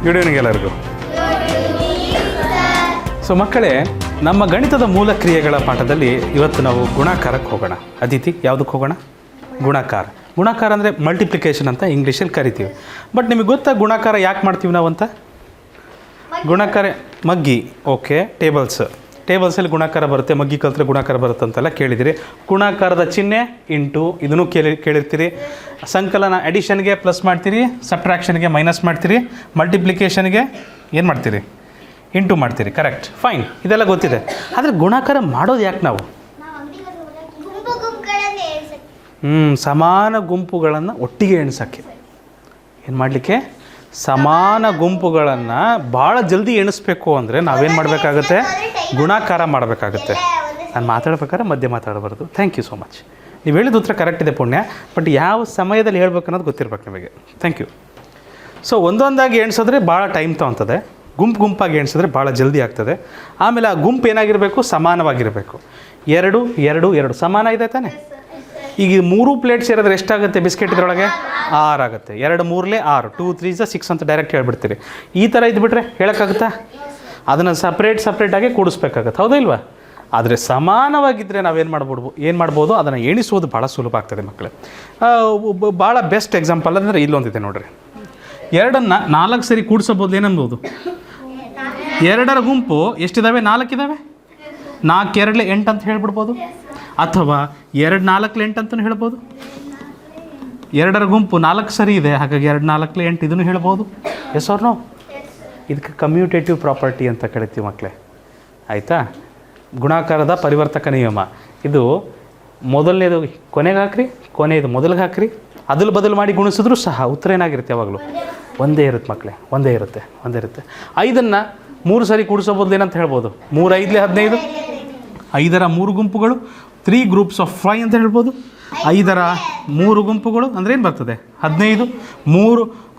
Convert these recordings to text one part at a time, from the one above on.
ಎಲ್ಲರಿಗೂ. ಸೊ ಮಕ್ಕಳೇ, ನಮ್ಮ ಗಣಿತದ ಮೂಲ ಕ್ರಿಯೆಗಳ ಪಾಠದಲ್ಲಿ ಇವತ್ತು ನಾವು ಗುಣಾಕಾರಕ್ಕೆ ಹೋಗೋಣ. ಅದಿತಿ, ಯಾವುದಕ್ಕೆ ಹೋಗೋಣ? ಗುಣಾಕಾರ. ಗುಣಾಕಾರ ಅಂದರೆ ಮಲ್ಟಿಪ್ಲಿಕೇಶನ್ ಅಂತ ಇಂಗ್ಲೀಷಲ್ಲಿ ಕರಿತೀವಿ. ಬಟ್ ನಿಮಗೆ ಗೊತ್ತಾ ಗುಣಾಕಾರ ಯಾಕೆ ಮಾಡ್ತೀವಿ ನಾವು ಅಂತ? ಗುಣಾಕಾರ ಮಗ್ಗಿ, ಓಕೆ, ಟೇಬಲ್ಸಲ್ಲಿ ಗುಣಾಕಾರ ಬರುತ್ತೆ, ಮಗ್ಗಿ ಕಲ್ತ್ರೆ ಗುಣಾಕಾರ ಬರುತ್ತೆ ಅಂತೆಲ್ಲ ಕೇಳಿದಿರಿ. ಗುಣಾಕಾರದ ಚಿಹ್ನೆ ಇಂಟು, ಇದನ್ನು ಕೇಳಿರ್ತೀರಿ. ಸಂಕಲನ ಅಡಿಷನ್ಗೆ ಪ್ಲಸ್ ಮಾಡ್ತೀರಿ, ಸಬ್ಟ್ರಾಕ್ಷನ್ಗೆ ಮೈನಸ್ ಮಾಡ್ತೀರಿ, ಮಲ್ಟಿಪ್ಲಿಕೇಶನ್ಗೆ ಏನು ಮಾಡ್ತೀರಿ? ಇಂಟು ಮಾಡ್ತೀರಿ. ಕರೆಕ್ಟ್, ಫೈನ್, ಇದೆಲ್ಲ ಗೊತ್ತಿದೆ. ಆದರೆ ಗುಣಾಕಾರ ಮಾಡೋದು ಯಾಕೆ ನಾವು? ಸಮಾನ ಗುಂಪುಗಳನ್ನು ಒಟ್ಟಿಗೆ ಎಣಿಸೋಕ್ಕೆ. ಏನು ಮಾಡಲಿಕ್ಕೆ? ಸಮಾನ ಗುಂಪುಗಳನ್ನು ಭಾಳ ಜಲ್ದಿ ಎಣಿಸ್ಬೇಕು ಅಂದರೆ ನಾವೇನು ಮಾಡಬೇಕಾಗತ್ತೆ? ಗುಣಾಕಾರ ಮಾಡಬೇಕಾಗತ್ತೆ. ನಾನು ಮಾತಾಡ್ಬೇಕಾದ್ರೆ ಮಧ್ಯೆ ಮಾತಾಡಬಾರ್ದು. Thank you so much. ನೀವು ಹೇಳಿದ ಉತ್ತರ ಕರೆಕ್ಟ್ ಇದೆ ಪುಣ್ಯ, ಬಟ್ ಯಾವ ಸಮಯದಲ್ಲಿ ಹೇಳ್ಬೇಕು ಅನ್ನೋದು ಗೊತ್ತಿರ್ಬೇಕು ನಿಮಗೆ. Thank you. ಸೊ ಒಂದೊಂದಾಗಿ ಎಣಿಸಿದ್ರೆ ಭಾಳ ಟೈಮ್ ತೊಗೊತದೆ, ಗುಂಪಾಗಿ ಎಣಿಸಿದ್ರೆ ಭಾಳ ಜಲ್ದಿ ಆಗ್ತದೆ. ಆಮೇಲೆ ಆ ಗುಂಪು ಏನಾಗಿರಬೇಕು? ಸಮಾನವಾಗಿರಬೇಕು. ಎರಡು ಸಮಾನ ಇದೆ ತಾನೆ? ಈಗ 3 ಪ್ಲೇಟ್ ಸೇರಿದ್ರೆ ಎಷ್ಟಾಗುತ್ತೆ ಬಿಸ್ಕೆಟ್ ಇದರೊಳಗೆ? 6 ಆಗುತ್ತೆ. 2 3 6, 2 3 6 ಅಂತ ಡೈರೆಕ್ಟ್ ಹೇಳ್ಬಿಡ್ತೀರಿ. ಈ ಥರ ಇದ್ಬಿಟ್ರೆ ಹೇಳೋಕ್ಕಾಗುತ್ತಾ? ಅದನ್ನು ಸಪ್ರೇಟಾಗಿ ಕೂಡಿಸ್ಬೇಕಾಗತ್ತೆ, ಹೌದಾ ಇಲ್ವಾ? ಆದರೆ ಸಮಾನವಾಗಿದ್ದರೆ ನಾವೇನು ಮಾಡ್ಬೋದು? ಅದನ್ನು ಎಣಿಸೋದು ಭಾಳ ಸುಲಭ ಆಗ್ತದೆ ಮಕ್ಕಳೇ. ಭಾಳ ಬೆಸ್ಟ್ ಎಕ್ಸಾಂಪಲ್ ಅಂದರೆ ಇಲ್ಲೊಂದಿದೆ ನೋಡಿರಿ. 2ನ್ನು 4 ಸರಿ ಕೂಡಿಸೋಬೋದು. ಏನನ್ಬೋದು? 2ರ ಗುಂಪು ಎಷ್ಟಿದ್ದಾವೆ? 4 ಇದ್ದಾವೆ. 4 2 8 ಅಂತ ಹೇಳ್ಬಿಡ್ಬೋದು. ಅಥವಾ 2 4 8 ಅಂತಲೂ ಹೇಳ್ಬೋದು. 2ರ ಗುಂಪು 4 ಸರಿ ಇದೆ, ಹಾಗಾಗಿ 2 4 8 ಇದನ್ನು ಹೇಳ್ಬೋದು. Yes or no? ಇದಕ್ಕೆ ಕಮ್ಯೂಟೇಟಿವ್ ಪ್ರಾಪರ್ಟಿ ಅಂತ ಕರಿತೀವಿ ಮಕ್ಕಳೇ, ಆಯಿತಾ? ಗುಣಾಕಾರದ ಪರಿವರ್ತಕ ನಿಯಮ. ಇದು ಮೊದಲನೇದು ಕೊನೆಗೆ ಹಾಕ್ರಿ, ಕೊನೆಯದು ಮೊದಲಿಗೆ ಹಾಕ್ರಿ. ಅದಲು ಬದಲು ಮಾಡಿ ಗುಣಿಸಿದ್ರು ಸಹ ಉತ್ತರ ಏನಾಗಿರುತ್ತೆ? ಯಾವಾಗಲೂ ಒಂದೇ ಇರುತ್ತೆ ಮಕ್ಕಳೇ, ಒಂದೇ ಇರುತ್ತೆ. 5ನ್ನು 3 ಸರಿ ಕೂಡಿಸೋಬೋದು. ಏನಂತ ಹೇಳ್ಬೋದು? 3 5 15. 5ರ 3 ಗುಂಪುಗಳು 3 ಗ್ರೂಪ್ಸ್ ಆಫ್ 5 ಅಂತ ಹೇಳ್ಬೋದು. 5ರ 3 ಗುಂಪುಗಳು ಅಂದರೆ ಏನು ಬರ್ತದೆ? 15.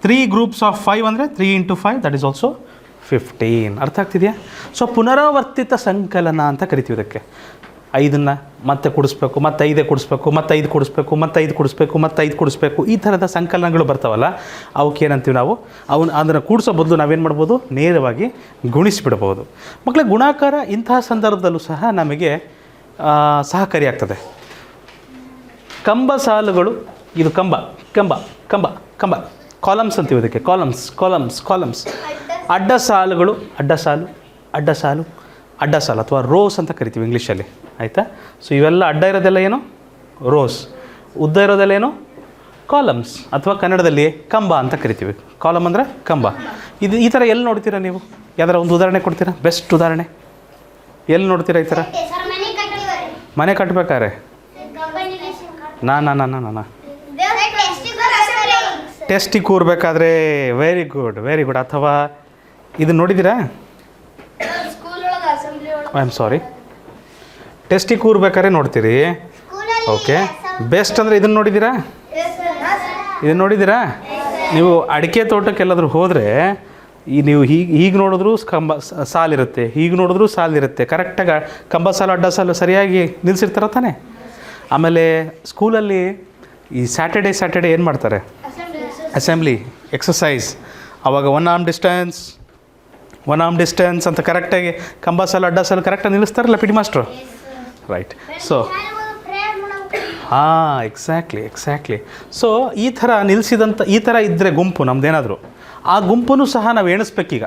3 ಗ್ರೂಪ್ಸ್ ಆಫ್ 5 ಅಂದರೆ 3 × 5, ದಟ್ ಈಸ್ ಆಲ್ಸೋ 15. ಅರ್ಥ ಆಗ್ತಿದೆಯಾ? ಸೊ ಪುನರಾವರ್ತಿತ ಸಂಕಲನ ಅಂತ ಕರಿತೀವಿ ಇದಕ್ಕೆ. 5ನ್ನು ಮತ್ತೆ ಕೂಡಿಸ್ಬೇಕು, ಮತ್ತೆ 5 ಕೂಡಿಸ್ಬೇಕು, ಮತ್ತೆ 5 ಕೂಡಿಸ್ಬೇಕು, ಮತ್ತೆ 5 ಕೂಡಿಸ್ಬೇಕು, ಮತ್ತೆ 5 ಕೂಡಿಸ್ಬೇಕು. ಈ ಥರದ ಸಂಕಲನಗಳು ಬರ್ತಾವಲ್ಲ, ಅವಕ್ಕೆ ಏನಂತೀವಿ ನಾವು? ಅದನ್ನು ಕೂಡಿಸೋ ಬದಲು ನಾವೇನು ಮಾಡ್ಬೋದು? ನೇರವಾಗಿ ಗುಣಿಸಿಬಿಡ್ಬೋದು. ಮಕ್ಕಳೇ, ಗುಣಾಕಾರ ಇಂತಹ ಸಂದರ್ಭದಲ್ಲೂ ಸಹ ನಮಗೆ ಸಹಕಾರಿಯಾಗ್ತದೆ. ಕಂಬ ಸಾಲುಗಳು, ಇದು ಕಂಬ ಕಾಲಮ್ಸ್ ಅಂತೀವಿ ಇದಕ್ಕೆ. ಕಾಲಮ್ಸ್. ಅಡ್ಡ ಸಾಲು ಅಥವಾ ರೋಸ್ ಅಂತ ಕರಿತೀವಿ ಇಂಗ್ಲೀಷಲ್ಲಿ, ಆಯಿತಾ? ಸೊ ಇವೆಲ್ಲ ಅಡ್ಡ ಇರೋದೆಲ್ಲ ಏನು? ರೋಸ್. ಉದ್ದ ಇರೋದೆಲ್ಲ ಏನು? ಕಾಲಮ್ಸ್, ಅಥವಾ ಕನ್ನಡದಲ್ಲಿ ಕಂಬ ಅಂತ ಕರಿತೀವಿ. ಕಾಲಮ್ ಅಂದರೆ ಕಂಬ. ಇದು ಈ ಥರ ಎಲ್ಲಿ ನೋಡ್ತೀರಾ ನೀವು? ಯಾವ್ದಾರ ಒಂದು ಉದಾಹರಣೆ ಕೊಡ್ತೀರಾ? ಬೆಸ್ಟ್ ಉದಾಹರಣೆ ಎಲ್ಲಿ ನೋಡ್ತೀರಾ ಈ ಥರ? ಮನೆ ಕಟ್ಟಬೇಕಾರೆ ನಾ ಟೆಸ್ಟಿಗೆ ಕೂರ್ಬೇಕಾದ್ರೆ ವೆರಿ ಗುಡ್. ಅಥವಾ ಇದನ್ನು ನೋಡಿದ್ದೀರಾ? ಐ ಆಮ್ ಸಾರಿ, ಟೆಸ್ಟಿಗೆ ಕೂರ್ಬೇಕಾದ್ರೆ ನೋಡ್ತೀರಿ. ಓಕೆ, ಬೆಸ್ಟ್ ಅಂದರೆ ಇದನ್ನು ನೋಡಿದ್ದೀರಾ? ನೀವು ಅಡಿಕೆ ತೋಟಕ್ಕೆಲ್ಲಾದರೂ ಹೋದರೆ ನೀವು ಹೀಗೆ ನೋಡಿದ್ರೂ ಸಾಲಿರುತ್ತೆ, ಹೀಗೆ ನೋಡಿದ್ರೂ ಸಾಲಿರುತ್ತೆ. ಕರೆಕ್ಟಾಗಿ ಕಂಬ ಸಾಲು ಅಡ್ಡ ಸಾಲು ಸರಿಯಾಗಿ ನಿಲ್ಲಿಸಿರ್ತಾರ ತಾನೆ? ಆಮೇಲೆ ಸ್ಕೂಲಲ್ಲಿ ಈ ಸ್ಯಾಟರ್ಡೇ ಏನು ಮಾಡ್ತಾರೆ? Assembly exercise. ಆವಾಗ ಒನ್ ಆರ್ಮ್ ಡಿಸ್ಟೆನ್ಸ್ ಅಂತ ಕರೆಕ್ಟಾಗಿ ಕಂಬ ಸಾಲು ಅಡ್ಡ ಸಾಲು ಕರೆಕ್ಟಾಗಿ ನಿಲ್ಲಿಸ್ತಾರಲ್ಲ P T master, right? So exactly. So ಈ ಥರ ನಿಲ್ಲಿಸಿದಂಥ ಈ ಥರ ಇದ್ದರೆ ಗುಂಪು ನಮ್ಮದೇನಾದರೂ, ಆ ಗುಂಪನ್ನು ಸಹ ನಾವು ಎಣಿಸ್ಬೇಕೀಗ.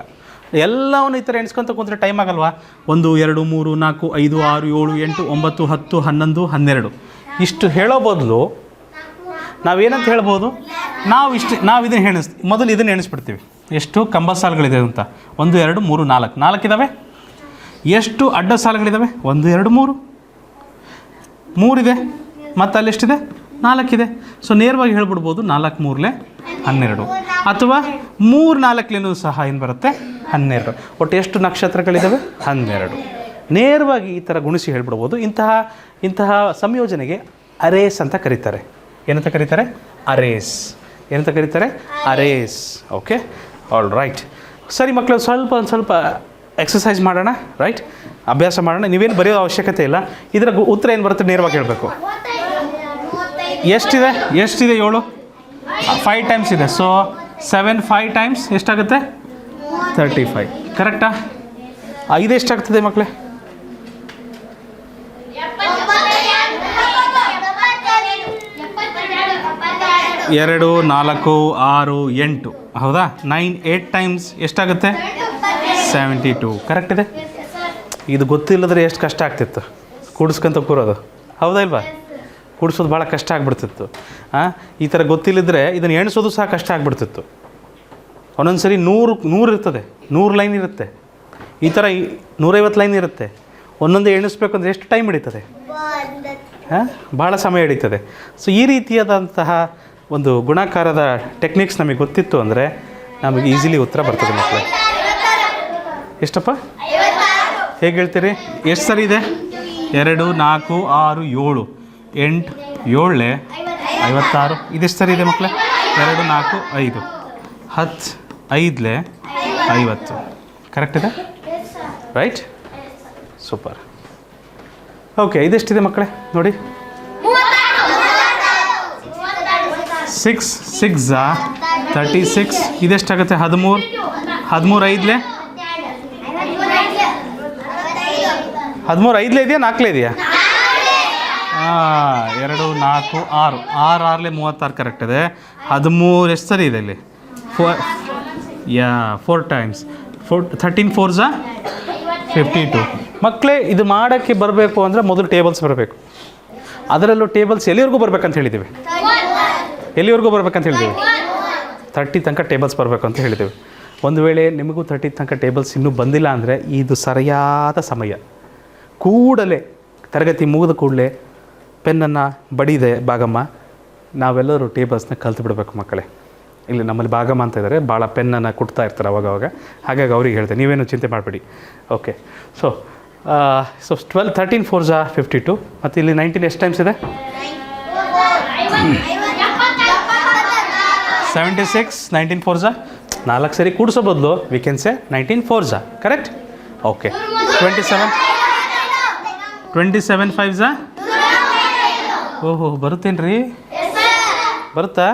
ಎಲ್ಲವನ್ನು ಈ ಥರ ಎಣಿಸ್ಕೊತ ಕೂತ್ರೆ ಟೈಮ್ ಆಗಲ್ವಾ? 1 2 3 4 5 6 7 8 9 10 11 12 ಇಷ್ಟು ಹೇಳೋ ಬದಲು ನಾವೇನಂತ ಹೇಳ್ಬೋದು? ನಾವು ಇದನ್ನು ಮೊದಲು ಇದನ್ನು ಎಣಿಸ್ಬಿಡ್ತೀವಿ. ಎಷ್ಟು ಕಂಬ ಸಾಲುಗಳಿದೆ ಅಂತ? 1 2 3 4 ಇದ್ದಾವೆ. ಎಷ್ಟು ಅಡ್ಡ ಸಾಲುಗಳಿದ್ದಾವೆ? 1 2 3 ಇದೆ. ಮತ್ತು ಅಲ್ಲಿ ಎಷ್ಟಿದೆ? 4 ಇದೆ. ಸೊ ನೇರವಾಗಿ ಹೇಳ್ಬಿಡ್ಬೋದು 4 3 12. ಅಥವಾ 3 4 ಸಹ ಏನು ಬರುತ್ತೆ? 12. ಒಟ್ಟು ಎಷ್ಟು ನಕ್ಷತ್ರಗಳಿದ್ದಾವೆ? 12. ನೇರವಾಗಿ ಈ ಥರ ಗುಣಿಸಿ ಹೇಳ್ಬಿಡ್ಬೋದು. ಇಂತಹ ಸಂಯೋಜನೆಗೆ ಅರೇಸ್ ಅಂತ ಕರೀತಾರೆ. ಏನಂತ ಕರೀತಾರೆ? ಅರೇಸ್. Okay, all right. ಸರಿ ಮಕ್ಕಳು, ಒಂದು ಸ್ವಲ್ಪ ಎಕ್ಸಸೈಸ್ ಮಾಡೋಣ, ರೈಟ್? ಅಭ್ಯಾಸ ಮಾಡೋಣ. ನೀವೇನು ಬರೆಯೋ ಅವಶ್ಯಕತೆ ಇಲ್ಲ. ಇದರ ಉತ್ತರ ಏನು ಬರುತ್ತೆ ನೇರವಾಗಿ ಹೇಳಬೇಕು. ಎಷ್ಟಿದೆ? 7 5 ಟೈಮ್ಸ್ ಇದೆ. ಸೊ 7 5 ಟೈಮ್ಸ್ ಎಷ್ಟಾಗುತ್ತೆ? 35 ಕರೆಕ್ಟಾ? ಇದು ಎಷ್ಟಾಗ್ತದೆ ಮಕ್ಕಳೇ? 2 4 6 8 ಹೌದಾ? 9 8 ಟೈಮ್ಸ್ ಎಷ್ಟಾಗುತ್ತೆ? 72 ಕರೆಕ್ಟ್ ಇದೆ. ಇದು ಗೊತ್ತಿಲ್ಲದ್ರೆ ಎಷ್ಟು ಕಷ್ಟ ಆಗ್ತಿತ್ತು ಕೂಡಿಸ್ಕೊಂತ ಕೂರೋದು, ಹೌದಾ ಇಲ್ವಾ? ಕೂಡಿಸೋದು ಭಾಳ ಕಷ್ಟ ಆಗಿಬಿಡ್ತಿತ್ತು. ಈ ಥರ ಗೊತ್ತಿಲ್ಲದ್ರೆ ಇದನ್ನು ಎಣಿಸೋದು ಸಹ ಕಷ್ಟ ಆಗಿಬಿಡ್ತಿತ್ತು. ಒಂದೊಂದು ಸರಿ 100 ಇರ್ತದೆ, 100 ಲೈನ್ ಇರುತ್ತೆ. ಈ ಥರ 150 ಲೈನ್ ಇರುತ್ತೆ. ಒಂದೊಂದೇ ಎಣಿಸ್ಬೇಕು ಅಂದರೆ ಎಷ್ಟು ಟೈಮ್ ಹಿಡಿತದೆ? ಭಾಳ ಸಮಯ ಹಿಡಿತದೆ. ಸೊ ಈ ರೀತಿಯಾದಂತಹ ಒಂದು ಗುಣಾಕಾರದ ಟೆಕ್ನಿಕ್ಸ್ ನಮಗೆ ಗೊತ್ತಿತ್ತು ಅಂದರೆ ನಮಗೆ ಈಸಿಲಿ ಉತ್ತರ ಬರ್ತದೆ ಮಕ್ಕಳೇ. ಎಷ್ಟಪ್ಪ? ಹೇಗೆ ಹೇಳ್ತೀರಿ? ಎಷ್ಟು ಸರಿ ಇದೆ? 2 4 6 7 8 7 56. ಇದೆಷ್ಟು ಸರಿ ಇದೆ ಮಕ್ಕಳೇ? 2 4 5 10 5 50. ಕರೆಕ್ಟ್ ಇದೆ, ರೈಟ್? ಸೂಪರ್. ಓಕೆ, ಇದೆಷ್ಟಿದೆ ಮಕ್ಕಳೇ ನೋಡಿ? 6 6 36. ಇದೆಷ್ಟಾಗುತ್ತೆ? 13 13 5 13 5 ಇದೆಯಾ 4 ಇದೆಯಾ? 2 4 6 6 6 36 ಕರೆಕ್ಟ್ ಇದೆ. 13 ಎಷ್ಟು ಸರಿ ಇದೆ ಇಲ್ಲಿ? 4 ಟೈಮ್ಸ್ 13 4 52. ಮಕ್ಕಳೇ, ಇದು ಮಾಡೋಕ್ಕೆ ಬರಬೇಕು ಅಂದರೆ ಮೊದಲು ಟೇಬಲ್ಸ್ ಬರಬೇಕು. ಅದರಲ್ಲೂ ಟೇಬಲ್ಸ್ ಎಲ್ಲಿವರೆಗೂ ಬರ್ಬೇಕಂತ ಹೇಳಿದ್ದೀವಿ? ಎಲ್ಲಿವರೆಗೂ ಬರ್ಬೇಕಂತ ಹೇಳಿದ್ದೀವಿ? 30 ತನಕ ಟೇಬಲ್ಸ್ ಬರಬೇಕು ಅಂತ ಹೇಳಿದ್ದೀವಿ. ಒಂದು ವೇಳೆ ನಿಮಗೂ 30 ತನಕ ಟೇಬಲ್ಸ್ ಇನ್ನೂ ಬಂದಿಲ್ಲ ಅಂದರೆ ಇದು ಸರಿಯಾದ ಸಮಯ. ಕೂಡಲೇ ತರಗತಿ ಮುಗಿದ ಕೂಡಲೇ ಪೆನ್ನನ್ನು ಬಡಿದೆ ಭಾಗಮ್ಮ, ನಾವೆಲ್ಲರೂ ಟೇಬಲ್ಸ್ನ ಕಲ್ತು ಬಿಡಬೇಕು ಮಕ್ಕಳೇ. ಇಲ್ಲಿ ನಮ್ಮಲ್ಲಿ ಭಾಗಮ್ಮ ಅಂತ ಇದ್ದಾರೆ, ಭಾಳ ಪೆನ್ನನ್ನು ಕೊಡ್ತಾ ಇರ್ತಾರೆ ಅವಾಗವಾಗ. ಹಾಗಾಗಿ ಅವ್ರಿಗೆ ಹೇಳ್ತೆ, ನೀವೇನು ಚಿಂತೆ ಮಾಡಬೇಡಿ. Okay, so 13 4 52. ಮತ್ತು ಇಲ್ಲಿ 19 ಎಷ್ಟು ಟೈಮ್ಸ್ ಇದೆ? 76. 19 4 4 ಸರಿ ಕೂಡಿಸೋ ಬದಲು we can say 19 4 correct? Okay. 27 5 ಓಹೋ, ಬರುತ್ತೇನ್ರಿ? ಬರುತ್ತಾ?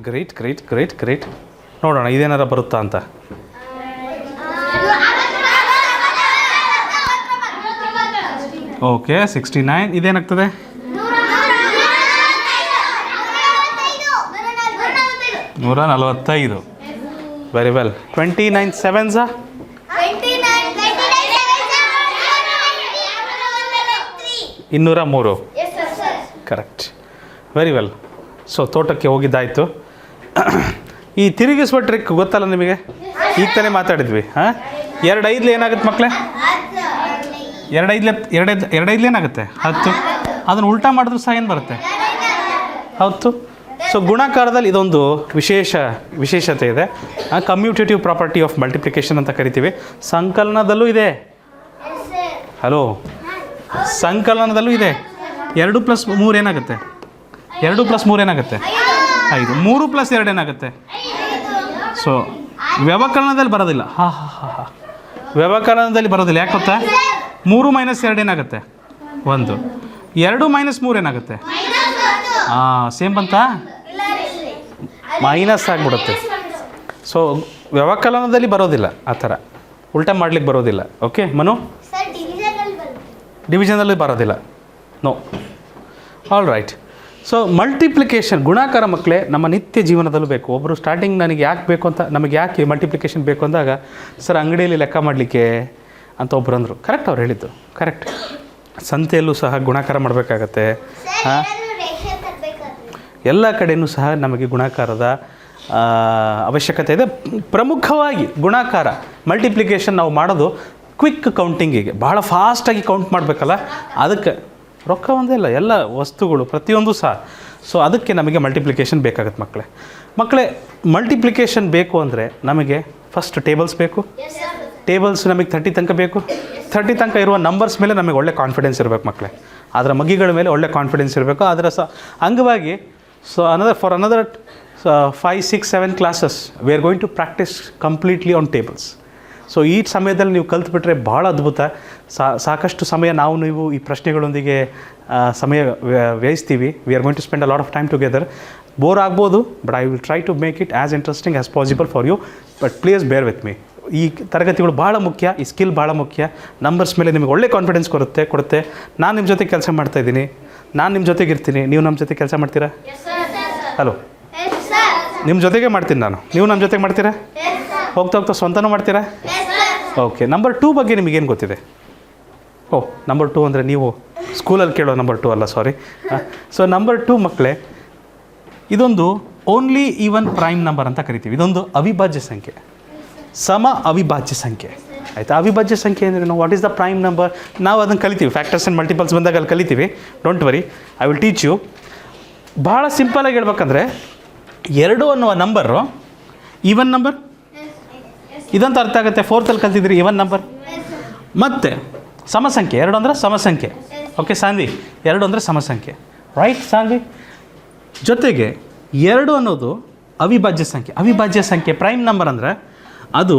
Great great great great. ನೋಡೋಣ ಇದೇನಾರ ಬರುತ್ತಾ ಅಂತ. Okay, 69. ಇದೇನಾಗ್ತದೆ? 145. Very well. 29 7 203. Correct, very well. So ತೋಟಕ್ಕೆ ಹೋಗಿದ್ದಾಯಿತು. ಈ ತಿರುಗಿಸುವ ಟ್ರಿಕ್ ಗೊತ್ತಲ್ಲ ನಿಮಗೆ? ಈಗ ತಾನೇ ಮಾತಾಡಿದ್ವಿ. 2 5 ಏನಾಗುತ್ತೆ ಮಕ್ಕಳೇ? 2 5 ಏನಾಗುತ್ತೆ? 10. ಅದನ್ನು ಉಲ್ಟಾ ಮಾಡಿದ್ರು ಸಹ ಏನು ಬರುತ್ತೆ? 10. ಸೊ ಗುಣಾಕಾರದಲ್ಲಿ ಇದೊಂದು ವಿಶೇಷತೆ ಇದೆ. ಕಮ್ಯೂಟೇಟಿವ್ ಪ್ರಾಪರ್ಟಿ ಆಫ್ ಮಲ್ಟಿಪ್ಲಿಕೇಶನ್ ಅಂತ ಕರಿತೀವಿ. ಸಂಕಲನದಲ್ಲೂ ಇದೆ. ಹಲೋ, ಸಂಕಲನದಲ್ಲೂ ಇದೆ. 2 + 3 ಏನಾಗುತ್ತೆ? 2 + 3 ಏನಾಗುತ್ತೆ? 5. 3 + 2 ಏನಾಗುತ್ತೆ? ಸೊ ವ್ಯವಕಲನದಲ್ಲಿ ಬರೋದಿಲ್ಲ. ವ್ಯವಕಲನದಲ್ಲಿ ಬರೋದಿಲ್ಲ. ಯಾಕೆ ಗೊತ್ತಾ? 3 - 2 ಏನಾಗುತ್ತೆ? 1. 2 - 3 ಏನಾಗುತ್ತೆ? ಸೇಮ್ ಬಂತಾ? ಮೈನಸ್ ಆಗಿಬಿಡುತ್ತೆ. ಸೊ ವ್ಯವಕಲನದಲ್ಲಿ ಬರೋದಿಲ್ಲ, ಆ ಥರ ಉಲ್ಟಾ ಮಾಡ್ಲಿಕ್ಕೆ ಬರೋದಿಲ್ಲ. ಓಕೆ ಮನು? ಡಿವಿಷನಲ್ಲಿ ಬರೋದಿಲ್ಲ. No. All right. So multiplication ಗುಣಾಕಾರ ಮಕ್ಕಳೇ ನಮ್ಮ ನಿತ್ಯ ಜೀವನದಲ್ಲೂ ಬೇಕು. ಒಬ್ಬರು ಸ್ಟಾರ್ಟಿಂಗ್ ನನಗೆ ಯಾಕೆ ಬೇಕು ಅಂತ, ನಮಗೆ ಯಾಕೆ ಮಲ್ಟಿಪ್ಲಿಕೇಶನ್ ಬೇಕು ಅಂದಾಗ, ಸರ್ ಅಂಗಡಿಯಲ್ಲಿ ಲೆಕ್ಕ ಮಾಡಲಿಕ್ಕೆ ಅಂತ ಒಬ್ರು ಅಂದರು. ಕರೆಕ್ಟ್, ಅವ್ರು ಹೇಳಿದ್ದು ಕರೆಕ್ಟ್. ಸಂತೆಯಲ್ಲೂ ಸಹ ಗುಣಾಕಾರ ಮಾಡಬೇಕಾಗತ್ತೆ. ಎಲ್ಲ ಕಡೆಯೂ ಸಹ ನಮಗೆ ಗುಣಾಕಾರದ ಅವಶ್ಯಕತೆ ಇದೆ. ಪ್ರಮುಖವಾಗಿ ಗುಣಾಕಾರ ಮಲ್ಟಿಪ್ಲಿಕೇಶನ್ ನಾವು ಮಾಡೋದು ಕ್ವಿಕ್ ಕೌಂಟಿಂಗಿಗೆ, ಭಾಳ ಫಾಸ್ಟಾಗಿ ಕೌಂಟ್ ಮಾಡಬೇಕಲ್ಲ, ಅದಕ್ಕೆ ರೊಕ್ಕ ಒಂದೇ ಇಲ್ಲ, ಎಲ್ಲ ವಸ್ತುಗಳು ಪ್ರತಿಯೊಂದು ಸಹ. ಸೊ ಅದಕ್ಕೆ ನಮಗೆ ಮಲ್ಟಿಪ್ಲಿಕೇಶನ್ ಬೇಕಾಗುತ್ತೆ ಮಕ್ಕಳೇ. ಮಲ್ಟಿಪ್ಲಿಕೇಶನ್ ಬೇಕು ಅಂದರೆ ನಮಗೆ ಫಸ್ಟ್ ಟೇಬಲ್ಸ್ ಬೇಕು. ಟೇಬಲ್ಸ್ ನಮಗೆ 30 ತನಕ ಬೇಕು. 30 ತನಕ ಇರುವ ನಂಬರ್ಸ್ ಮೇಲೆ ನಮಗೆ ಒಳ್ಳೆ ಕಾನ್ಫಿಡೆನ್ಸ್ ಇರಬೇಕು ಮಕ್ಕಳೇ. ಅದರ ಮಗಿಗಳ ಮೇಲೆ ಒಳ್ಳೆ ಕಾನ್ಫಿಡೆನ್ಸ್ ಇರಬೇಕು. ಅದರ ಅಂಗವಾಗಿ for another 5 6 7 classes we are going to practice completely on tables. So ಈ ಸಮಯದಲ್ಲಿ ನೀವು ಕಲ್ತ್ಬಿಟ್ರೆ ಭಾಳ ಅದ್ಭುತ. ಸಾಕಷ್ಟು ಸಮಯ ನೀವು ಈ ಪ್ರಶ್ನೆಗಳೊಂದಿಗೆ ಸಮಯ ವ್ಯಯಿಸ್ತೀವಿ. We are going to spend a lot of time together. Bore ಆಗ್ಬೋದು, but I will try to make it as interesting as possible for you. But please bear with me. ಈ ತರಗತಿಗಳು ಭಾಳ ಮುಖ್ಯ, ಈ ಸ್ಕಿಲ್ ಭಾಳ ಮುಖ್ಯ. ನಂಬರ್ಸ್ ಮೇಲೆ ನಿಮಗೆ ಒಳ್ಳೆ ಕಾನ್ಫಿಡೆನ್ಸ್ ಕೊಡುತ್ತೆ. ನಾನು ನಿಮ್ಮ ಜೊತೆ ಕೆಲಸ ಮಾಡ್ತಾಯಿದ್ದೀನಿ, ನಾನು ನಿಮ್ಮ ಜೊತೆಗೆ ಇರ್ತೀನಿ, ನೀವು ನಮ್ಮ ಜೊತೆ ಕೆಲಸ ಮಾಡ್ತೀರಾ? ಹಲೋ, ನಿಮ್ಮ ಜೊತೆಗೆ ಮಾಡ್ತೀನಿ ನಾನು, ನೀವು ನಮ್ಮ ಜೊತೆಗೆ ಮಾಡ್ತೀರಾ? ಹೋಗ್ತಾ ಹೋಗ್ತಾ ಸ್ವಂತನೂ ಮಾಡ್ತೀರಾ? ಓಕೆ. ನಂಬರ್ 2 ಬಗ್ಗೆ ನಿಮಗೇನು ಗೊತ್ತಿದೆ? ಓಹ್, ನಂಬರ್ 2 ಅಂದರೆ ನೀವು ಸ್ಕೂಲಲ್ಲಿ ಕೇಳೋ ನಂಬರ್ 2 ಅಲ್ಲ, ಸಾರಿ. ಸೊ ನಂಬರ್ 2 ಮಕ್ಕಳೇ, ಇದೊಂದು ಓನ್ಲಿ ಈವನ್ ಪ್ರೈಮ್ ನಂಬರ್ ಅಂತ ಕರಿತೀವಿ. ಇದೊಂದು ಅವಿಭಾಜ್ಯ ಸಂಖ್ಯೆ, ಸಮ ಅವಿಭಾಜ್ಯ ಸಂಖ್ಯೆ. ಆಯಿತಾ? ಅವಿಭಾಜ್ಯ ಸಂಖ್ಯೆ ಅಂದರೆ ನಾವು what is the prime number, ನಾವು ಅದನ್ನು ಕಲಿತೀವಿ. ಫ್ಯಾಕ್ಟರ್ಸ್ ಆ್ಯಂಡ್ ಮಲ್ಟಿಪಲ್ಸ್ ಬಂದಾಗ ಅಲ್ಲಿ ಕಲಿತೀವಿ. Don't worry, I will teach you. ಭಾಳ ಸಿಂಪಲಾಗಿ ಹೇಳ್ಬೇಕಂದ್ರೆ 2 ಅನ್ನುವ ನಂಬರು ಈವನ್ ನಂಬರ್, ಇದಂತ ಅರ್ಥ ಆಗುತ್ತೆ. 4th ಕಲ್ತಿದ್ರಿ even number. ಮತ್ತು ಸಮಸಂಖ್ಯೆ, 2 ಅಂದರೆ ಸಮಸಂಖ್ಯೆ. ಓಕೆ ಸಾನ್ವಿ, 2 ಅಂದರೆ ಸಮಸಂಖ್ಯೆ, ರೈಟ್ ಸಾನ್ವಿ? ಜೊತೆಗೆ 2 ಅನ್ನೋದು ಅವಿಭಾಜ್ಯ ಸಂಖ್ಯೆ. ಅವಿಭಾಜ್ಯ ಸಂಖ್ಯೆ ಪ್ರೈಮ್ ನಂಬರ್ ಅಂದರೆ ಅದು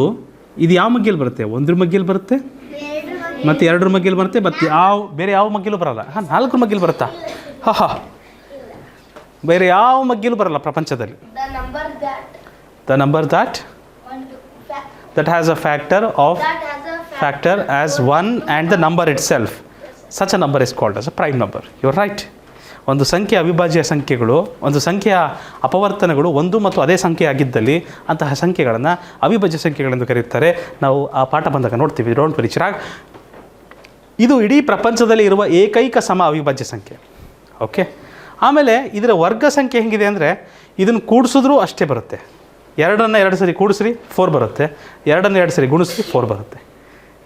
ಇದು ಯಾವ ಮಗ್ಗಿಯಲ್ಲಿ ಬರುತ್ತೆ? 1 ಮಗ್ಗಿಯಲ್ಲಿ ಬರುತ್ತೆ, ಮತ್ತು 2 ಮಗ್ಗಿಯಲ್ಲಿ ಬರುತ್ತೆ, ಮತ್ತು ಬೇರೆ ಯಾವ ಮಗ್ಗಿಲೂ ಬರೋಲ್ಲ. 4 ಮಗ್ಗಿಲು ಬರುತ್ತಾ? ಬೇರೆ ಯಾವ ಮಗ್ಗಿಲೂ ಬರಲ್ಲ ಪ್ರಪಂಚದಲ್ಲಿ. The number that has a factor as 1 and the number itself, such a number is called as a prime number. You're right. ಒಂದು ಸಂಖ್ಯೆ ಅವಿಭಾಜ್ಯ ಸಂಖ್ಯೆಗಳು, ಒಂದು ಸಂಖ್ಯೆಯ ಅಪವರ್ತನಗಳು 1 ಮತ್ತು ಅದೇ ಸಂಖ್ಯೆ ಆಗಿದ್ದಲ್ಲಿ ಅಂತಹ ಸಂಖ್ಯೆಗಳನ್ನು ಅವಿಭಾಜ್ಯ ಸಂಖ್ಯೆಗಳೆಂದು ಕರೆಯುತ್ತಾರೆ. ನಾವು ಆ ಪಾಠ ಬಂದಾಗ ನೋಡ್ತೀವಿ. Don't worry Chirag. ಇದು ಇಡೀ ಪ್ರಪಂಚದಲ್ಲಿ ಇರುವ ಏಕೈಕ ಸಮ ಅವಿಭಾಜ್ಯ ಸಂಖ್ಯೆ. ಓಕೆ. ಆಮೇಲೆ ಇದರ ವರ್ಗ ಸಂಖ್ಯೆ ಹೆಂಗಿದೆ ಅಂದರೆ ಇದನ್ನು ಕೂಡಿಸಿದ್ರೂ ಅಷ್ಟೇ ಬರುತ್ತೆ. 2 2 ಸರಿ ಕೂಡಿಸ್ರಿ 4 ಬರುತ್ತೆ, 2 2 ಸರಿ ಗುಣಿಸ್ರಿ 4 ಬರುತ್ತೆ.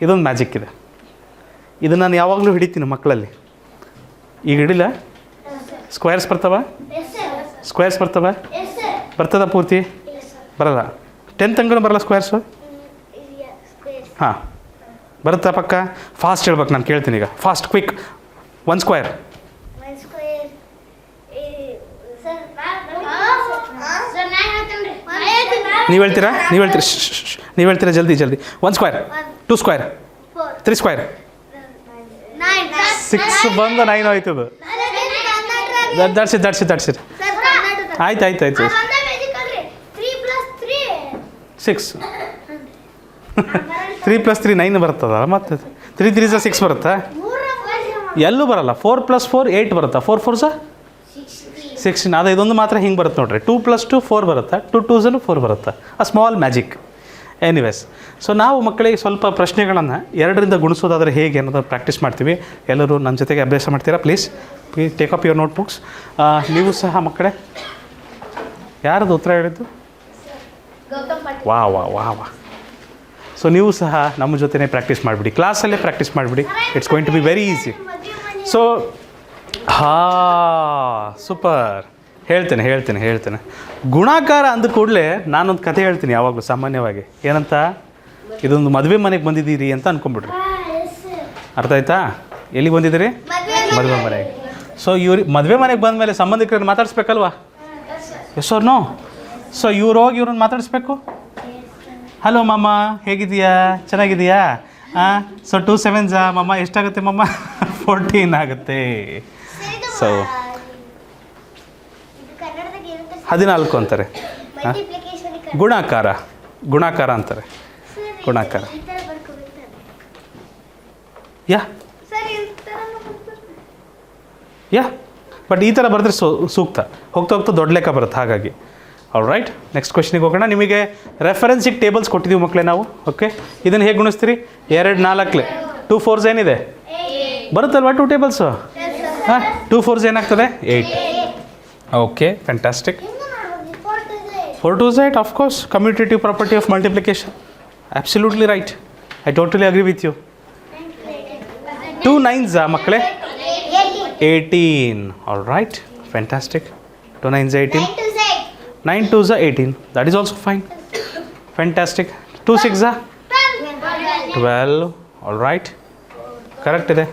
ಇದೊಂದು ಮ್ಯಾಜಿಕ್ ಇದೆ. ಇದನ್ನು ನಾನು ಯಾವಾಗಲೂ ಹಿಡಿತೀನಿ ಮಕ್ಕಳಲ್ಲಿ. ಈಗ ಹಿಡಿಲ್ಲ? ಸ್ಕ್ವೇರ್ಸ್ ಬರ್ತವ? ಸ್ಕ್ವೇರ್ಸ್ ಬರ್ತದ ಪೂರ್ತಿ? ಬರಲ್ಲ. 10th ಅಂಕನೂ ಬರಲ್ಲ ಸ್ಕ್ವೇರ್ಸು? ಹಾಂ, ಬರುತ್ತಾ ಪಕ್ಕ? ಫಾಸ್ಟ್ ಹೇಳ್ಬೇಕು, ನಾನು ಕೇಳ್ತೀನಿ ಈಗ. Fast, quick. 1 ಸ್ಕ್ವೇರ್. ನೀವು ಹೇಳ್ತೀರಾ ಜಲ್ದಿ 1 ಸ್ಕ್ವೇರ್, 2 ಸ್ಕ್ವೇರ್, 3 ಸ್ಕ್ವೇರ್. 6 ಬಂದು 9 ಹೋಯ್ತದು. That's it. ಆಯ್ತು 6. 3 + 3 9 ಬರ್ತದ. ಮತ್ತು 3 3 6 ಬರುತ್ತಾ? ಎಲ್ಲೂ ಬರಲ್ಲ. 4 + 4 8 ಬರುತ್ತಾ? 4 4 16. ಅದು ಇದೊಂದು ಮಾತ್ರ ಹಿಂಗೆ ಬರುತ್ತೆ ನೋಡ್ರಿ. 2 + 2 4 ಬರುತ್ತಾ? 2 2 4 ಬರುತ್ತಾ? ಆ ಸ್ಮಾಲ್ ಮ್ಯಾಜಿಕ್. ಎನಿವೇಸ್, ಸೊ ನಾವು ಮಕ್ಕಳಿಗೆ ಸ್ವಲ್ಪ ಪ್ರಶ್ನೆಗಳನ್ನು 2ರಿಂದ ಗುಣಿಸೋದಾದರೆ ಹೇಗೆ ಅನ್ನೋದನ್ನು ಪ್ರಾಕ್ಟೀಸ್ ಮಾಡ್ತೀವಿ. ಎಲ್ಲರೂ ನನ್ನ ಜೊತೆಗೆ ಅಭ್ಯಾಸ ಮಾಡ್ತೀರಾ? Please take up your notebooks. ನೀವು ಸಹ ಮಕ್ಕಳೇ, ಯಾರದು ಉತ್ತರ ಹೇಳಿದ್ದು? ವಾ. ಸೊ ನೀವು ಸಹ ನಮ್ಮ ಜೊತೆನೇ ಪ್ರಾಕ್ಟೀಸ್ ಮಾಡಿಬಿಡಿ, ಕ್ಲಾಸಲ್ಲೇ ಪ್ರಾಕ್ಟೀಸ್ ಮಾಡಿಬಿಡಿ. It's going to be very easy. So super. ಹೇಳ್ತೇನೆ. ಗುಣಾಕಾರ ಅಂದ ಕೂಡಲೇ ನಾನೊಂದು ಕಥೆ ಹೇಳ್ತೀನಿ ಯಾವಾಗಲೂ ಸಾಮಾನ್ಯವಾಗಿ. ಏನಂತ? ಇದೊಂದು ಮದುವೆ ಮನೆಗೆ ಬಂದಿದ್ದೀರಿ ಅಂತ ಅಂದ್ಕೊಂಬಿಡ್ರಿ. ಅರ್ಥ ಆಯ್ತಾ? ಎಲ್ಲಿಗೆ ಬಂದಿದ್ದೀರಿ? ಮದುವೆ ಮನೆಗೆ. ಸೊ ಮದುವೆ ಮನೆಗೆ ಬಂದ ಮೇಲೆ ಸಂಬಂಧಿಕರನ್ನು ಮಾತಾಡಿಸ್ಬೇಕಲ್ವಾ? Yes or no? ಸೊ ಹೋಗಿ ಇವ್ರನ್ನ ಮಾತಾಡಿಸ್ಬೇಕು. ಹಲೋ ಮಮ್ಮ, ಹೇಗಿದೆಯಾ? ಚೆನ್ನಾಗಿದೆಯಾ? ಸೊ 2 7s ಮಮ್ಮ ಎಷ್ಟಾಗುತ್ತೆ ಮಮ್ಮ? 14 ಆಗುತ್ತೆ. ಸೊ 14 ಅಂತಾರೆ. ಗುಣಾಕಾರ ಅಂತಾರೆ. ಗುಣಾಕಾರ ಬಟ್ ಈ ಥರ ಬರೆದ್ರೆ ಸೂಕ್ತ. ಹೋಗ್ತಾ ದೊಡ್ಡ ಲೆಕ್ಕ ಬರುತ್ತೆ. ಹಾಗಾಗಿ ಆಲ್ ರೈಟ್, ನೆಕ್ಸ್ಟ್ ಕ್ವೆಶ್ಚನಿಗೆ ಹೋಗೋಣ. ನಿಮಗೆ ರೆಫರೆನ್ಸಿಗೆ ಟೇಬಲ್ಸ್ ಕೊಟ್ಟಿದ್ದೀವಿ ಮಕ್ಕಳೇ ನಾವು. ಓಕೆ, ಇದನ್ನು ಹೇಗೆ ಗುಣಿಸ್ತೀರಿ? 2 4 2 4s ಏನಿದೆ? ಬರುತ್ತಲ್ವಾ 2 ಟೇಬಲ್ಸು? 2 4s ಏನಾಗ್ತದೆ? 8. Okay, fantastic. 4 2s 8, of course, commutative property of multiplication. Absolutely right. I totally agree with you. 2 9s ಮಕ್ಕಳೇ? 18. All right, fantastic. 2 9s 18. 9 2s 18. That is also fine. Fantastic. 2 6s 12. All right, correct ಇದೆ.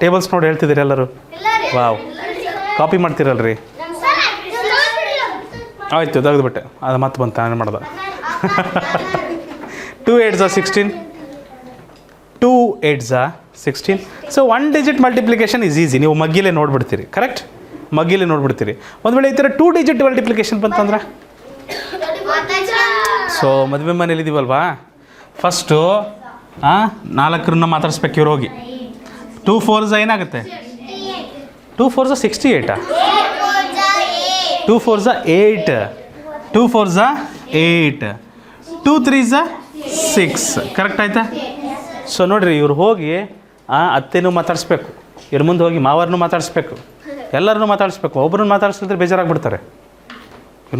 Tables ನೋಡಿ ಹೇಳ್ತಿದ್ದೀರಿ ಎಲ್ಲರೂ. Wow, copy ಮಾಡ್ತೀರಲ್ರಿ? ಆಯಿತು, ತೆಗೆದುಬಿಟ್ಟೆ. ಅದು ಮತ್ತೆ ಬಂತು, ನಾನು ಮಾಡ್ದೆ. 2 8s 16. 2 8s 16. So 1 digit multiplication is easy. ನೀವು ಮಗ್ಗಿಲೇ ನೋಡ್ಬಿಡ್ತೀರಿ. ಕರೆಕ್ಟ್? ಮಗ್ಗಿಲಿ ನೋಡ್ಬಿಡ್ತೀರಿ. ಒಂದು ವೇಳೆ ಈ ಥರ 2 ಡಿಜಿಟ್ ಮಲ್ಟಿಪ್ಲಿಕೇಶನ್ ಬಂತಂದ್ರೆ, ಸೊ ಮದುವೆ ಮನೇಲಿದ್ದೀವಲ್ವಾ, ಫಸ್ಟು 4 ಮಾತಾಡಿಸ್ಬೇಕು ಇವ್ರು ಹೋಗಿ. 2 4s ಏನಾಗುತ್ತೆ? 2 4s 68. 2 4s 8. 2 4s 8. 2 3s 6. Correct ಆಯ್ತಾ? ಸೊ ನೋಡಿರಿ, ಇವ್ರು ಹೋಗಿ ಅತ್ತೆನೂ ಮಾತಾಡಿಸ್ಬೇಕು, ಇವ್ರ ಮುಂದೆ ಹೋಗಿ ಮಾವರನ್ನೂ ಮಾತಾಡಿಸ್ಬೇಕು, ಎಲ್ಲರನ್ನೂ ಮಾತಾಡಿಸ್ಬೇಕು. ಒಬ್ಬರನ್ನ ಮಾತಾಡಿಸಿದ್ರೆ ಬೇಜಾರಾಗ್ಬಿಡ್ತಾರೆ.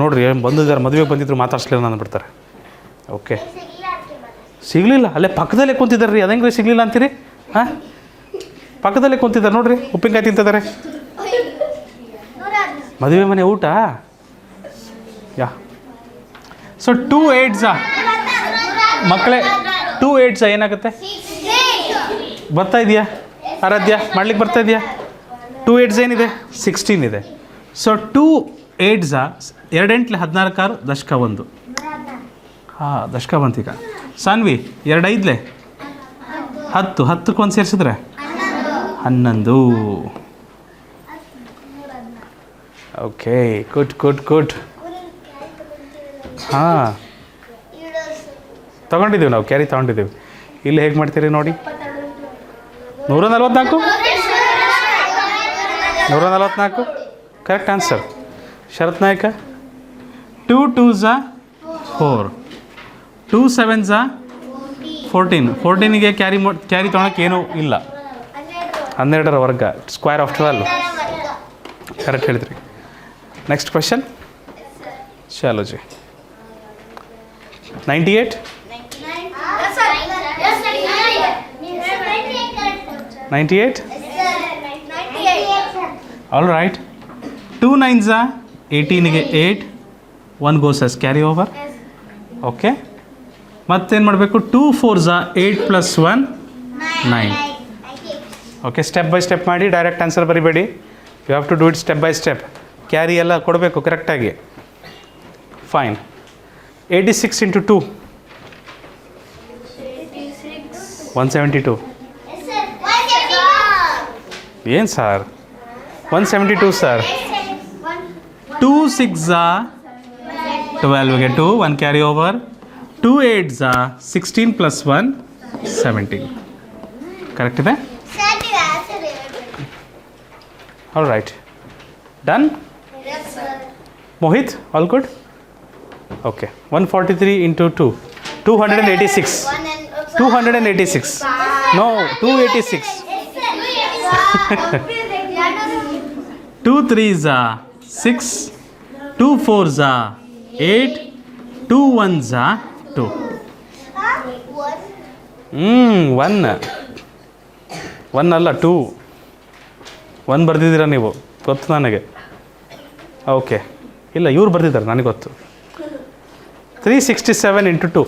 ನೋಡಿರಿ, ಬಂದಿದ್ದಾರೆ, ಮದುವೆಗೆ ಬಂದಿದ್ರು ಮಾತಾಡಿಸ್ಲಿಲ್ಲ ಅಂದ್ಬಿಡ್ತಾರೆ. ಓಕೆ, ಸಿಗಲಿಲ್ಲ, ಅಲ್ಲೇ ಪಕ್ಕದಲ್ಲೇ ಕುಂತಿದ್ದಾರೆ ರೀ, ಅದಂಗೆ ರೀ ಸಿಗಲಿಲ್ಲ ಅಂತೀರಿ? ಪಕ್ಕದಲ್ಲೇ ಕುಂತಿದ್ದಾರೆ ನೋಡಿರಿ, ಉಪ್ಪಿನಕಾಯಿ ತಿಂತಿದ್ದಾರೆ. ಮದುವೆ ಮನೆ ಊಟ. ಯಾ, ಸೊ 2 8s ಮಕ್ಕಳೇ, 2 8s ಏನಾಗುತ್ತೆ? ಬರ್ತಾ ಇದೆಯಾ ಆರಾಧ್ಯ? ಮಾಡ್ಲಿಕ್ಕೆ ಬರ್ತಾ ಇದೆಯಾ? 2 8s ಏನಿದೆ? 16 ಇದೆ. ಸೊ 2 8s 2 8 14 ದಶಕ 1. ದಶಕ ಬಂತೀಗ. ಸಾನ್ವಿ 2 5 10. 10ಕ್ಕೆ 1 ಸೇರಿಸಿದ್ರೆ 11. Okay, good good good. ತೊಗೊಂಡಿದ್ದೀವಿ ನಾವು, ಕ್ಯಾರಿ ತೊಗೊಂಡಿದ್ದೀವಿ. ಇಲ್ಲಿ ಹೇಗೆ ಮಾಡ್ತೀರಿ ನೋಡಿ? 144. 144 ಕರೆಕ್ಟ್ ಆನ್ಸರ್. ಶರತ್ ನಾಯಕ. 2 2s 4. 2 7s 14. 14ಗೆ ಕ್ಯಾರಿ ತೊಗೊಳಕ್ಕೆ ಏನೂ ಇಲ್ಲ. 12ರ ವರ್ಗ, ಸ್ಕ್ವೇರ್ ಆಫ್ 12. ಕರೆಕ್ಟ್ ಹೇಳಿದ್ರಿ. Next question. ಚಲೋ ಜಿ. 98. 98. All right. 2 9s 18ಗೆ 8. 1 goes as carry over. Okay, ಮತ್ತೇನು ಮಾಡಬೇಕು? 2 4s 8 + 1 9. ಓಕೆ, ಸ್ಟೆಪ್ ಬೈ ಸ್ಟೆಪ್ ಮಾಡಿ, ಡೈರೆಕ್ಟ್ ಆನ್ಸರ್ ಬರಿಬೇಡಿ. You have to do it step by step. Carry ಎಲ್ಲ ಕೊಡಬೇಕು ಕರೆಕ್ಟಾಗಿ. ಫೈನ್. 86 × 2 172. ಏನು ಸರ್? 172 ಸರ್. 2 6s 12ಗೆ 2, 1 ಕ್ಯಾರಿ ಓವರ್. 2 8s 16 + 1 17. ಕರೆಕ್ಟ್ ಇದೆ? All right, done. Mohit, all good. Okay, 143 × 2 286. 286. No, 286. 2 3s 6. 2 4s 8. 2 1s 2. 1 ಅಲ್ಲ 2. 1 ಬರ್ದಿದ್ದೀರಾ ನೀವು, ಗೊತ್ತು ನನಗೆ. ಓಕೆ, ಇಲ್ಲ ಇವ್ರು ಬರ್ದಿದ್ದಾರೆ, ನನಗೆ ಗೊತ್ತು. 367 × 2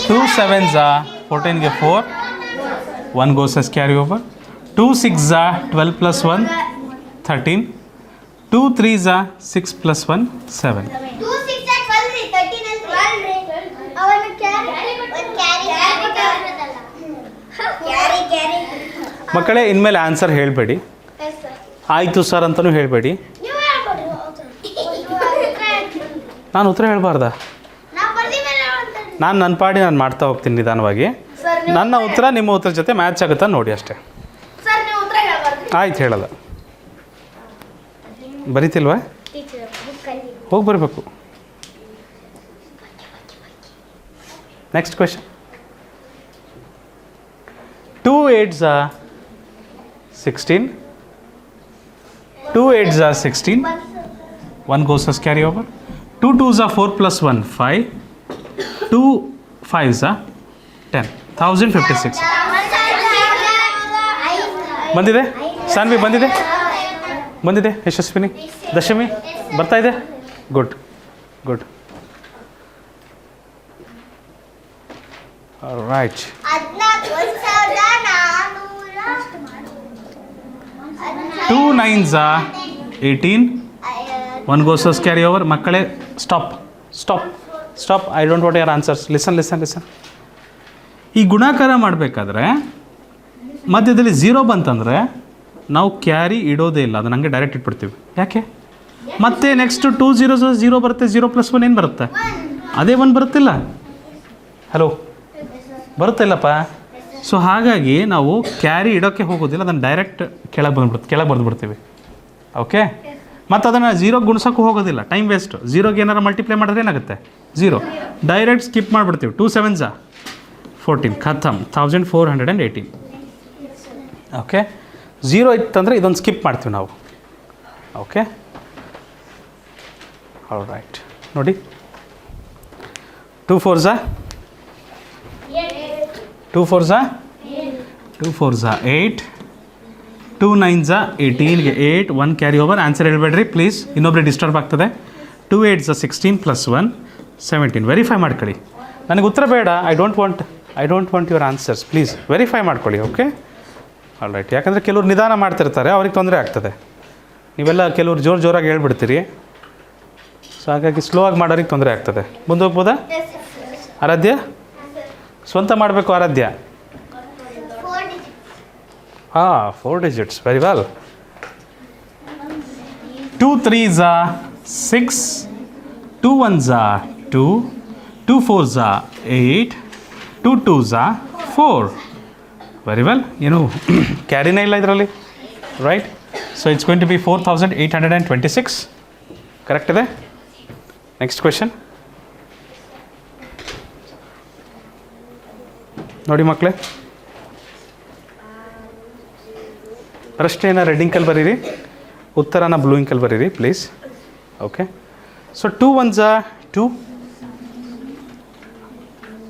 2 7s 14ಗೆ 4. 1 goes as carry over. 2 6s 12 + 1 13. 2 3s 6 + 1 7. ಮಕ್ಕಳೇ, ಇನ್ಮೇಲೆ ಆನ್ಸರ್ ಹೇಳಬೇಡಿ. ಆಯಿತು ಸರ್ ಅಂತಲೂ ಹೇಳಬೇಡಿ. ನಾನು ಉತ್ತರ ಹೇಳಬಾರ್ದಾ? ನಾನು ನನ್ನ ಪಾಡಿ ನಾನು ಮಾಡ್ತಾ ಹೋಗ್ತೀನಿ ನಿಧಾನವಾಗಿ. ನನ್ನ ಉತ್ತರ ನಿಮ್ಮ ಉತ್ತರ ಜೊತೆ ಮ್ಯಾಚ್ ಆಗುತ್ತಾ ನೋಡಿ ಅಷ್ಟೇ. ಆಯ್ತು, ಹೇಳಲ್ಲ. ಬರೀತಿಲ್ವಾ? ಹೋಗಿ ಬರಬೇಕು. Next question. 2 8s 16. 2 8s 16. 1 goes as carry over. 2 2s 4 + 1 5. 2 5s 10. 1056. ಬಂದಿದೆ ಸಾನ್ವಿ? ಬಂದಿದೆ ಯಶಸ್ವಿನಿ? ದಶಮಿ ಬರ್ತಾ ಇದೆ? Good good. Right. 2 9s 18. 1 goes as carry over. ಮಕ್ಕಳೇ, stop. I don't want your answers. Listen. ಈ ಗುಣಾಕಾರ ಮಾಡಬೇಕಾದ್ರೆ ಮಧ್ಯದಲ್ಲಿ 0 ಬಂತಂದರೆ ನಾವು ಕ್ಯಾರಿ ಇಡೋದೇ ಇಲ್ಲ, ಅದನ್ನ ಹಂಗೆ ಡೈರೆಕ್ಟ್ ಇಟ್ಬಿಡ್ತೀವಿ. ಯಾಕೆ? ಮತ್ತೆ ನೆಕ್ಸ್ಟ್ 2 0 ಬರುತ್ತೆ, 0 + 1 ಏನು ಬರುತ್ತೆ? ಅದೇ 1 ಬರುತ್ತಿಲ್ಲ. ಹಲೋ, ಬರುತ್ತಿಲ್ಲಪ್ಪ. ಸೊ ಹಾಗಾಗಿ ನಾವು ಕ್ಯಾರಿ ಇಡೋಕ್ಕೆ ಹೋಗೋದಿಲ್ಲ, ಅದನ್ನು ಡೈರೆಕ್ಟ್ ಕೆಳಗೆ ಬರೆದ್ಬಿಡ್ತೀವಿ. ಓಕೆ, ಮತ್ತು ಅದನ್ನು 0 ಗುಣಿಸೋಕ್ಕೂ ಹೋಗೋದಿಲ್ಲ, ಟೈಮ್ ವೇಸ್ಟು. 0ಗೆ ಏನಾರು ಮಲ್ಟಿಪ್ಲೈ ಮಾಡಿದ್ರೆ ಏನಾಗುತ್ತೆ? 0. ಡೈರೆಕ್ಟ್ ಸ್ಕಿಪ್ ಮಾಡಿಬಿಡ್ತೀವಿ. 2 7s 14, ಖತಮ್, 1418. ಓಕೆ, 0 ಇತ್ತಂದರೆ ಇದೊಂದು ಸ್ಕಿಪ್ ಮಾಡ್ತೀವಿ ನಾವು. Okay, all right. ನೋಡಿ, 2 4s 2 4s 8, 2 9s 18ಗೆ 8, 1 ಕ್ಯಾರಿ ಓವರ್. ಆನ್ಸರ್ ಹೇಳ್ಬೇಡ್ರಿ ಪ್ಲೀಸ್, ಇನ್ನೊಬ್ಬರಿಗೆ ಡಿಸ್ಟರ್ಬ್ ಆಗ್ತದೆ. 2 8s 16 + 1 17. ವೆರಿಫೈ ಮಾಡ್ಕೊಳ್ಳಿ, ನನಗೆ ಉತ್ತರ ಬೇಡ. I don't want your answers, please verify ಮಾಡ್ಕೊಳ್ಳಿ. Okay, all right. ಯಾಕಂದರೆ ಕೆಲವ್ರು ನಿಧಾನ ಮಾಡ್ತಿರ್ತಾರೆ, ಅವ್ರಿಗೆ ತೊಂದರೆ ಆಗ್ತದೆ. ನೀವೆಲ್ಲ ಕೆಲವ್ರು ಜೋರಾಗಿ ಹೇಳ್ಬಿಡ್ತೀರಿ, ಸೊ ಹಾಗಾಗಿ ಸ್ಲೋ ಆಗಿ ಮಾಡೋರಿಗೆ ತೊಂದರೆ ಆಗ್ತದೆ. ಮುಂದೆ ಹೋಗ್ಬೋದಾ? ಆರಾಧ್ಯ, ಸ್ವಂತ ಮಾಡಬೇಕು. ಆರಾಧ್ಯ, 4 digits, very well. 2 3s 6, 2 1s 2, 2 4s 8, 2 2s 4. Very well. ಏನು ಕ್ಯಾರಿನೇ ಇಲ್ಲ ಇದರಲ್ಲಿ, right? So it's going to be 4826. Correct ಇದೆ. ನೆಕ್ಸ್ಟ್ ಕ್ವೆಶನ್ ನೋಡಿ ಮಕ್ಕಳೇ, ಪ್ರಶ್ನೆಯನ್ನು ರೆಡ್ ಇಂಕಲ್ಲಿ ಬರೀರಿ, ಉತ್ತರನ ಬ್ಲೂ ಇಂಕಲ್ಲಿ ಬರೀರಿ please. Okay, so 2 1s 2,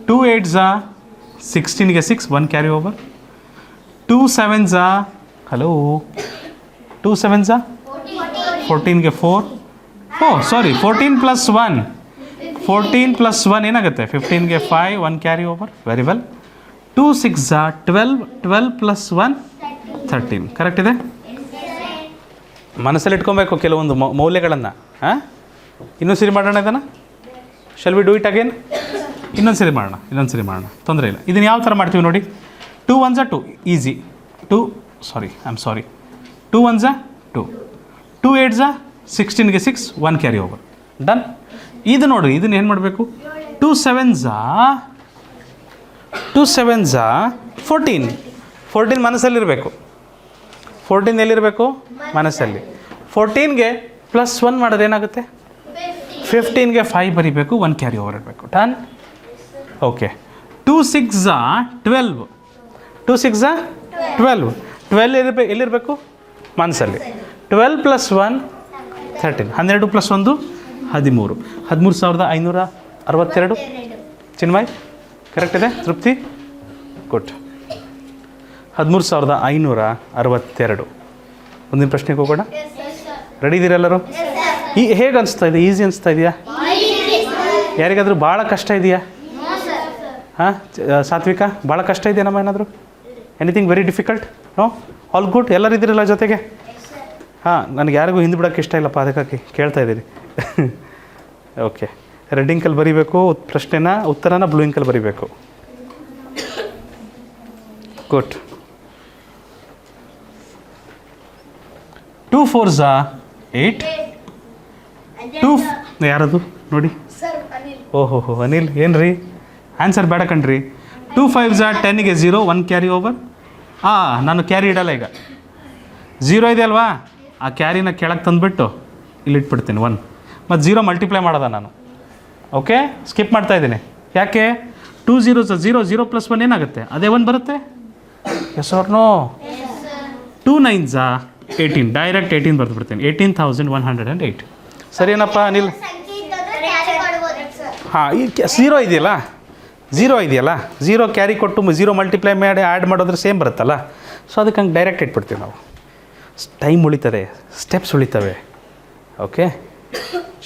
2 8s 16ಗೆ 6, 1 carry over. 2 7s hello 2 7s 14ಗೆ 4. ಸಾರಿ, 14 + 1, 14 + 1 ಏನಾಗುತ್ತೆ? 15ಗೆ 5, 1 carry over. Very well. 2 6s 12, 12 + 1 13. Correct ಇದೆ. ಮನಸ್ಸಲ್ಲಿ ಇಟ್ಕೊಬೇಕು ಕೆಲವೊಂದು ಮೌಲ್ಯಗಳನ್ನು. ಹಾಂ, ಇನ್ನೊಂದು ಸರಿ ಮಾಡೋಣ ಇದನ್ನು. Shall we do it again? ಇನ್ನೊಂದು ಸರಿ ಮಾಡೋಣ, ತೊಂದರೆ ಇಲ್ಲ. ಇದನ್ನು ಯಾವ ಥರ ಮಾಡ್ತೀವಿ ನೋಡಿ. 2 1s 2, easy. 2 1s 2, 2 8s 16ಗೆ 6, 1 carry over. Done. ಇದು ನೋಡಿ, ಇದನ್ನು ಏನು ಮಾಡಬೇಕು? 2 7s 14. 14 ಮನಸ್ಸಲ್ಲಿರಬೇಕು. 14 ಎಲ್ಲಿರಬೇಕು? ಮನಸ್ಸಲ್ಲಿ. 14ಗೆ +1 ಮಾಡೋದು ಏನಾಗುತ್ತೆ? 15ಗೆ 5 ಬರೀಬೇಕು, 1 ಕ್ಯಾರಿ ಓವರ್ ಇರಬೇಕು. ಡನ್. Okay, 2 6s 12, 2 6s 12, 12 ಎಲ್ಲಿರಬೇಕು? ಮನಸ್ಸಲ್ಲಿ. 12 + 1 13, 12 + 1 13, 13,562. ಚಿನ್ಮಯ್, ಕರೆಕ್ಟ್ ಇದೆ. ತೃಪ್ತಿ, ಗುಡ್. 13,562. ಮುಂದಿನ ಪ್ರಶ್ನೆಗೆ ಹೋಗೋಣ. ರೆಡಿ ಇದ್ದೀರಾ ಎಲ್ಲರೂ? ಹೇಗೆ ಅನಿಸ್ತಾ ಇದೆ? ಈಸಿ ಅನಿಸ್ತಾ ಇದೆಯಾ? ಯಾರಿಗಾದರೂ ಭಾಳ ಕಷ್ಟ ಇದೆಯಾ? ಹಾಂ, ಸಾತ್ವಿಕ, ಭಾಳ ಕಷ್ಟ ಇದೆಯಾ ನಮ್ಮ? ಏನಾದರೂ anything very difficult? No, all good. ಎಲ್ಲರೂ ಇದ್ದೀರಲ್ಲ ಜೊತೆಗೆ? ಹಾಂ, ನನಗೆ ಯಾರಿಗೂ ಹಿಂದೆ ಬಿಡೋಕ್ಕೆ ಇಷ್ಟ ಇಲ್ಲಪ್ಪ, ಅದಕ್ಕಾಗಿ ಕೇಳ್ತಾ ಇದ್ದೀರಿ. ಓಕೆ, ರೆಡ್ ಇಂಕಲ್ಲಿ ಬರೀಬೇಕು ಪ್ರಶ್ನೆನ, ಉತ್ತರನ ಬ್ಲೂ ಇಂಕಲ್ಲಿ ಬರೀಬೇಕು. ಗುಡ್. 2 4s 8, 2 ಯಾರದು ನೋಡಿ. ಓಹೋ, ಅನಿಲ್ ಏನು ರೀ? ಆನ್ಸರ್ ಬೇಡ ಕಣ್ರಿ. 2 5s 10ಗೆ 0, 1 ಕ್ಯಾರಿ ಓವರ್. ನಾನು ಕ್ಯಾರಿ ಇಡಲ್ಲ ಈಗ. 0 ಇದೆ ಅಲ್ವಾ, ಆ ಕ್ಯಾರಿನ ಕೆಳಗೆ ತಂದುಬಿಟ್ಟು ಇಲ್ಲಿ ಇಟ್ಬಿಡ್ತೀನಿ 1, ಮತ್ತು 0 ಮಲ್ಟಿಪ್ಲೈ ಮಾಡೋದ ನಾನು. ಓಕೆ, ಸ್ಕಿಪ್ ಮಾಡ್ತಾ ಇದ್ದೀನಿ. ಯಾಕೆ? 2 0s 0, 0 + 1 ಏನಾಗುತ್ತೆ? ಅದೇ 1 ಬರುತ್ತೆ. S or no? 2 9s 18, direct 18 ಬರೆದು ಬಿಡ್ತೀನಿ. 18,108. ಸರಿನಪ್ಪ ಅನಿಲ್? ಹಾಂ, ಈ 0 ಇದೆಯಲ್ಲ, 0 ಕ್ಯಾರಿ ಕೊಟ್ಟು 0 ಮಲ್ಟಿಪ್ಲೈ ಮಾಡಿ ಆ್ಯಡ್ ಮಾಡೋದ್ರೆ ಸೇಮ್ ಬರುತ್ತಲ್ಲ. ಸೊ ಅದಕ್ಕೆ ಹಂಗೆ ಡೈರೆಕ್ಟ್ ಇಟ್ಬಿಡ್ತೀವಿ ನಾವು. ಟೈಮ್ ಉಳಿತದೆ, ಸ್ಟೆಪ್ಸ್ ಉಳಿತವೆ. ಓಕೆ,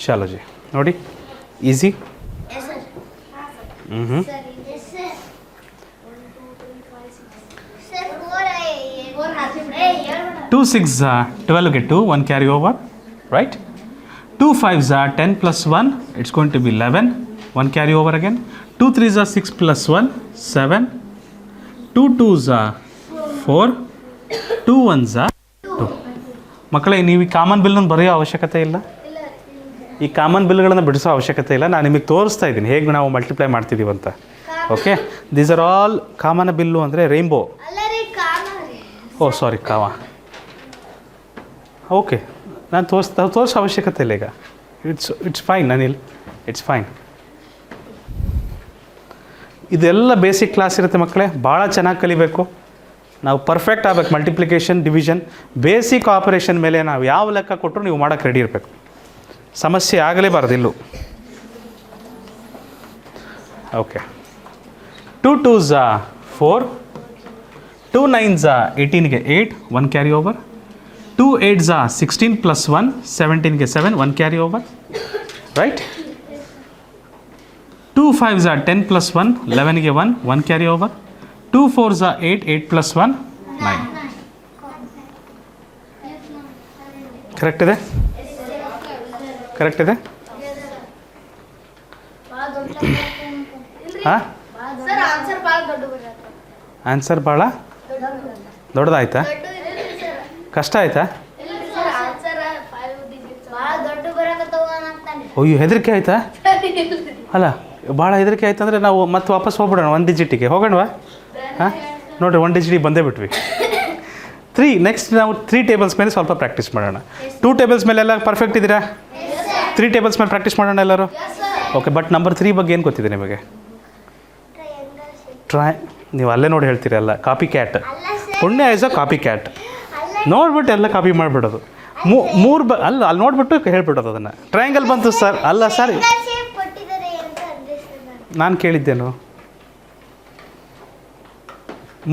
ಶಾಲೋಜಿ ನೋಡಿ, ಈಸಿ. 2 6s 12ಗೆ 2, 1 carry over, right? 2 5s 10 + 1, it's going to be 11, 1 carry over again. 2 3s 6 + 1 7, 2 2s 4, 2 1s 2. ಮಕ್ಕಳೇ, ನೀವು ಈ ಕಾಮನ್ ಬಿಲ್ಲನ್ನು ಬರೆಯೋ ಅವಶ್ಯಕತೆ ಇಲ್ಲ. ಈ ಕಾಮನ್ ಬಿಲ್ಗಳನ್ನು ಬಿಡಿಸೋ ಅವಶ್ಯಕತೆ ಇಲ್ಲ. ನಾನು ನಿಮಗೆ ತೋರಿಸ್ತಾ ಇದ್ದೀನಿ ಹೇಗೆ ನಾವು ಮಲ್ಟಿಪ್ಲೈ ಮಾಡ್ತಿದ್ದೀವಿ ಅಂತ. Okay, these are all common ಬಿಲ್ಲು ಅಂದರೆ rainbow. Oh sorry, comma. Okay, ನಾನು ತೋರಿಸೋ ಅವಶ್ಯಕತೆ ಇಲ್ಲ ಈಗ. It's fine Anil, it's fine. ಇದೆಲ್ಲ ಬೇಸಿಕ್ ಕ್ಲಾಸ್ ಇರುತ್ತೆ ಮಕ್ಕಳೇ, ಭಾಳ ಚೆನ್ನಾಗಿ ಕಲಿಬೇಕು. ನಾವು ಪರ್ಫೆಕ್ಟ್ ಆಗಬೇಕು. ಮಲ್ಟಿಪ್ಲಿಕೇಶನ್, ಡಿವಿಷನ್, ಬೇಸಿಕ್ ಆಪರೇಷನ್ ಮೇಲೆ ನಾವು ಯಾವ ಲೆಕ್ಕ ಕೊಟ್ಟರು ನೀವು ಮಾಡೋಕ್ಕೆ ರೆಡಿ ಇರಬೇಕು. ಸಮಸ್ಯೆ ಆಗಲೇಬಾರ್ದು ಇಲ್ಲೂ. ಓಕೆ, 2 2s 4, 2 9s 18ಗೆ 8, 1 carry over. 2 8s 16 + 1 17ಗೆ 7, 1 carry over. Right. 2 5s 10 + 1 11ಗೆ 1, 1 carry over. 2 4s 8, 8 + 1 9. Correct ಇದೆ? ಕರೆಕ್ಟ್ ಇದೆ? ಹಾಂ, ಆನ್ಸರ್ ಭಾಳ ದೊಡ್ಡದಾಯ್ತಾ? ಕಷ್ಟ ಆಯ್ತಾ? ಅಯ್ಯೋ, ಹೆದರಿಕೆ ಆಯ್ತಾ? ಅಲ್ಲ, ಭಾಳ ಹೆದರಿಕೆ ಆಯ್ತು ಅಂದರೆ ನಾವು ಮತ್ತೆ ವಾಪಸ್ ಹೋಗ್ಬಿಡೋಣ 1 ಡಿಜಿಟಿಗೆ ಹೋಗೋಣವಾ? ಹಾಂ, ನೋಡಿರಿ 1 ಡಿಜಿಟಿಗೆ ಬಂದೇ ಬಿಟ್ವಿ. 3 ನೆಕ್ಸ್ಟ್ ನಾವು 3 ಟೇಬಲ್ಸ್ ಮೇಲೆ ಸ್ವಲ್ಪ ಪ್ರಾಕ್ಟೀಸ್ ಮಾಡೋಣ. 2 ಟೇಬಲ್ಸ್ ಮೇಲೆ ಎಲ್ಲ ಪರ್ಫೆಕ್ಟ್ ಇದ್ದೀರಾ? 3 ಟೇಬಲ್ಸ್ ಮೇಲೆ ಪ್ರಾಕ್ಟೀಸ್ ಮಾಡೋಣ ಎಲ್ಲರೂ. ಓಕೆ, ಬಟ್ ನಂಬರ್ 3 ಬಗ್ಗೆ ಏನು ಗೊತ್ತಿದೆ ನಿಮಗೆ? ನೀವು ಅಲ್ಲೇ ನೋಡಿ ಹೇಳ್ತೀರಲ್ಲ, ಕಾಪಿ ಕ್ಯಾಟ್. ಪುಣ್ಯ ಇಸ್ ಅ ಕಾಪಿ ಕ್ಯಾಟ್. ನೋಡ್ಬಿಟ್ಟು ಎಲ್ಲ ಕಾಪಿ ಮಾಡಿಬಿಡೋದು. ಅಲ್ಲ, ಅಲ್ಲಿ ನೋಡ್ಬಿಟ್ಟು ಹೇಳ್ಬಿಡೋದು ಅದನ್ನು. ಟ್ರಯಾಂಗಲ್ ಬಂತು ಸರ್. ಅಲ್ಲ ಸರ್, ನಾನು ಕೇಳಿದ್ದೇನು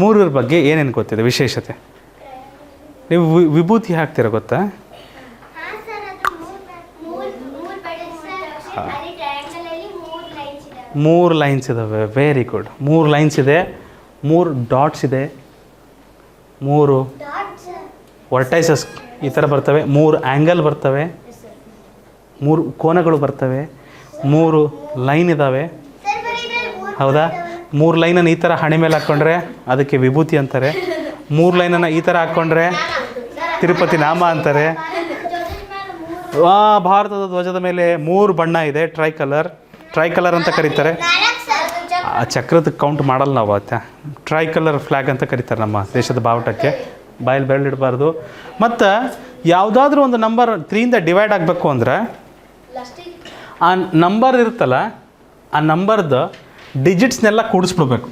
3 ಬಗ್ಗೆ ಏನೇನು ಗೊತ್ತಿದೆ ವಿಶೇಷತೆ? ನೀವು ವಿಭೂತಿ ಹಾಕ್ತೀರ ಗೊತ್ತಾ? ಮೂರು ಲೈನ್ಸ್ ಇದ್ದಾವೆ. Very good. 3 ಲೈನ್ಸ್ ಇದೆ, 3 ಡಾಟ್ಸ್ ಇದೆ, 3 ವರ್ಟೈಸಸ್ ಈ ಥರ ಬರ್ತವೆ, 3 ಆ್ಯಂಗಲ್ ಬರ್ತವೆ, 3 ಕೋನಗಳು ಬರ್ತವೆ, 3 ಲೈನ್ ಇದ್ದಾವೆ. ಹೌದಾ? 3 ಲೈನನ್ನು ಈ ಥರ ಹಣೆ ಮೇಲೆ ಹಾಕ್ಕೊಂಡ್ರೆ ಅದಕ್ಕೆ ವಿಭೂತಿ ಅಂತಾರೆ. 3 ಲೈನನ್ನು ಈ ಥರ ಹಾಕ್ಕೊಂಡ್ರೆ ತಿರುಪತಿ ನಾಮ ಅಂತಾರೆ. ಭಾರತದ ಧ್ವಜದ ಮೇಲೆ 3 ಬಣ್ಣ ಇದೆ, ಟ್ರೈ ಕಲರ್ ಅಂತ ಕರೀತಾರೆ. ಆ ಚಕ್ರದ ಕೌಂಟ್ ಮಾಡಲ್ಲ ನಾವು. ಟ್ರೈ ಕಲರ್ ಫ್ಲ್ಯಾಗ್ ಅಂತ ಕರೀತಾರೆ ನಮ್ಮ ದೇಶದ ಬಾವುಟಕ್ಕೆ. ಬಾಯಲ್ಲಿ ಬೆರಳಿಡಬಾರ್ದು. ಮತ್ತು ಯಾವುದಾದ್ರೂ ಒಂದು ನಂಬರ್ 3ಇಂದ ಡಿವೈಡ್ ಆಗಬೇಕು ಅಂದರೆ ಆ ನಂಬರ್ ಇರುತ್ತಲ್ಲ, ಆ ನಂಬರ್ದು ಡಿಜಿಟ್ಸ್ನೆಲ್ಲ ಕೂಡಿಸ್ಬಿಡ್ಬೇಕು.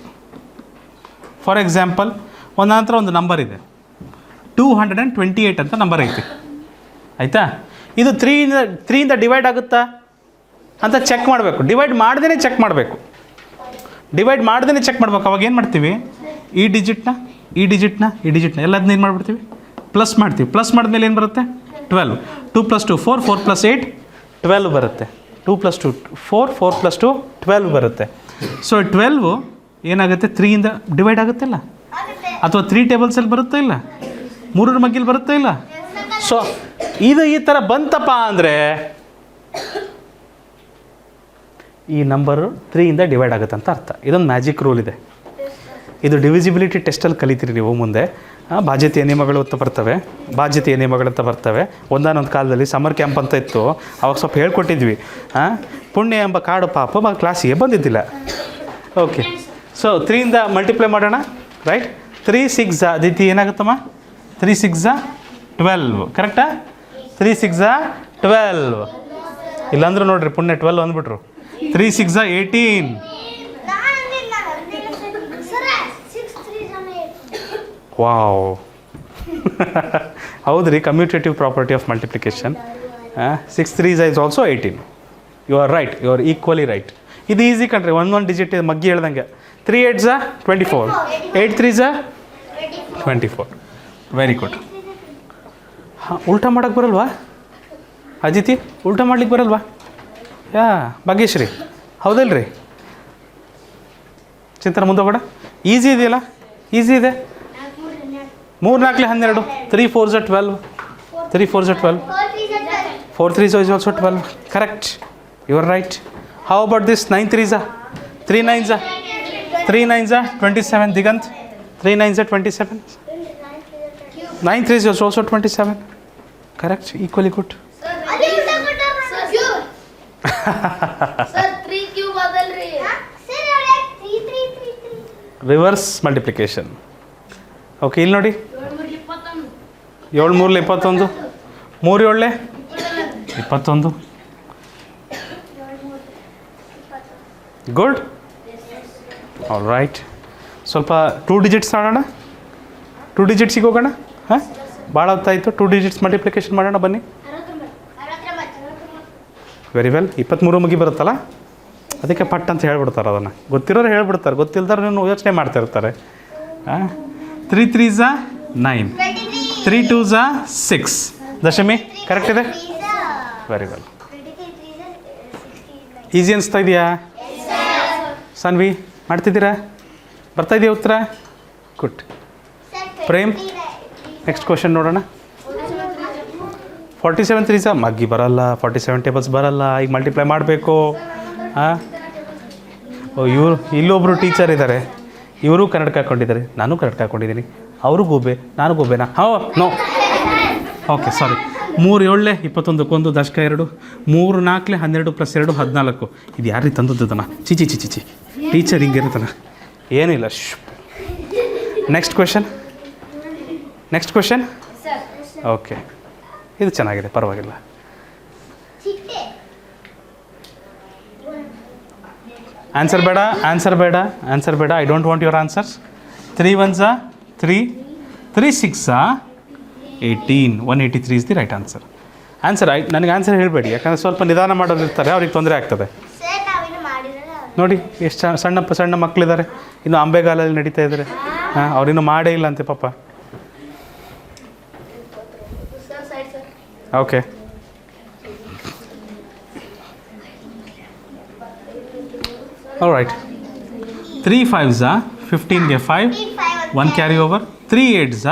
ಫಾರ್ ಎಕ್ಸಾಂಪಲ್, ಒಂದು ನಂತರ ಒಂದು ನಂಬರ್ ಇದೆ, 228 ಅಂತ ನಂಬರ್ ಐತಿ. ಆಯಿತಾ? ಇದು 3ಇಂದ ಡಿವೈಡ್ ಆಗುತ್ತಾ ಅಂತ ಚೆಕ್ ಮಾಡಬೇಕು. ಡಿವೈಡ್ ಮಾಡ್ದೇ ಚೆಕ್ ಮಾಡಬೇಕು. ಅವಾಗ ಏನು ಮಾಡ್ತೀವಿ? ಈ ಡಿಜಿಟ್ನ ಎಲ್ಲದನ್ನ ಏನು ಮಾಡಿಬಿಡ್ತೀವಿ? ಪ್ಲಸ್ ಮಾಡ್ತೀವಿ. ಪ್ಲಸ್ ಮಾಡಿದ್ಮೇಲೆ ಏನು ಬರುತ್ತೆ? 12. 2 + 2 4, 4 + 8 12 ಬರುತ್ತೆ. 2 + 2 4, 4 + 2 12 ಬರುತ್ತೆ. ಸೊ 12 ಏನಾಗುತ್ತೆ? 3ಇಂದ ಡಿವೈಡ್ ಆಗುತ್ತಿಲ್ಲ? ಅಥವಾ 3 ಟೇಬಲ್ಸಲ್ಲಿ ಬರುತ್ತಾ ಇಲ್ಲ? 3 ಮಗ್ಗಿಲಿ ಬರುತ್ತಾ ಇಲ್ಲ? ಸೊ ಇದು ಈ ಥರ ಬಂತಪ್ಪ ಅಂದರೆ ಈ ನಂಬರು 3ಇಂದ ಡಿವೈಡ್ ಆಗುತ್ತೆ ಅಂತ ಅರ್ಥ. ಇದೊಂದು ಮ್ಯಾಜಿಕ್ ರೂಲ್ ಇದೆ. ಇದು ಡಿವಿಸಿಬಿಲಿಟಿ ಟೆಸ್ಟಲ್ಲಿ ಕಲಿತೀರಿ ನೀವು ಮುಂದೆ. ಬಾಧ್ಯತೆಯ ನಿಯಮಗಳು ಅಂತ ಬರ್ತವೆ. ಒಂದಾನೊಂದು ಕಾಲದಲ್ಲಿ ಸಮ್ಮರ್ ಕ್ಯಾಂಪ್ ಅಂತ ಇತ್ತು, ಅವಾಗ ಸ್ವಲ್ಪ ಹೇಳ್ಕೊಟ್ಟಿದ್ವಿ. ಪುಣ್ಯ ಎಂಬ ಕಾಡು ಪಾಪ ಕ್ಲಾಸಿಗೆ ಬಂದಿದ್ದಿಲ್ಲ. ಓಕೆ, ಸೊ 3ಇಂದ ಮಲ್ಟಿಪ್ಲೈ ಮಾಡೋಣ. ರೈಟ್? 3 6 ಅದಿತಿ ಏನಾಗುತ್ತಮ್ಮ? 3 6 12. ಕರೆಕ್ಟಾ? 3 6 12. ಇಲ್ಲಾಂದ್ರೆ ನೋಡಿರಿ, ಪುಣ್ಯ 12 ಅಂದ್ಬಿಟ್ರು. 3 6 18. ವಾವ್. ಹೌದು ರೀ, commutative property of multiplication. 6 3s is also 18. You are right, you are equally right. ಇದು ಈಸಿ ಕಣ್ರಿ, ಒಂದೊಂದು ಡಿಜಿಟ್ ಮಗ್ಗಿ ಹೇಳ್ದಂಗೆ. 3 8s 24, 8 3s 24. Very good. ಉಲ್ಟಾ ಮಾಡೋಕ್ಕೆ ಬರಲ್ವಾ ಅಜಿತಿ? ಉಲ್ಟಾ ಮಾಡ್ಲಿಕ್ಕೆ ಬರಲ್ವಾ? ಭಾಗ್ಯಶ್ರೀ, ಹೌದಲ್ರಿ? ಚಿಂತನೆ ಮುಂದೋಗೋಣ. ಈಸಿ ಇದೆಯಲ್ಲ? ಈಸಿ ಇದೆ. 3 4 12. 3 4s 12. 3 4s 12. 4 3s is also 12. Correct. You are right. How about this 9 3s? 3 9s? 3 9s 27. Digant? 3 9s are 27. 9 3s is also 27. Correct. Equally good. Sir, 3 cube adalri. Sir, 3 Reverse multiplication. Okay ಇಲ್ಲಿ ನೋಡಿ 7 7 3 21 3 7 21. Good. All right. ಸ್ವಲ್ಪ 2 digits ಆಡೋಣ. 2 ಡಿಜಿಟ್ಸಿಗೆ ಹೋಗೋಣ. ಹಾಂ, ಭಾಳ ಹೊತ್ತಾಯಿತು. 2 digits multiplication ಮಾಡೋಣ ಬನ್ನಿ. Very well. 23 ಮುಗಿ ಬರುತ್ತಲ್ಲ, ಅದಕ್ಕೆ ಪಟ್ ಅಂತ ಹೇಳ್ಬಿಡ್ತಾರೆ. ಅದನ್ನು ಗೊತ್ತಿರೋರು ಹೇಳ್ಬಿಡ್ತಾರೆ, ಗೊತ್ತಿಲ್ದಾರೆ ನೀವು ಯೋಚನೆ ಮಾಡ್ತಾ ಇರ್ತಾರೆ. 3 3s 9, 3 2s 6. ದಶಮಿ ಕರೆಕ್ಟ್ ಇದೆ. Very well. ಈಸಿ ಅನಿಸ್ತಾ ಇದೆಯಾ ಸಾನ್ವಿ? ಮಾಡ್ತಿದ್ದೀರಾ? ಬರ್ತಾ ಇದೆಯಾ ಉತ್ತರ? ಗುಡ್. ಪ್ರೇಮ್, ನೆಕ್ಸ್ಟ್ ಕ್ವಶನ್ ನೋಡೋಣ. 47 3s ಮಗ್ಗಿ ಬರಲ್ಲ, 47 ಟೇಬಲ್ಸ್ ಬರಲ್ಲ. ಈಗ ಮಲ್ಟಿಪ್ಲೈ ಮಾಡಬೇಕು. ಹಾಂ, ಇವರು ಇಲ್ಲೊಬ್ಬರು ಟೀಚರ್ ಇದ್ದಾರೆ, ಇವರು ಕನ್ನಡಕ ಹಾಕ್ಕೊಂಡಿದ್ದಾರೆ, ನಾನು ಕನ್ನಡಕ ಹಾಕ್ಕೊಂಡಿದ್ದೀನಿ. ಅವರು ಗೂಬೆ, ನಾನು ಗೂಬೆನಾ? ನೋ. ಓಕೆ, ಸಾರಿ. 3 7 21 1 ದಶಕ 2, 3 4 12 + 2 14. ಇದು ಯಾರಿಗೆ ತಂದದ್ದನ? ಚಿಚಿ ಚಿಚಿ ಚಿ ಟೀಚರ್ ಹಿಂಗಿರುತ್ತಾನ? ಏನಿಲ್ಲ. Next question. ಓಕೆ, ಇದು ಚೆನ್ನಾಗಿದೆ, ಪರವಾಗಿಲ್ಲ. ಆನ್ಸರ್ ಬೇಡ. I don't want your answers. 3 1s 3, 3 6 18, 183 is the right answer. ನನಗೆ ಆನ್ಸರ್ ಹೇಳಬೇಡಿ, ಯಾಕಂದರೆ ಸ್ವಲ್ಪ ನಿಧಾನ ಮಾಡೋರು ಇರ್ತಾರೆ, ಅವ್ರಿಗೆ ತೊಂದರೆ ಆಗ್ತದೆ. ನೋಡಿ ಎಷ್ಟು ಸಣ್ಣ ಮಕ್ಕಳಿದ್ದಾರೆ, ಇನ್ನು ಅಂಬೆಗಾಲಲ್ಲಿ ನಡೀತಾ ಇದ್ದಾರೆ. ಹಾಂ, ಅವ್ರಿನ್ನೂ ಮಾಡೇ ಇಲ್ಲ ಅಂತೆ ಪಾಪ. Okay, all right. 3 5s 15ಗೆ 5, 1 ಕ್ಯಾರಿ ಓವರ್. 3 8s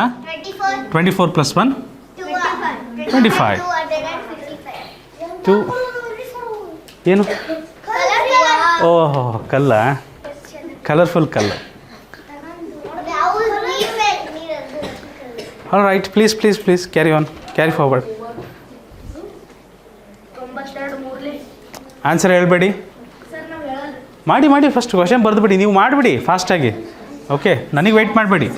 24 + 1 25. 2 ಏನು? ಓಹೋ, ಕಲ್ಲ, ಕಲರ್ಫುಲ್ ಕಲ್ಲ. All right, please carry on, carry forward. Answer ಹೇಳ್ಬೇಡಿ, ಮಾಡಿ. ಫಸ್ಟ್ ಕ್ವಶನ್ ಬರೆದುಬಿಡಿ, ನೀವು ಮಾಡಿಬಿಡಿ ಫಾಸ್ಟಾಗಿ. ಓಕೆ, ನನಗೆ ವೆಯ್ಟ್ ಮಾಡಬೇಡಿ.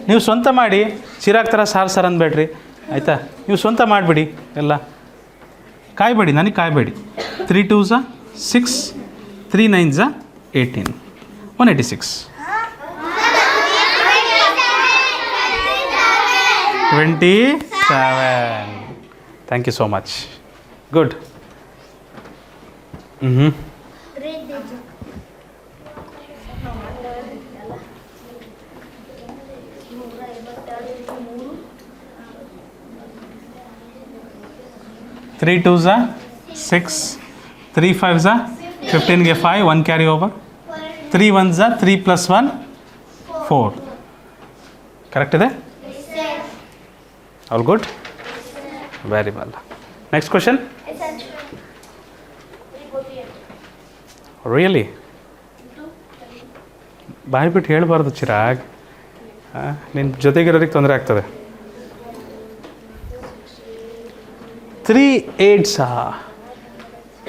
ನೀವು ಸ್ವಂತ ಮಾಡಿ, ಚಿರಾಗ್ ಥರ ಸಾರ್ ಅಂದ್ಬೇಡ್ರಿ, ಆಯಿತಾ? ನೀವು ಸ್ವಂತ ಮಾಡಿಬಿಡಿ ಎಲ್ಲ, ಕಾಯಬೇಡಿ, ನನಗೆ ಕಾಯಬೇಡಿ. 3 2s 6, 3 9s 18, 186. 27. Thank you so much. Good. 3 2s 6, 3 5s 15ಗೆ 5, 1 ಕ್ಯಾರಿ ಓವರ್. 3 1s 3 + 1 4. ಕರೆಕ್ಟ್ ಇದೆ? All good, very well. Next question. Really ಬಾಯಿ ಬಿಟ್ಟು ಹೇಳಬಾರ್ದು ಚಿರಾಗ್, ನಿನ್ನ ಜೊತೆಗಿರೋರಿಗೆ ತೊಂದರೆ ಆಗ್ತದೆ. 3 8s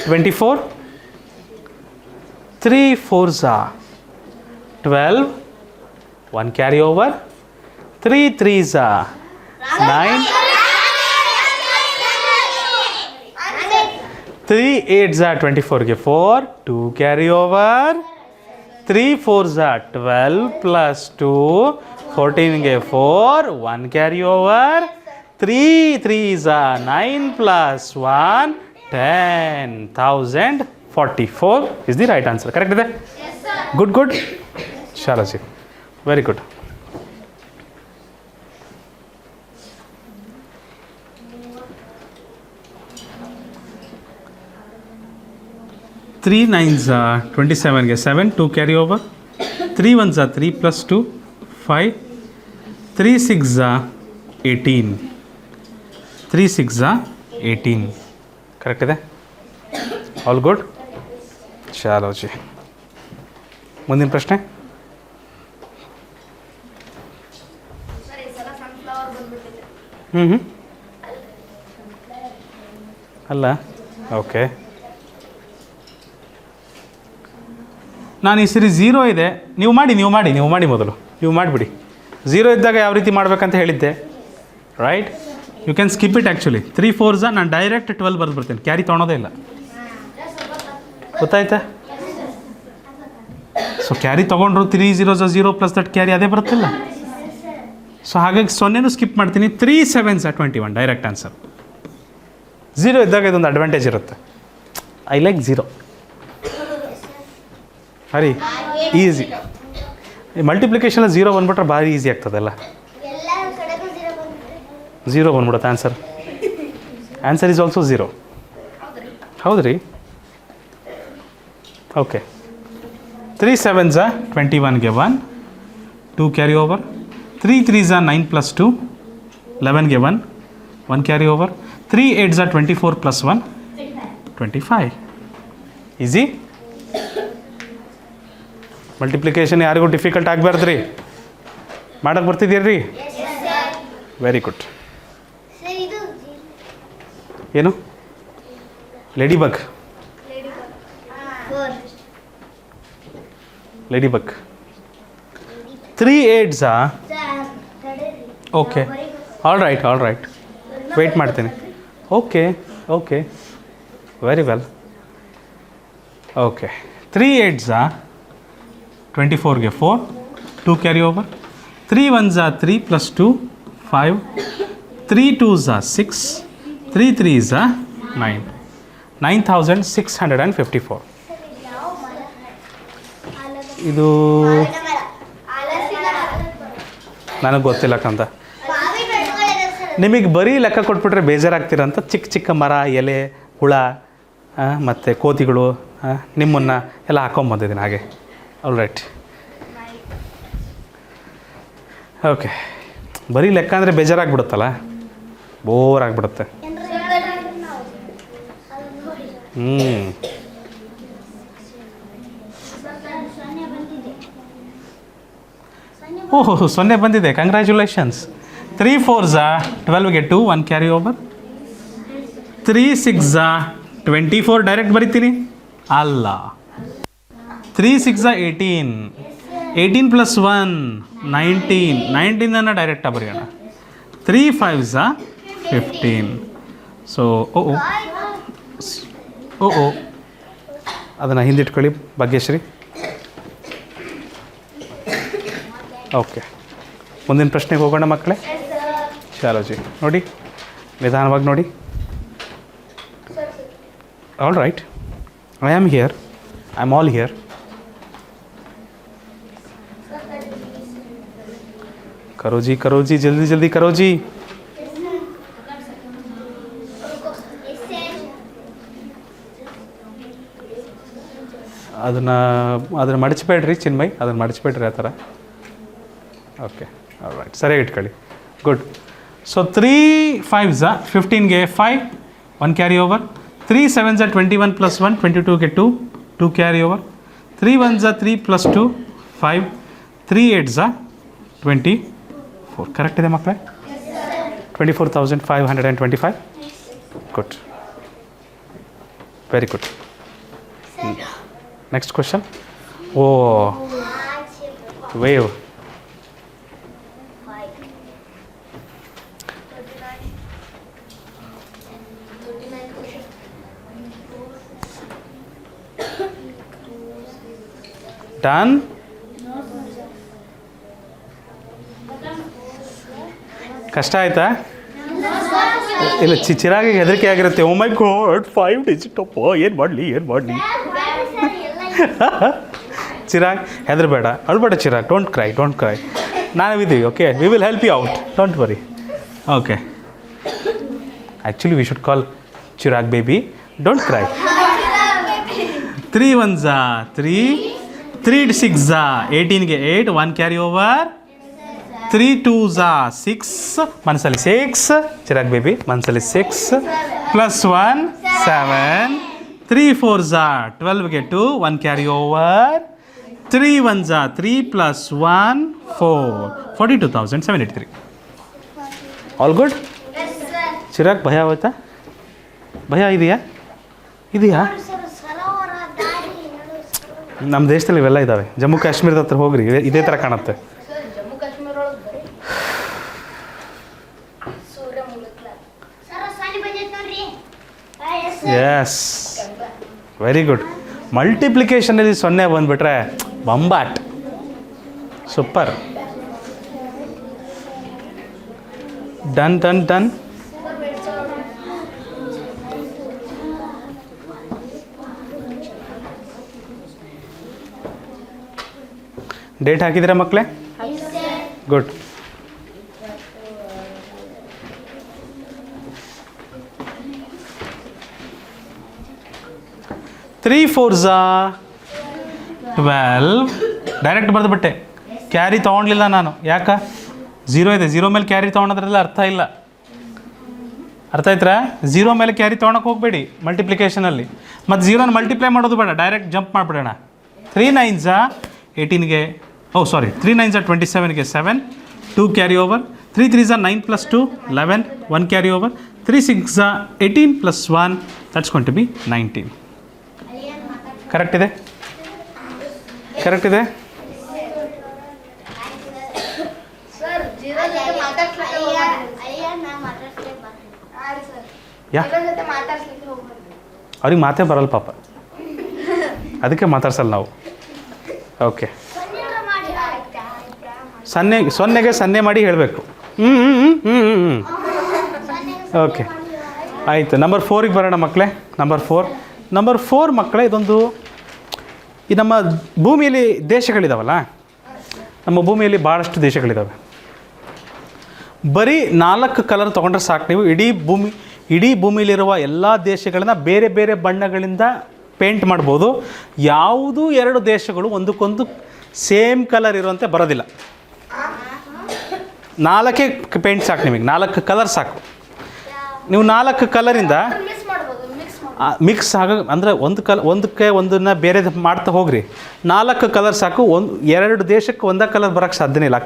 24, 3 4s 12, 1 carry over. 3 3s 9, 3 8s 24ಗೆ 4, 2 ಕ್ಯಾರಿ ಓವರ್. 3 4s 12 + 2, 14ಗೆ 4, 1 carry over. 3 3s 9 + 1 10,044 is the right answer. Correct ಇದೆ? ಗುಡ್. ಶಾಲಾಜಿ, ವೆರಿ ಗುಡ್. Three 9s 27ಗೆ 7, 2 carry over. 3 1s 3 + 2 5, 3 6s 18, 3 6s 18. Correct ಇದೆ? All good. ಚಾಲೋಜಿ, ಮುಂದಿನ ಪ್ರಶ್ನೆ. ಹ್ಞೂ ಅಲ್ಲ ಓಕೆ. ನಾನು ಈ ಸರಿ ಝೀರೋ ಇದೆ, ನೀವು ಮಾಡಿ ಮೊದಲು ನೀವು ಮಾಡಿಬಿಡಿ. ಝೀರೋ ಇದ್ದಾಗ ಯಾವ ರೀತಿ ಮಾಡಬೇಕಂತ ಹೇಳಿದ್ದೆ, right? You can skip it actually. 3 4s ನಾನು ಡೈರೆಕ್ಟ್ 12 ಬರೆದು ಬರ್ತೀನಿ, ಕ್ಯಾರಿ ತೊಗೊಳೋದೇ ಇಲ್ಲ. ಗೊತ್ತಾಯ್ತಾ? ಸೊ ಕ್ಯಾರಿ ತೊಗೊಂಡ್ರು 3 0s 0 ಪ್ಲಸ್ ದಟ್ ಕ್ಯಾರಿ ಅದೇ ಬರುತ್ತಿಲ್ಲ. ಸೊ ಹಾಗಾಗಿ 0 ಸ್ಕಿಪ್ ಮಾಡ್ತೀನಿ. 3 7s 21 ಡೈರೆಕ್ಟ್ ಆನ್ಸರ್. ಝೀರೋ ಇದ್ದಾಗ ಇದೊಂದು ಅಡ್ವಾಂಟೇಜ್ ಇರುತ್ತೆ. I like zero. Hari easy. Multiplication 0 ಬಂದ್ಬಿಟ್ರೆ ಭಾರಿ ಈಸಿ ಆಗ್ತದಲ್ಲ. ಎಲ್ಲ ಕಡೆಗೂ 0 ಬಂದ್ಬಿಟ್ರೆ 0 ಬಂದ್ಬಿಡುತ್ತೆ ಆನ್ಸರ್. Answer is also 0. ಹೌದು ರೀ. ಓಕೆ. 3 7s 21ಗೆ 1 2 ಕ್ಯಾರಿ ಓವರ್. 3 3s 9 + 2 11ಗೆ 1 carry over. 3 8s 24 + 1 25. Easy. Multiplication ಯಾರಿಗೂ ಡಿಫಿಕಲ್ಟ್ ಆಗಬಾರ್ದು ರೀ. ಮಾಡಕ್ಕೆ ಬರ್ತಿದ್ದೀರಿ? Very good. ಸರ್ ಇದು ಏನು? Ladybug. 4 ladybug. 3 8s sir ತಡೆರಿ. ಓಕೆ. ಆಲ್ ರೈಟ್ ವೆಯ್ಟ್ ಮಾಡ್ತೀನಿ. Okay very well. Okay. 3 8s 24ಗೆ 4 2 carry over. 3 1s 3 + 2 5 3 2s 6 3 3s 9 9654. ಯಾವ ಮರ? ಇದು ಮಾವಿನ ಮರ. ಹಲಸಿನ ಮರ. ನನಗೆ ಗೊತ್ತಿಲ್ಲ ಕಂದ. ಮಾವಿನ ಹಣ್ಣುಗಳಿದೆ ಸರ್. ನಿಮಗೆ ಬರೀ ಲೆಕ್ಕ ಕೊಟ್ಬಿಟ್ರೆ ಬೇಜಾರಾಗ್ತೀರಂತ ಚಿಕ್ಕ ಮರ, ಎಲೆ, ಹುಳ ಮತ್ತು ಕೋತಿಗಳು ನಿಮ್ಮನ್ನು ಎಲ್ಲ ಹಾಕೊಂಬಂದಿದ್ದೀನಿ ಹಾಗೆ. All right. ಓಕೆ. ಬರೀ ಲೆಕ್ಕ ಅಂದರೆ ಬೇಜಾರಾಗ್ಬಿಡುತ್ತಲ್ಲ, ಬೋರ್ ಆಗಿಬಿಡುತ್ತೆ. ಓಹೋ 0 ಬಂದಿದೆ. Congratulations. 3 4s 12ಗೆ 2 1 carry over. 3 6s 24 direct ಬರಿತೀನಿ ಅಲ್ಲ. 3 6s 18 18 + 1 19 19 ಡೈರೆಕ್ಟಾಗಿ ಬರೆಯೋಣ. 3 5s 15. ಸೊ ಓ ಅದನ್ನು ಹಿಂದಿಟ್ಕೊಳ್ಳಿ ಭಾಗ್ಯಶ್ರೀ. ಓಕೆ, ಮುಂದಿನ ಪ್ರಶ್ನೆಗೆ ಹೋಗೋಣ ಮಕ್ಕಳೇ. ಶಾಲೋಜಿ ನೋಡಿ, ನಿಧಾನವಾಗಿ ನೋಡಿ. All right, I am here, I am all here. करो जी जल्दी जल्दी करो जी. ಅದನ್ನು ಮಡಚಬೇಡ್ರಿ ಚಿನ್ಮಯ್, ಅದನ್ನು ಮಡಚಬೇಡ್ರಿ ಆ ಥರ. ಓಕೆ, ಆಲ್ ರೈಟ್, ಸರಿಯಾಗಿ ಇಟ್ಕೊಳ್ಳಿ. ಗುಡ್. ಸೊ 3 5s 15ಗೆ 5 1 ಕ್ಯಾರಿ ಓವರ್. 3 7s 21 + 1 22ಗೆ 2 carry over. 3 1s 3 + 2 5 3 8s 24. Correct ಇದೆ ಮಕ್ಕಳೇ? 24,525. Good, very good. Next question. Oh ವೇವ್. ಡನ್. ಕಷ್ಟ ಆಯ್ತಾ? ಇಲ್ಲ, ಚಿರಾಗಿ ಹೆದರಿಕೆ ಆಗಿರುತ್ತೆ. ಓ ಮೈ ಗಾಡ್ 5 ಡಿಜಿಟ್ ಅಪ್ಪ, ಏನು ಮಾಡಲಿ. ಚಿರಾಗ್ ಹೆದರಬೇಡ, ಅಳ್ಬೇಡ ಚಿರಾಗ್. Don't cry. ನಾವಿದ್ದೀವಿ. Okay, we will help you out, don't worry. Okay, actually we should call Chirag baby, don't cry. 3 1s 3 3 6s 18ಗೆ 8 1 ಕ್ಯಾರಿ ಓವರ್. 3 2s 6 ಮನಸ್ಸಲ್ಲಿ 6 ಚಿರಾಗ್ ಬೇಬಿ ಮನಸ್ಸಲ್ಲಿ 6 +1 7. 3 4s 12ಗೆ 2 1 carry over. 3 1s 3 + 1 4 42,783. All good. Chirag ಭಯ ಹೋಯ್ತಾ? ಭಯ ಇದೆಯಾ? ಇದೆಯಾ? ಸರ್ ಸರೋವರ ದಾರಿ ನಡು ಸರೋವರ. ನಮ್ಮ ದೇಶದಲ್ಲಿ ಇವೆಲ್ಲ ಇದ್ದಾವೆ. ಜಮ್ಮು ಕಾಶ್ಮೀರದ ಹತ್ರ ಹೋಗ್ರಿ, ಇದೇ ಥರ ಕಾಣುತ್ತೆ. ಸರ್ ಜಮ್ಮು ಕಾಶ್ಮೀರ ಒಳಗೆ ಬರೀ ಸೂರ್ಯ ಮುಳುಗ್ಲ. ಸರ್ ಸಾಲಿ ಬಂದೈತೆ ನೋಡ್ರಿ. Yes yes, very good. ಮಲ್ಟಿಪ್ಲಿಕೇಶನಲ್ಲಿ 0 ಬಂದುಬಿಟ್ರೆ ಬಂಬಾಟ್, super. Done done done. Date ಹಾಕಿದ್ದೀರಾ ಮಕ್ಕಳೇ? ಗುಡ್. Three 4s 12. ಡೈರೆಕ್ಟ್ ಬರೆದುಬಿಟ್ಟೆ, ಕ್ಯಾರಿ ತೊಗೊಳ್ಲಿಲ್ಲ ನಾನು. ಯಾಕೆ? 0 ಇದೆ. 0 ಮೇಲೆ ಕ್ಯಾರಿ ತೊಗೊಳೋದ್ರಲ್ಲ ಅರ್ಥ ಇಲ್ಲ. ಅರ್ಥ ಆಯ್ತಾ? 0 ಮೇಲೆ ಕ್ಯಾರಿ ತೊಗೊಳಕ್ಕೆ ಹೋಗಬೇಡಿ ಮಲ್ಟಿಪ್ಲಿಕೇಶನಲ್ಲಿ. ಮತ್ತು 0ನ ಮಲ್ಟಿಪ್ಲೈ ಮಾಡೋದು ಬೇಡ, ಡೈರೆಕ್ಟ್ ಜಂಪ್ ಮಾಡಿಬಿಡೋಣ. 3 9s 18ಗೆ, 3 9s 27ಗೆ 7, 2 carry over. 3 3s 9 + 2 11, 1 carry over. 3 6s 18 + 1, that's going to be 19. Correct ಇದೆ? ಕರೆಕ್ಟ್ ಇದೆ? ಸರ್ ಜೀರೋ ಜೊತೆ ಮಾತಾಡ್ಸ್ಲಿಕ್ಕೆ ನಾ ಮಾತಾಡ್ಸ್ಲಿಕ್ಕೆ ಬರ್ತೀನಿ. ಸರ್ ಯಾ ಜೀರೋ ಜೊತೆ ಮಾತಾಡ್ಸ್ಲಿಕ್ಕೆ ಹೋಗ್ಬಾರ್ದು. ಅವ್ರಿಗೆ ಮಾತೇ ಬರಲ್ಲ ಪಾಪ, ಅದಕ್ಕೆ ಮಾತಾಡ್ಸಲ್ಲ ನಾವು. ಓಕೆ, ಸನ್ನೆಲ್ಲ ಮಾಡಿ ಆಯ್ತಾ? 0ಗೆ 0 ಮಾಡಿ ಹೇಳಬೇಕು. ಓಕೆ, ಆಯಿತು. ನಂಬರ್ 4ಗೆ ಬರೋಣ ಮಕ್ಕಳೇ. ನಂಬರ್ 4 ಮಕ್ಕಳೇ, ಇದೊಂದು ಈ ನಮ್ಮ ಭೂಮಿಯಲ್ಲಿ ದೇಶಗಳಿದಾವಲ್ಲ, ನಮ್ಮ ಭೂಮಿಯಲ್ಲಿ ಭಾಳಷ್ಟು ದೇಶಗಳಿದ್ದಾವೆ. ಬರೀ 4 ಕಲರ್ ತೊಗೊಂಡ್ರೆ ಸಾಕು. ನೀವು ಇಡೀ ಭೂಮಿಯಲ್ಲಿರುವ ಎಲ್ಲ ದೇಶಗಳನ್ನ ಬೇರೆ ಬೇರೆ ಬಣ್ಣಗಳಿಂದ ಪೇಂಟ್ ಮಾಡ್ಬೋದು. ಯಾವುದೂ 2 ದೇಶಗಳು ಒಂದಕ್ಕೊಂದು ಸೇಮ್ ಕಲರ್ ಇರುವಂತೆ ಬರೋದಿಲ್ಲ. 4 ಪೇಂಟ್ ಸಾಕು ನಿಮಗೆ, 4 ಕಲರ್ ಸಾಕು. ನೀವು 4 ಕಲರಿಂದ ಮಿಕ್ಸ್ ಮಾಡ್ಬೋದು, ಮಿಕ್ಸ್ ಆಗ ಅಂದರೆ ಒಂದಕ್ಕೆ ಒಂದನ್ನು ಬೇರೆ ಮಾಡ್ತಾ ಹೋಗ್ರಿ. 4 ಕಲರ್ ಸಾಕು. 2 ದೇಶಕ್ಕೆ ಒಂದೇ ಕಲರ್ ಬರೋಕ್ಕೆ ಸಾಧ್ಯನೇ ಇಲ್ಲ.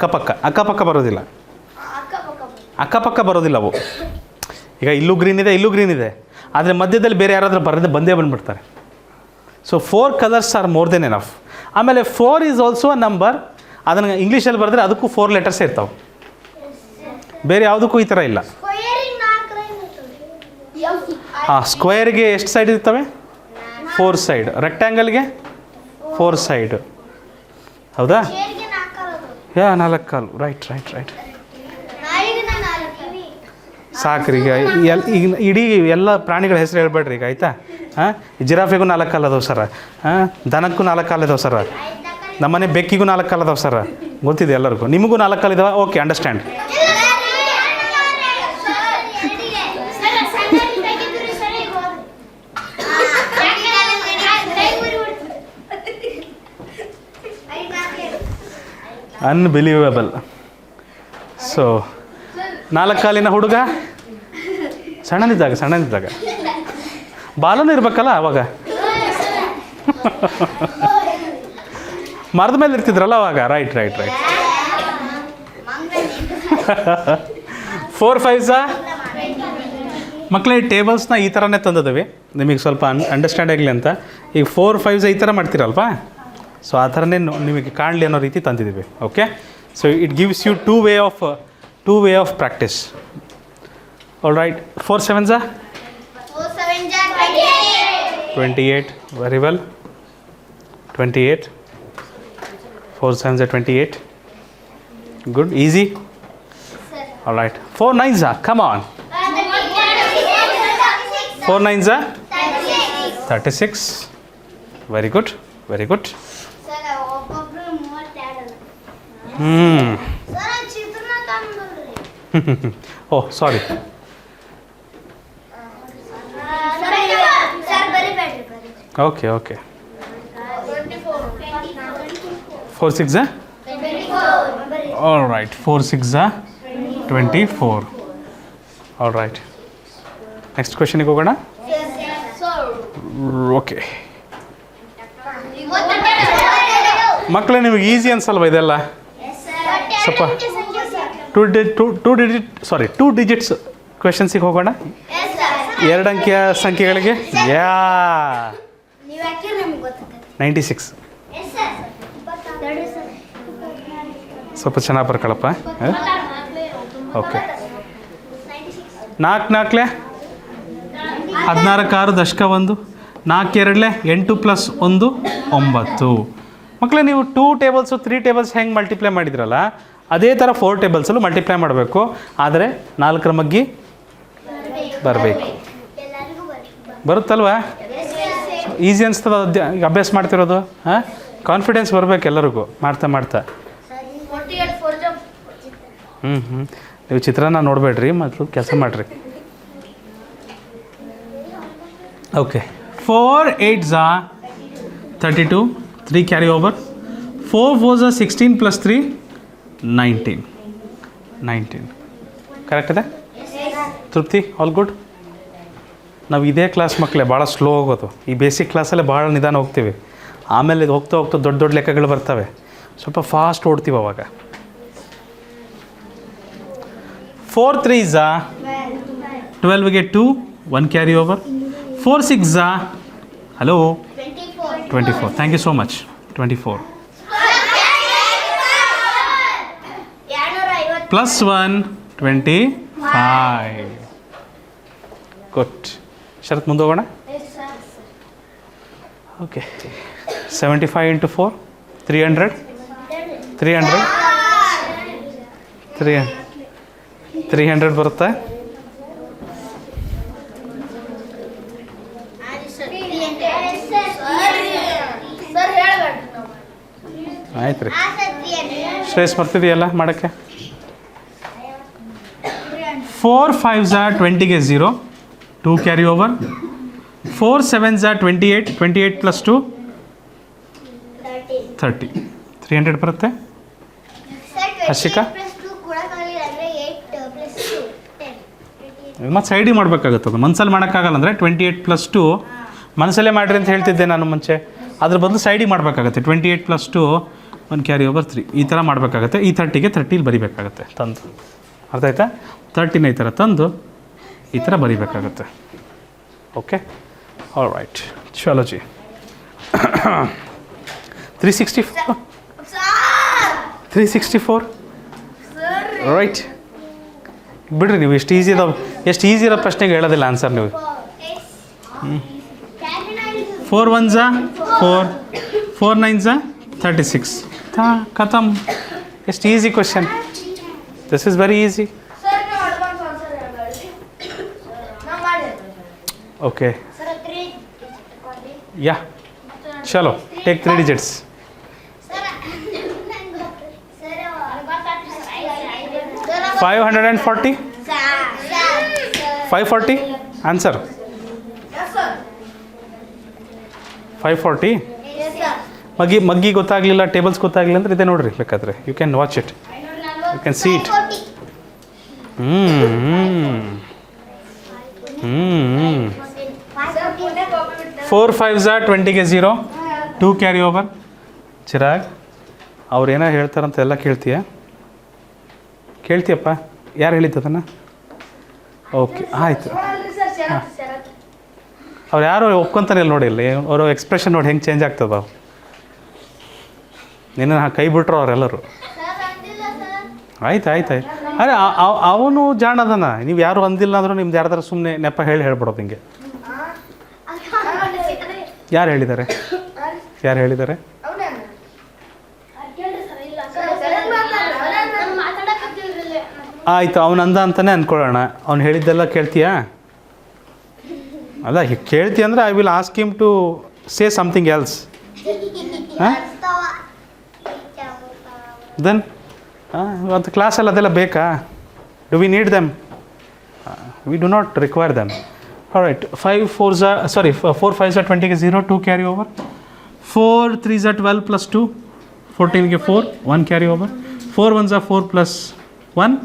ಅಕ್ಕಪಕ್ಕ ಬರೋದಿಲ್ಲ. ಅಕ್ಕಪಕ್ಕ ಬರೋದಿಲ್ಲ ಅವು. ಈಗ ಇಲ್ಲೂ ಗ್ರೀನ್ ಇದೆ, ಆದರೆ ಮಧ್ಯದಲ್ಲಿ ಬೇರೆ ಯಾರಾದರೂ ಬಂದೇ ಬಂದುಬಿಡ್ತಾರೆ. So 4 colours are more then enough. ಆಮೇಲೆ 4 ಈಸ್ ಆಲ್ಸೋ ಅ ನಂಬರ್. ಅದನ್ನು ಇಂಗ್ಲೀಷಲ್ಲಿ ಬರೆದ್ರೆ ಅದಕ್ಕೂ 4 ಲೆಟರ್ಸ್ ಇರ್ತಾವೆ. ಬೇರೆ ಯಾವುದಕ್ಕೂ ಈ ಥರ ಇಲ್ಲ. ಸ್ಕ್ವೇರಿಂಗ್ 4 ಲೈನ್ ಇರ್ತದೆ. ಸ್ಕ್ವೇರ್ಗೆ ಎಷ್ಟು ಸೈಡ್ ಇರ್ತವೆ? 4 ಸೈಡ್. ರೆಕ್ಟ್ಯಾಂಗಲ್ಗೆ 4 ಸೈಡ್. ಹೌದಾ? ಚೇರ್ಗೆ 4 ಕಾಲದು. 4 ಕಾಲು. ರೈಟ್. ನಾಯಿಗೆ 4 ಕಿವಿ. ಸಾಕ್ರಿ. ಈಗ ಇಡೀ ಎಲ್ಲ ಪ್ರಾಣಿಗಳ ಹೆಸರು ಹೇಳ್ಬೇಡ್ರಿ ಈಗ, ಆಯಿತಾ? ಜಿರಾಫೆಗೂ 4 ಕಾಲು ಅದಾವೆ ಸರ. ದನಕ್ಕೂ 4 ಕಾಲು ಇದಾವೆ ಸರ. ನಮ್ಮನೆ ಬೆಕ್ಕಿಗೂ 4 ಕಾಲು ಅದಾವೆ ಸರ. ಗೊತ್ತಿದೆ ಎಲ್ಲರಿಗೂ. ನಿಮಗೂ 4 ಕಾಲು ಇದಾವೆ. Okay, understand. ಅನ್ಬಿಲೀವಬಲ್. ಸೊ 4 ಕಾಲಿನ ಹುಡುಗ ಸಣ್ಣನಿದ್ದಾಗ ಬಾಲನೂ ಇರ್ಬೇಕಲ್ಲ ಅವಾಗ. ಮರದ ಮೇಲೆ ಇರ್ತಿದ್ರಲ್ಲ ಅವಾಗ. ರೈಟ್. 4 5s ಮಕ್ಕಳೇ, ಟೇಬಲ್ಸ್ನ ಈ ಥರನೇ ತಂದಿದ್ದೀವಿ ನಿಮಗೆ ಸ್ವಲ್ಪ ಅಂಡರ್ಸ್ಟ್ಯಾಂಡ್ ಆಗಲಿ ಅಂತ. ಈಗ 4 5s ಈ ಥರ ಮಾಡ್ತೀರಲ್ವಾ, ಸೊ ಆ ಥರನೇ ನಿಮಗೆ ಕಾಣಲಿ ಅನ್ನೋ ರೀತಿ ತಂದಿದ್ದೀವಿ. Okay, so it gives you two way of practice. All right. 4 7s 4 7s 28. 28. Very well. 28. 4 7s 28. Good. Easy. All right. 4 9s come on. 4 9s 36. Very good. Sir ಒಬ್ಬೊಬ್ರು 32. ಸರ್ ಚಿತ್ರನ ತಂದ್ರಿ. Oh, sorry. ಸರ್ ಬರಿಬೇಡ್ರಿ. Okay. 4 6 All right. 4 6 24. All right. Next question ಹೋಗೋಣ. Okay ಮಕ್ಕಳೇ, ನಿಮಗೆ easy ಅನ್ಸಲ್ವಾ ಇದೆಲ್ಲ? ಸ್ವಲ್ಪ 2 digits ಕ್ವೆಶನ್ಸಿಗೆ ಹೋಗೋಣ. 2 ಅಂಕಿಯ ಸಂಖ್ಯೆಗಳಿಗೆ ಯಾ ನೀವು ಹಾಕಿದ್ರೆ ನಮ್ಗೆ ಗೊತ್ತಾಗುತ್ತೆ. 96. Yes sir. ಎರಡು ಸರ್. ಸ್ವಲ್ಪ ಚೆನ್ನಾಗಿ ಬರ್ಕೊಳಪ್ಪ. ಓಕೆ 96. 4 4 16 6 ದಶಕ 1 4 2 8 + 1 9. ಮಕ್ಕಳೇ ನೀವು 2 ಟೇಬಲ್ಸು 3 ಟೇಬಲ್ಸ್ ಹೆಂಗೆ ಮಲ್ಟಿಪ್ಲೈ ಮಾಡಿದ್ರಲ್ಲ ಅದೇ ಥರ 4 ಟೇಬಲ್ಸಲ್ಲೂ ಮಲ್ಟಿಪ್ಲೈ ಮಾಡಬೇಕು. ಆದರೆ 4ರ ಮಗ್ಗಿ ಬರಬೇಕು. ಎಲ್ಲರಿಗೂ ಬರುತ್ತಲ್ವಾ? ಈಸಿ ಅನಿಸ್ತದ ಈಗ ಅಭ್ಯಾಸ ಮಾಡ್ತಿರೋದು. ಹಾಂ, ಕಾನ್ಫಿಡೆನ್ಸ್ ಬರಬೇಕು ಎಲ್ಲರಿಗೂ ಮಾಡ್ತಾ ಮಾಡ್ತಾ. ನೀವು ಚಿತ್ರಾನ್ನ ನೋಡಬೇಡ್ರಿ, ಮತ್ತು ಕೆಲಸ ಮಾಡಿರಿ. Okay 4 8s are 32, 3 carry over, 4 4s are 16 + 3 19. Correct ಇದೆ ತೃಪ್ತಿ? All good. ನಾವು ಇದೇ ಕ್ಲಾಸ್ ಮಕ್ಕಳೇ ಭಾಳ ಸ್ಲೋ ಹೋಗೋದು. ಈ ಬೇಸಿಕ್ ಕ್ಲಾಸಲ್ಲೇ ಭಾಳ ನಿಧಾನ ಹೋಗ್ತೀವಿ. ಆಮೇಲೆ ಇದು ಹೋಗ್ತಾ ಹೋಗ್ತಾ ದೊಡ್ಡ ದೊಡ್ಡ ಲೆಕ್ಕಗಳು ಬರ್ತವೆ, ಸ್ವಲ್ಪ ಫಾಸ್ಟ್ ಓಡ್ತೀವಿ ಅವಾಗ. 4 3s are 12ಗೆ 2, 1 carry over. 4 6s are hello 24. Thank you so much. 24 +1 25. Good. Sharath ಮುಂದೆ ಹೋಗೋಣ. ಓಕೆ 75 × 4 300 ಬರುತ್ತೆ. ಆಯ್ತು ರೀ. ಶ್ರೇಯಸ್ ಬರ್ತಿದೆಯಲ್ಲ ಮಾಡೋಕ್ಕೆ. 4 5s are 20ಗೆ 0, 2 ಕ್ಯಾರಿ ಓವರ್. 4 7s are 28, 28 + 2 30. 300 ಬರುತ್ತೆ. ಹರ್ಷಿಕಾ ಮತ್ತು ಸೈಡಿಗೆ ಮಾಡಬೇಕಾಗುತ್ತೆ. ಅದು ಮನಸ್ಸಲ್ಲಿ ಮಾಡೋಕ್ಕಾಗಲ್ಲ ಅಂದರೆ 28 + 2 ಮನಸ್ಸಲ್ಲೇ ಮಾಡಿರಿ ಅಂತ ಹೇಳ್ತಿದ್ದೆ ನಾನು ಮುಂಚೆ. ಅದ್ರ ಬದಲು ಸೈಡಿಗೆ ಮಾಡಬೇಕಾಗತ್ತೆ. 28 + 2 1 ಕ್ಯಾರಿ ಓವರ್ 3 ಈ ಥರ ಮಾಡಬೇಕಾಗತ್ತೆ. ಈ 30ಗೆ 30 ಬರಿಬೇಕಾಗತ್ತೆ ತಂದು. ಅರ್ಥ ಆಯ್ತಾ? 30ನ ಈ ಥರ ತಂದು ಈ ಥರ ಬರಿಬೇಕಾಗತ್ತೆ. Okay all right. ಚಲೋ ಜಿ 364 ರೈಟ್. ಬಿಡ್ರಿ ನೀವು ಎಷ್ಟು ಈಸಿ ಇರೋ ಪ್ರಶ್ನೆಗೆ ಹೇಳೋದಿಲ್ಲ ಆನ್ಸರ್ ನೀವು. 4 1s are 4, 4 9s are 36. ಖತಮ್. ಎಷ್ಟು easy question. This is very easy. Okay yeah ಚಲೋ ಟೇಕ್ 3 digits. 540 540 ಆನ್ಸರ್ 540. ಮಗ್ಗಿ ಗೊತ್ತಾಗಲಿಲ್ಲ, ಟೇಬಲ್ಸ್ ಗೊತ್ತಾಗಲಿಲ್ಲ ಅಂದರೆ ಇದೇ ನೋಡಿರಿ ಬೇಕಾದರೆ. You can watch it, you can see it. 4 5s are 20ಗೆ 0, 2 ಕ್ಯಾರಿ ಓವರ್. ಚಿರಾಗ್ ಅವ್ರು ಏನೋ ಹೇಳ್ತಾರಂತ ಎಲ್ಲ ಕೇಳ್ತೀಯಪ್ಪ? ಯಾರು ಹೇಳಿದ್ದದನ್ನು? ಓಕೆ ಆಯಿತು. ಅವ್ರು ಯಾರು ಒಪ್ಕೊತಾನೆ ಇಲ್ಲ ನೋಡಿಲ್ಲ, ಅವರು ಎಕ್ಸ್ಪ್ರೆಷನ್ ನೋಡಿ ಹೆಂಗೆ ಚೇಂಜ್ ಆಗ್ತದ. ನಿನ್ನ ಕೈ ಬಿಟ್ರು ಅವರೆಲ್ಲರೂ. ಆಯ್ತು ಅರೆ ಅವನು ಜಾಣದನ. ನೀವು ಯಾರು ಅಂದಿಲ್ಲ ಅಂದರೂ ನಿಮ್ದು ಯಾರ್ದಾರ ಸುಮ್ಮನೆ ನೆಪ ಹೇಳ್ಬಿಡೋದು ಹಿಂಗೆ. ಯಾರು ಹೇಳಿದ್ದಾರೆ? ಆಯಿತು, ಅವನು ಅಂದ ಅಂತಲೇ ಅಂದ್ಕೊಳ್ಳೋಣ. ಅವ್ನು ಹೇಳಿದ್ದೆಲ್ಲ ಕೇಳ್ತೀಯಾ? ಅಲ್ಲ ಕೇಳ್ತೀಯ ಅಂದರೆ I will ask him to say something else. Then ಮತ್ತು ಕ್ಲಾಸಲ್ಲಿ ಅದೆಲ್ಲ ಬೇಕಾ? Do we need them? We do not require them. Alright. 4 5s are 20ಗೆ 0, 2 ಕ್ಯಾರಿ ಓವರ್. 4 3s are 12 + 2 14ಗೆ 4, 1 ಕ್ಯಾರಿ ಓವರ್. 4 1s are 4 + 1 5.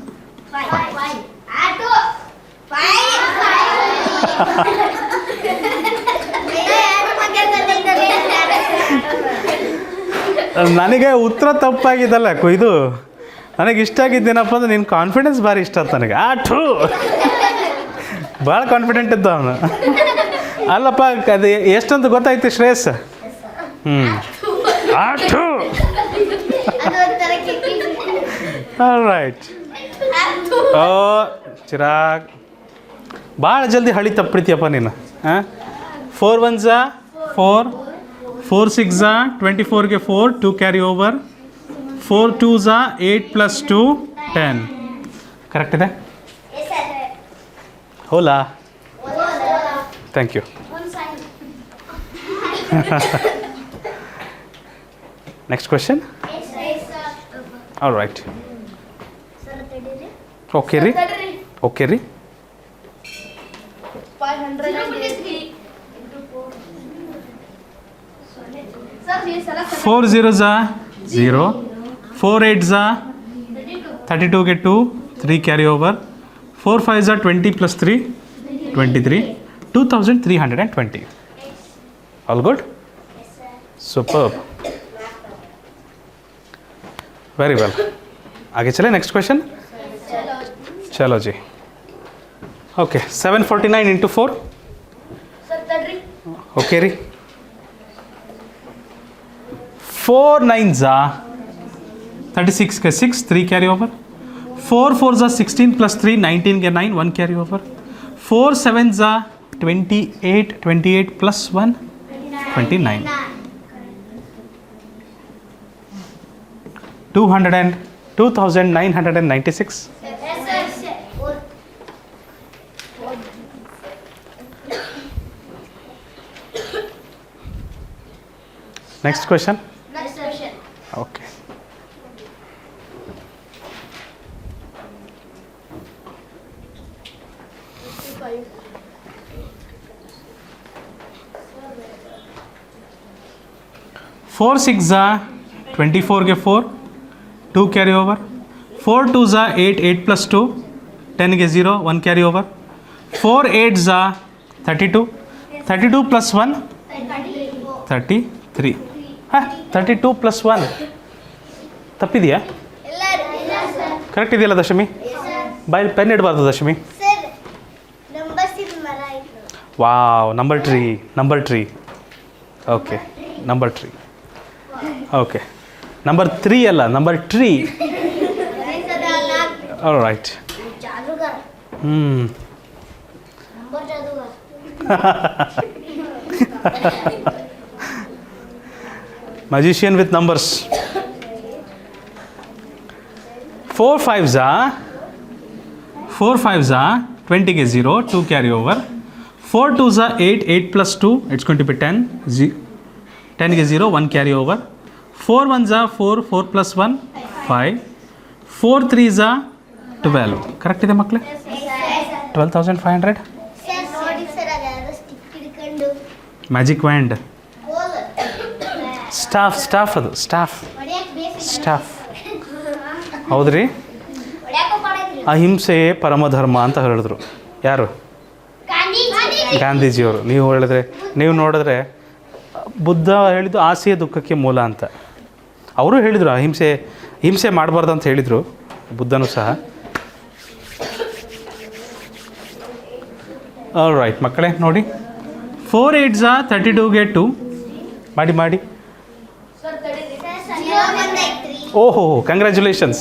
ನನಗೆ ಉತ್ತರ ತಪ್ಪಾಗಿದ್ದಲ್ಲ ಇದು. ನನಗೆ ಇಷ್ಟ ಆಗಿದ್ದೇನಪ್ಪ ಅಂದರೆ ನಿನ್ನ ಕಾನ್ಫಿಡೆನ್ಸ್ ಭಾರಿ ಇಷ್ಟ ಆಯ್ತು ನನಗೆ. ಭಾಳ ಕಾನ್ಫಿಡೆಂಟ್ ಇದ್ದ ಅವನು. ಅಲ್ಲಪ್ಪ ಅದು ಎಷ್ಟಂತ ಗೊತ್ತಾಯ್ತು ಶ್ರೇಯಸ್? ಹ್ಞೂ 8. ಅದು ಒಂಥರ ಕಿಕ್ಕಿ. ರೈಟ್. ಓ ಚಿರಾಗ್, ಭಾಳ ಜಲ್ದಿ ಹಳಿ ತಪ್ಪಿಡ್ತೀಯಪ್ಪ ನೀನು. ಹಾಂ, 4 1s 4, 4 6 24ಗೆ 4, 2 ಕ್ಯಾರಿ ಓವರ್, 4 2s 8 + 2 10. ಕರೆಕ್ಟ್ ಇದೆ? Yes, sir. ಹೋಲಾ, ಒಂದು thank you. Sign. Next question. Yes, sir. All right. Sir ತಡೀರಿ. ಓಕೆ ರೀ, ತಡ್ರಿ. ಓಕೆ ರೀ. 503 ಸರ್ ಈ ಸಲ 4 0s 0, 4 8s 32ಗೆ 2, 3 carry over, 4 5s 20 + 3 23, 2320. All good, Yes, sir. Superb, very well. आगे चले नेक्स्ट क्वेश्चन. चलो जी. ओके 749 × 4. ಸರ್ ತಡ್ರಿ. ओके ರೀ. 4 9s 36ಗೆ 6, 3 carry over, 4 4s 16 + 3 19ಗೆ 9, 1 carry over, 4 7s 28 28 + 1 29. 2996. Yes, sir. Next question. Next question. Okay. Four 6s 24ಗೆ 4, 2 carry over, 4 2s 8 8 + 2 10ಗೆ 0, 1 carry over, 4 8s 32 32 + 1 33. ಹಾಂ, 32 + 1 ತಪ್ಪಿದೆಯಾ? Correct ಇದೆಯಲ್ಲ ದಶಮಿ? ಬಾಯಲ್ಲಿ pen ಇಡಬಾರ್ದು Dashami. Sir, numbers is ಮರ ಆಯ್ತು. Wow, number tree. Okay, number tree. Okay, number 3 ಅಲ್ಲ, number tree. All right. ಜಾದೂಗರ. Number ಜಾದೂಗರ. Magician with numbers. 4 5s 20ಗೆ 0, 2 carry over, 4 2s 8 8 + 2, it's going to be 10 10ಗೆ 0, 1 carry over, 4 1s 4 4 + 1 5, 4 3s 12. Correct ಇದೆ ಮಕ್ಕಳೇ? 12,500. Sir, ನೋಡಿ sir ಅದು ಯಾರೋ stick ಹಿಡ್ಕೊಂಡು ಮ್ಯಾಜಿಕ್ ವ್ಯಾಂಡ್, ಗೋಲ್ ಸ್ಟಾಫ್ ಅದು ಹೊಡ್ಯಾಕ್ ಬೇಕು. ಸ್ಟಾಫ್. ಹೌದ್ರಿ. ಹೊಡ್ಯಾಕ ಮಾಡೈತ್ರಿ. ಅಹಿಂಸೆಯೇ ಪರಮಧರ್ಮ ಅಂತ ಹೇಳಿದ್ರು. ಯಾರು? ಗಾಂಧೀಜಿಯವರು. ನೀವು ನೋಡಿದ್ರೆ ಬುದ್ಧ ಹೇಳಿದ್ದು ಆಸೆಯ ದುಃಖಕ್ಕೆ ಮೂಲ ಅಂತ. ಅವರು ಹೇಳಿದರು ಹಿಂಸೆ ಮಾಡಬಾರ್ದು ಅಂತ ಹೇಳಿದರು, ಬುದ್ಧನೂ ಸಹ. ಆಲ್ ರೈಟ್ ಮಕ್ಕಳೇ, ನೋಡಿ 4 8s 32ಗೆ 2 ಮಾಡಿ. ಸರ್ ತಡೀರಿ. ಜೀರೋ ಬಂದೈತ್ರಿ. ಓಹೋ, ಕಂಗ್ರ್ಯಾಚುಲೇಷನ್ಸ್.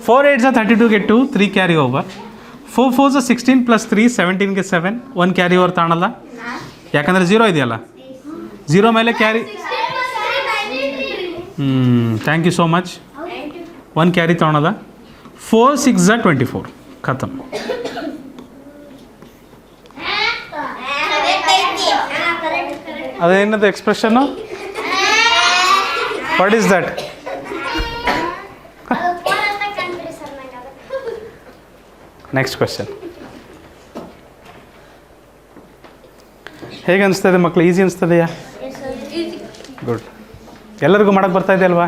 4 8s 32ಗೆ 2, 3 ಕ್ಯಾರಿ ಓವರ್, 4 4s 16 + 3 17ಗೆ 7, 1 ಕ್ಯಾರಿ ಓವರ್ ತಾಣಲ್ಲ, ಯಾಕಂದರೆ 0 ಇದೆಯಲ್ಲ, 0 ಮೇಲೆ carry. Thank you so much. 1 carry ತೊಗೊಳಲ್ಲ. 4 6 24. ಖತಮ್. ಅದೇನದು ಎಕ್ಸ್ಪ್ರೆಷನ್ನು? What is that? Next question. ಹೇಗೆ ಅನಿಸ್ತದೆ ಮಕ್ಕಳು? ಈಸಿ ಅನಿಸ್ತದೆಯಾ? ಗುಡ್. ಎಲ್ಲರಿಗೂ ಮಾಡೋಕ್ಕೆ ಬರ್ತಾ ಇದೆ ಅಲ್ವಾ?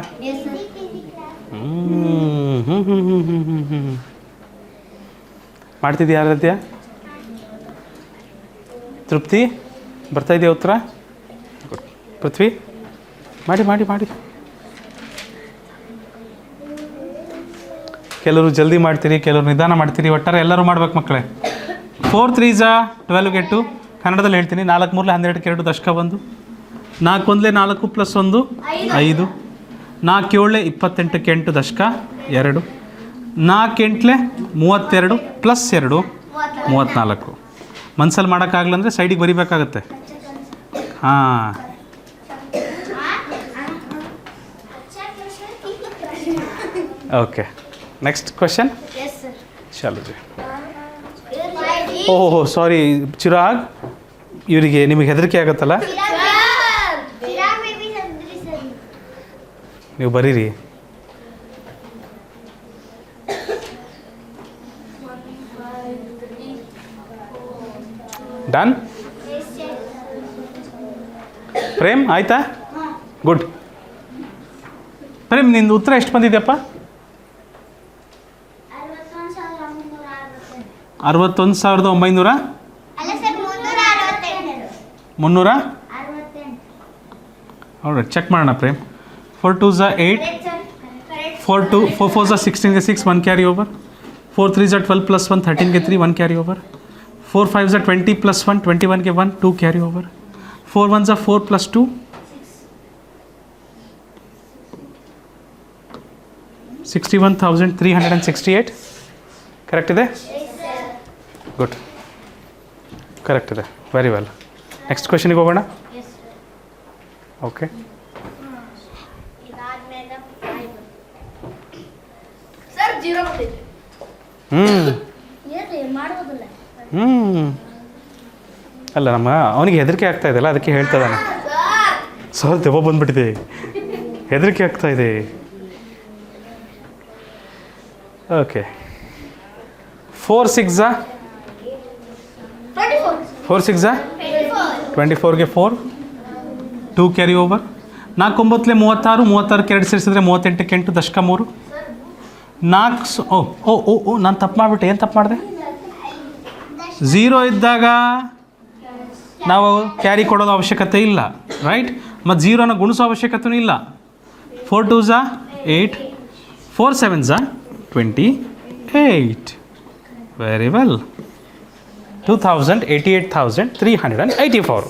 ಮಾಡ್ತಿದ್ಯಾ ಆರಾಧ್ಯ? ತೃಪ್ತಿ ಬರ್ತಾ ಇದೆಯಾ ಉತ್ತರ? ಗುಡ್. ಪೃಥ್ವಿ ಮಾಡಿ. ಕೆಲವರು ಜಲ್ದಿ ಮಾಡ್ತೀರಿ, ಕೆಲವರು ನಿಧಾನ ಮಾಡ್ತೀರಿ, ಒಟ್ಟಾರೆ ಎಲ್ಲರೂ ಮಾಡ್ಬೇಕು ಮಕ್ಕಳೇ. 4 3 12 ಗೆಟ್ಟು ಕನ್ನಡದಲ್ಲಿ ಹೇಳ್ತೀನಿ. 4 3 12 2 ದಶಕ 1. 4 1 4 ಪ್ಲಸ್ 1 5. 4 7 28 8 ದಶಕ 2. 4 8 32 ಪ್ಲಸ್ 2 34. ಮನ್ಸಲ್ಲಿ ಮಾಡೋಕ್ಕಾಗಲ್ಲ ಅಂದರೆ ಸೈಡಿಗೆ ಬರಿಬೇಕಾಗತ್ತೆ. ಹಾಂ, ಓಕೆ. Next question. ಚಲೋ ಜಿ. ಓಹೋ ಸಾರಿ ಚಿರಾಗ್, ಇವರಿಗೆ ನಿಮಗೆ ಹೆದರಿಕೆ ಆಗುತ್ತಲ್ಲ, ನೀವು ಬರೀರಿ. ಡನ್. ಪ್ರೇಮ್ ಆಯ್ತಾ? ಗುಡ್. ಪ್ರೇಮ್ ನಿಂದು ಉತ್ತರ ಎಷ್ಟು ಬಂದಿದೆಯಪ್ಪ? 61,900. ಅಲ್ಲ ಸರ್ 300. ಹೌದಾ, ಚೆಕ್ ಮಾಡೋಣ Prem. 4 2 8. 4 2 4 4 16 6 1 carry over. 4 3 12 plus 1 13 3 1 carry over. 4 5 20 plus 1 21 1 2 carry over. 4 1 4 plus 2 61,368. Correct ಇದೆ? ಗುಡ್, ಕರೆಕ್ಟ್ ಇದೆ. Very well. ನೆಕ್ಸ್ಟ್ ಕ್ವೆಶನಿಗೆ ಹೋಗೋಣ. ಓಕೆ. ಸರ್ 0 ಬಂದಿದೆ. ಮಾಡುವುದಿಲ್ಲ. ಅಲ್ಲ, ಅವನಿಗೆ ಹೆದರಿಕೆ ಆಗ್ತಾ ಇದೆಯಲ್ಲ, ಅದಕ್ಕೆ ಹೇಳ್ತಾ ಇದ್ದಾನೆ. ಸರ್ ದೆವ್ವ ಬಂದ್ಬಿಟ್ಟಿದೆ, ಹೆದರಿಕೆ ಆಗ್ತಾ ಇದೆ. ಓಕೆ. 4 6 4 6 24ಗೆ 4 2 ಕ್ಯಾರಿ ಓವರ್. 4 9 36 36ಕ್ಕೆ 2 ಸೇರಿಸಿದ್ರೆ 38ಕ್ಕೆ 8 ದಶಕ 3. 4 ಓ ನಾನು ತಪ್ಪು ಮಾಡಿಬಿಟ್ಟೆ. ಏನು ತಪ್ಪು ಮಾಡಿದೆ? 0 ಇದ್ದಾಗ ನಾವು ಕ್ಯಾರಿ ಕೊಡೋದು ಅವಶ್ಯಕತೆ ಇಲ್ಲ, ರೈಟ್? ಮತ್ತು 0ನ ಗುಣಿಸೋ ಅವಶ್ಯಕತೆಯೂ ಇಲ್ಲ. 4 2 8. 4 7 28. Very well. 88,384.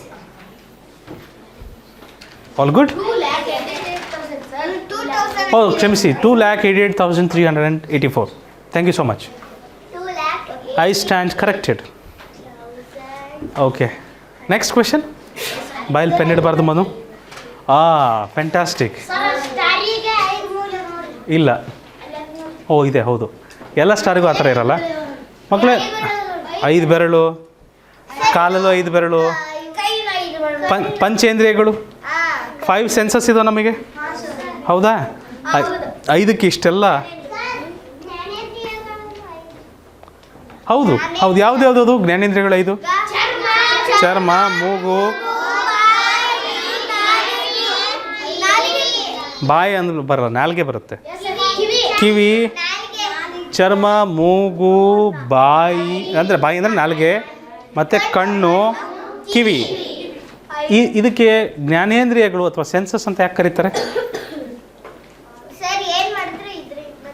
All good. 2,88,000 sir. 2,000. Oh ಕ್ಷಮಿಸಿ, 2,88,384. Thank you so much. 2,00,000. I stand corrected. Okay. Next question. ಬಾಯಲ್ಲಿ ಪೆನ್ ಇಡಬಾರ್ದು ಮನು. ಫ್ಯಾಂಟಾಸ್ಟಿಕ್. ಸರ್ ಸ್ಟಾರಿಗೆ 5 ಮೂಲ ನೋಡಿ. ಇಲ್ಲ. ಓ ಇದೆ, ಹೌದು. ಎಲ್ಲ ಸ್ಟಾರಿಗೂ ಆ ಥರ ಇರಲ್ಲ ಮಕ್ಕಳೇ. 5 ಬೆರಳು, ಕಾಲಲ್ಲೂ 5 ಬೆರಳು, ಕೈನ 5 ಬರಲ್ಲ. ಪಂಚೇಂದ್ರಿಯಗಳು 5 ಸೆನ್ಸಸ್ ಇದಾವೆ ನಮಗೆ, ಹೌದಾ? 5ಕ್ಕೆ ಇಷ್ಟೆಲ್ಲ. ಹೌದು ಹೌದು. ಯಾವ್ದು ಜ್ಞಾನೇಂದ್ರಿಯಗಳು 5? ಚರ್ಮ, ಮೂಗು, ಬಾಯಿ ಅಂದ್ರೆ ಬರಲ್ಲ, ನಾಲ್ಗೆ ಬರುತ್ತೆ. ಕಿವಿ, ಚರ್ಮ, ಮೂಗು, ಬಾಯಿ ಅಂದರೆ ಬಾಯಿ ಅಂದರೆ ನಾಲ್ಗೆ, ಮತ್ತು ಕಣ್ಣು, ಕಿವಿ. ಇದಕ್ಕೆ ಜ್ಞಾನೇಂದ್ರಿಯಗಳು ಅಥವಾ ಸೆನ್ಸಸ್ ಅಂತ ಯಾಕೆ ಕರೀತಾರೆ? ಸರ್ ಏನು ಮಾಡಿದ್ರು ಇದರಿಂದ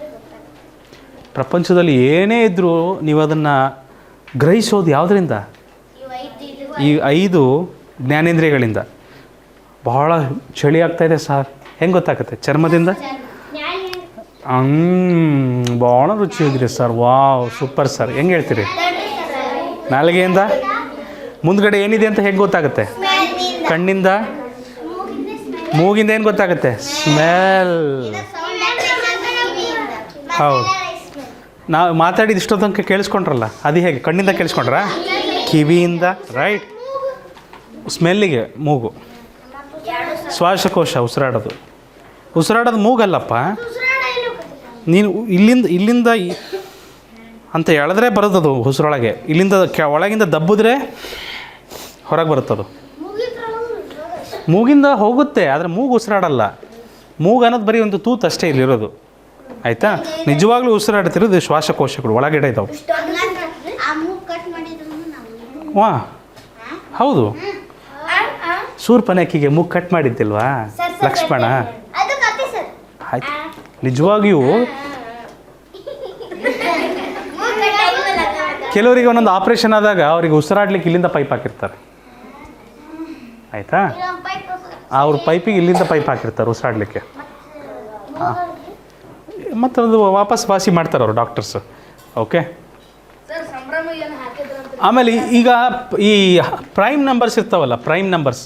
ಪ್ರಪಂಚದಲ್ಲಿ ಏನೇ ಇದ್ದರೂ ನೀವು ಅದನ್ನು ಗ್ರಹಿಸೋದು ಯಾವುದರಿಂದ? ಈ 5 ಜ್ಞಾನೇಂದ್ರಿಯಗಳಿಂದ. ಬಹಳ ಚಳಿ ಆಗ್ತಾಯಿದೆ ಸರ್, ಹೆಂಗೆ ಗೊತ್ತಾಗುತ್ತೆ? ಚರ್ಮದಿಂದ. ಭಾಳ ರುಚಿ ಹೋಗಿದೆ ಸರ್. Wow, super sir. ಹೆಂಗೆ ಹೇಳ್ತೀರಿ? ನಾಲಿಗೆಯಿಂದ. ಮುಂದ್ಗಡೆ ಏನಿದೆ ಅಂತ ಹೇಗೆ ಗೊತ್ತಾಗುತ್ತೆ? ಕಣ್ಣಿಂದ. ಮೂಗಿಂದ ಏನು ಗೊತ್ತಾಗುತ್ತೆ? ಸ್ಮೆಲ್. ಹೌದು. ನಾವು ಮಾತಾಡಿದ ಇಷ್ಟೋ ತನಕ ಕೇಳಿಸ್ಕೊಂಡ್ರಲ್ಲ, ಅದು ಹೇಗೆ? ಕಣ್ಣಿಂದ ಕೇಳಿಸ್ಕೊಂಡ್ರಾ? ಕಿವಿಯಿಂದ, ರೈಟ್. ಸ್ಮೆಲ್ಲಿಗೆ ಮೂಗು. ಶ್ವಾಸಕೋಶ, ಉಸಿರಾಡೋದು ಮೂಗಲ್ಲಪ್ಪ. ನೀನು ಇಲ್ಲಿಂದ ಅಂತ ಎಳೆದ್ರೆ ಬರೋದದು ಉಸಿರೊಳಗೆ. ಇಲ್ಲಿಂದ ಒಳಗಿಂದ ದಬ್ಬಿದ್ರೆ ಹೊರಗೆ ಬರುತ್ತದು. ಮೂಗಿಂದ ಹೋಗುತ್ತೆ, ಆದರೆ ಮೂಗು ಉಸಿರಾಡಲ್ಲ. ಮೂಗು ಅನ್ನೋದು ಬರೀ ಒಂದು ತೂತು ಅಷ್ಟೇ ಇಲ್ಲಿರೋದು, ಆಯಿತಾ? ನಿಜವಾಗ್ಲೂ ಉಸಿರಾಡ್ತಿರೋದು ಶ್ವಾಸಕೋಶಗಳು ಒಳಗಡೆ ಇದ್ದಾವೆ. ವಾ, ಹೌದು. ಶೂರ್ಪನಖಿಗೆ ಮೂಗು ಕಟ್ ಮಾಡಿದ್ದಿಲ್ವಾ ಲಕ್ಷ್ಮಣ? ಆಯ್ತು. ನಿಜವಾಗಿಯೂ ಕೆಲವರಿಗೆ ಒಂದೊಂದು ಆಪ್ರೇಷನ್ ಆದಾಗ ಅವ್ರಿಗೆ ಉಸಿರಾಡ್ಲಿಕ್ಕೆ ಇಲ್ಲಿಂದ ಪೈಪ್ ಹಾಕಿರ್ತಾರೆ, ಆಯಿತಾ? ಅವ್ರ ಪೈಪಿಗೆ ಇಲ್ಲಿಂದ ಪೈಪ್ ಹಾಕಿರ್ತಾರೆ ಉಸಿರಾಡ್ಲಿಕ್ಕೆ. ಮತ್ತು ಅದು ವಾಪಸ್ ವಾಸಿ ಮಾಡ್ತಾರೆ ಅವರು ಡಾಕ್ಟರ್ಸು. ಓಕೆ. ಸರ್ ಸಂಭ್ರಮ ಏನು ಹಾಕಿದ್ರಂತ. ಆಮೇಲೆ ಈಗ ಈ ಪ್ರೈಮ್ ನಂಬರ್ಸ್ ಇರ್ತಾವಲ್ಲ, ಪ್ರೈಮ್ ನಂಬರ್ಸ್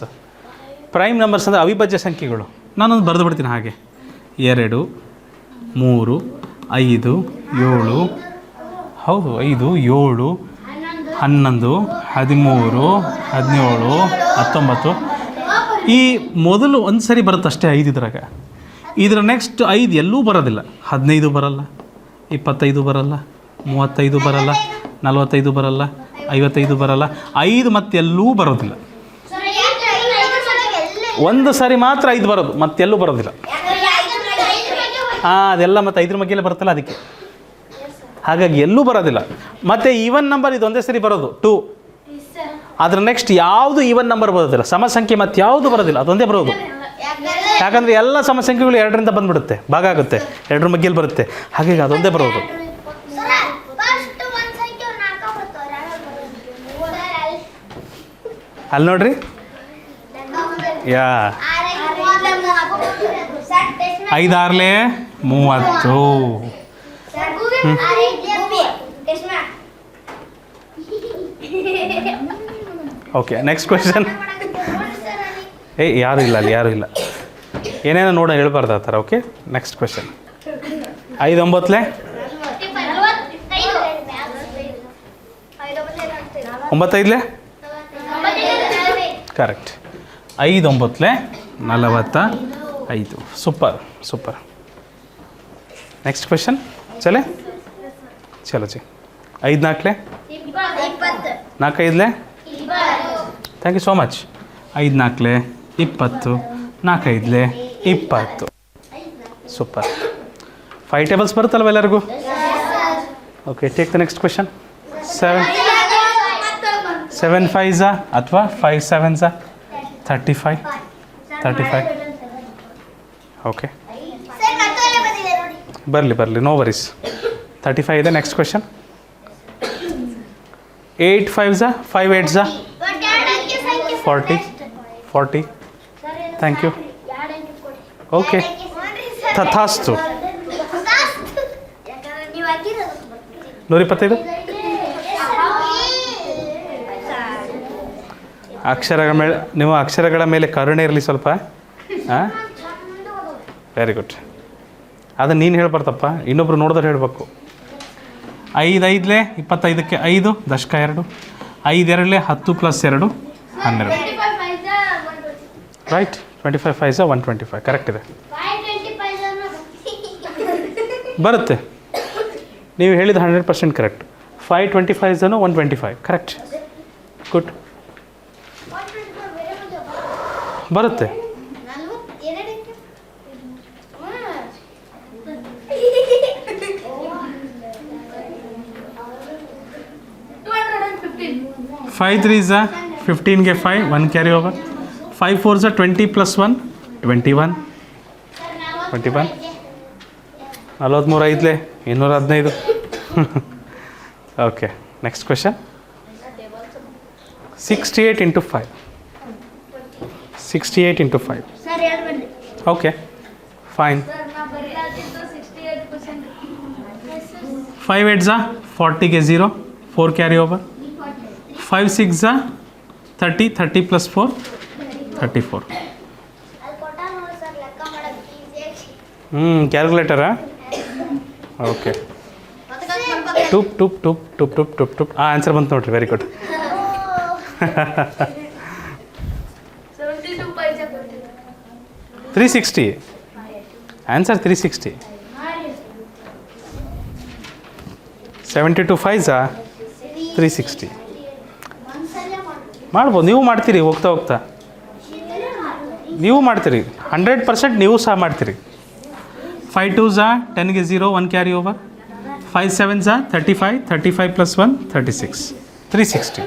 ಅಂದರೆ ಅವಿಭಾಜ್ಯ ಸಂಖ್ಯೆಗಳು. ನಾನೊಂದು ಬರೆದು ಬಿಡ್ತೀನಿ ಹಾಗೆ. 2, 3, 5, 7, ಹೌದು 5, 7, 11, 13, 17, 19. ಈ ಮೊದಲು ಒಂದು ಸರಿ ಬರುತ್ತೆ ಅಷ್ಟೇ 5 ಇದ್ರಾಗ. ಇದರ ನೆಕ್ಸ್ಟ್ 5 ಎಲ್ಲೂ ಬರೋದಿಲ್ಲ. 15 ಬರಲ್ಲ, 25 ಬರಲ್ಲ, 35 ಬರಲ್ಲ, 45 ಬರಲ್ಲ, 55 ಬರಲ್ಲ. 5 ಮತ್ತೆಲ್ಲೂ ಬರೋದಿಲ್ಲ. ಒಂದು ಸಾರಿ ಮಾತ್ರ 5 ಬರೋದು, ಮತ್ತೆಲ್ಲೂ ಬರೋದಿಲ್ಲ. ಅದೆಲ್ಲ ಮತ್ತು 5 ಮಗ್ಗೆಲ್ಲ ಬರುತ್ತಲ್ಲ ಅದಕ್ಕೆ. ಹಾಗಾಗಿ ಎಲ್ಲೂ ಬರೋದಿಲ್ಲ. ಮತ್ತು ಈವನ್ ನಂಬರ್ ಇದು ಒಂದೇ ಸರಿ ಬರೋದು 2. ಅದ್ರ ನೆಕ್ಸ್ಟ್ ಯಾವುದು ಈವನ್ ನಂಬರ್ ಬರೋದಿಲ್ಲ. ಸಮಸಂಖ್ಯೆ ಮತ್ತು ಯಾವುದು ಬರೋದಿಲ್ಲ, ಅದೊಂದೇ ಬರೋದು. ಯಾಕಂದರೆ ಎಲ್ಲ ಸಮಸಂಖ್ಯೆಗಳು 2ರಿಂದ ಬಂದುಬಿಡುತ್ತೆ, ಭಾಗ ಆಗುತ್ತೆ, 2ರ ಮಗ್ಗೆಯಲ್ಲಿ ಬರುತ್ತೆ. ಹಾಗಾಗಿ ಅದೊಂದೇ ಬರೋದು. ಅಲ್ಲಿ ನೋಡ್ರಿ, ಯಾ 5 6 30. Okay, next question. ಯಾರೂ ಇಲ್ಲ ಅಲ್ಲಿ, ಯಾರೂ ಇಲ್ಲ. ಏನೇನೋ ನೋಡೋ ಹೇಳ್ಬಾರ್ದು ಆ ಥರ. Okay, next question. 5 9 9 correct. 5 9 45. Super super. Next question. ಚಲೋ ಜಿ. 5 4 4 5 thank you so much. 5 4 20, 4 5 20. Super. 5 tables ಬರುತ್ತಲ್ವ ಎಲ್ಲರಿಗೂ? Okay, take the next question. 7 5 ಅಥವಾ 5 7 35. ಓಕೆ, ಬರಲಿ, ನೋ ವರೀಸ್. 35 ಇದೆ. Next question. 8 5 5 8 40. Thank you. Okay, ತಥಾಸ್ತು. 125. ಅಕ್ಷರಗಳ ಮೇಲೆ ಕರುಣೆ ಇರಲಿ ಸ್ವಲ್ಪ. ಹಾಂ, ವೆರಿ ಗುಡ್. ಅದನ್ನು ನೀನು ಹೇಳ್ಬಾರ್ದಪ್ಪ, ಇನ್ನೊಬ್ರು ನೋಡಿದ್ರೆ ಹೇಳಬೇಕು. 5 5 25ಕ್ಕೆ 5 ದಶಕ 2. 5 2 10 + 2 12. ರೈಟ್. 25 5 125. ಕರೆಕ್ಟ್ ಇದೆ, ಬರುತ್ತೆ. ನೀವು ಹೇಳಿದ 100% ಕರೆಕ್ಟ್. 5 25 125. ಕರೆಕ್ಟ್, ಗುಡ್, ಬರುತ್ತೆ. Five 3s 15ಗೆ 5 1 carry over. 5 4s 20 + 1 21. 21. 43 5 215. Okay, next question. 68 × 5. 68 × 5. Okay, fine. 5 8s 40ಗೆ 0 4 ಕ್ಯಾರಿ ಓವರ್. 5 6 30 30 + 4 34. ಕ್ಯಾಲ್ಕುಲೇಟರಾ? ಓಕೆ. ಟುಪ್ ಟುಪ್ ಟುಪ್ ಟುಪ್ ಟುಪ್ ಟುಪ್ ಟುಪ್. ಆನ್ಸರ್ ಬಂತು ನೋಡ್ರಿ, ವೆರಿ ಗುಡ್. 360. ಆನ್ಸರ್ 360. 72 5s 360. ಮಾಡ್ಬೋದು, ನೀವು ಮಾಡ್ತೀರಿ ಹೋಗ್ತಾ. ನೀವು ಮಾಡ್ತೀರಿ 100%, ನೀವು ಸಹ ಮಾಡ್ತೀರಿ. 5 2s 10ಗೆ 0 1 ಕ್ಯಾರಿ ಓವರ್. 5 7s 35 35 + 1 36. 360.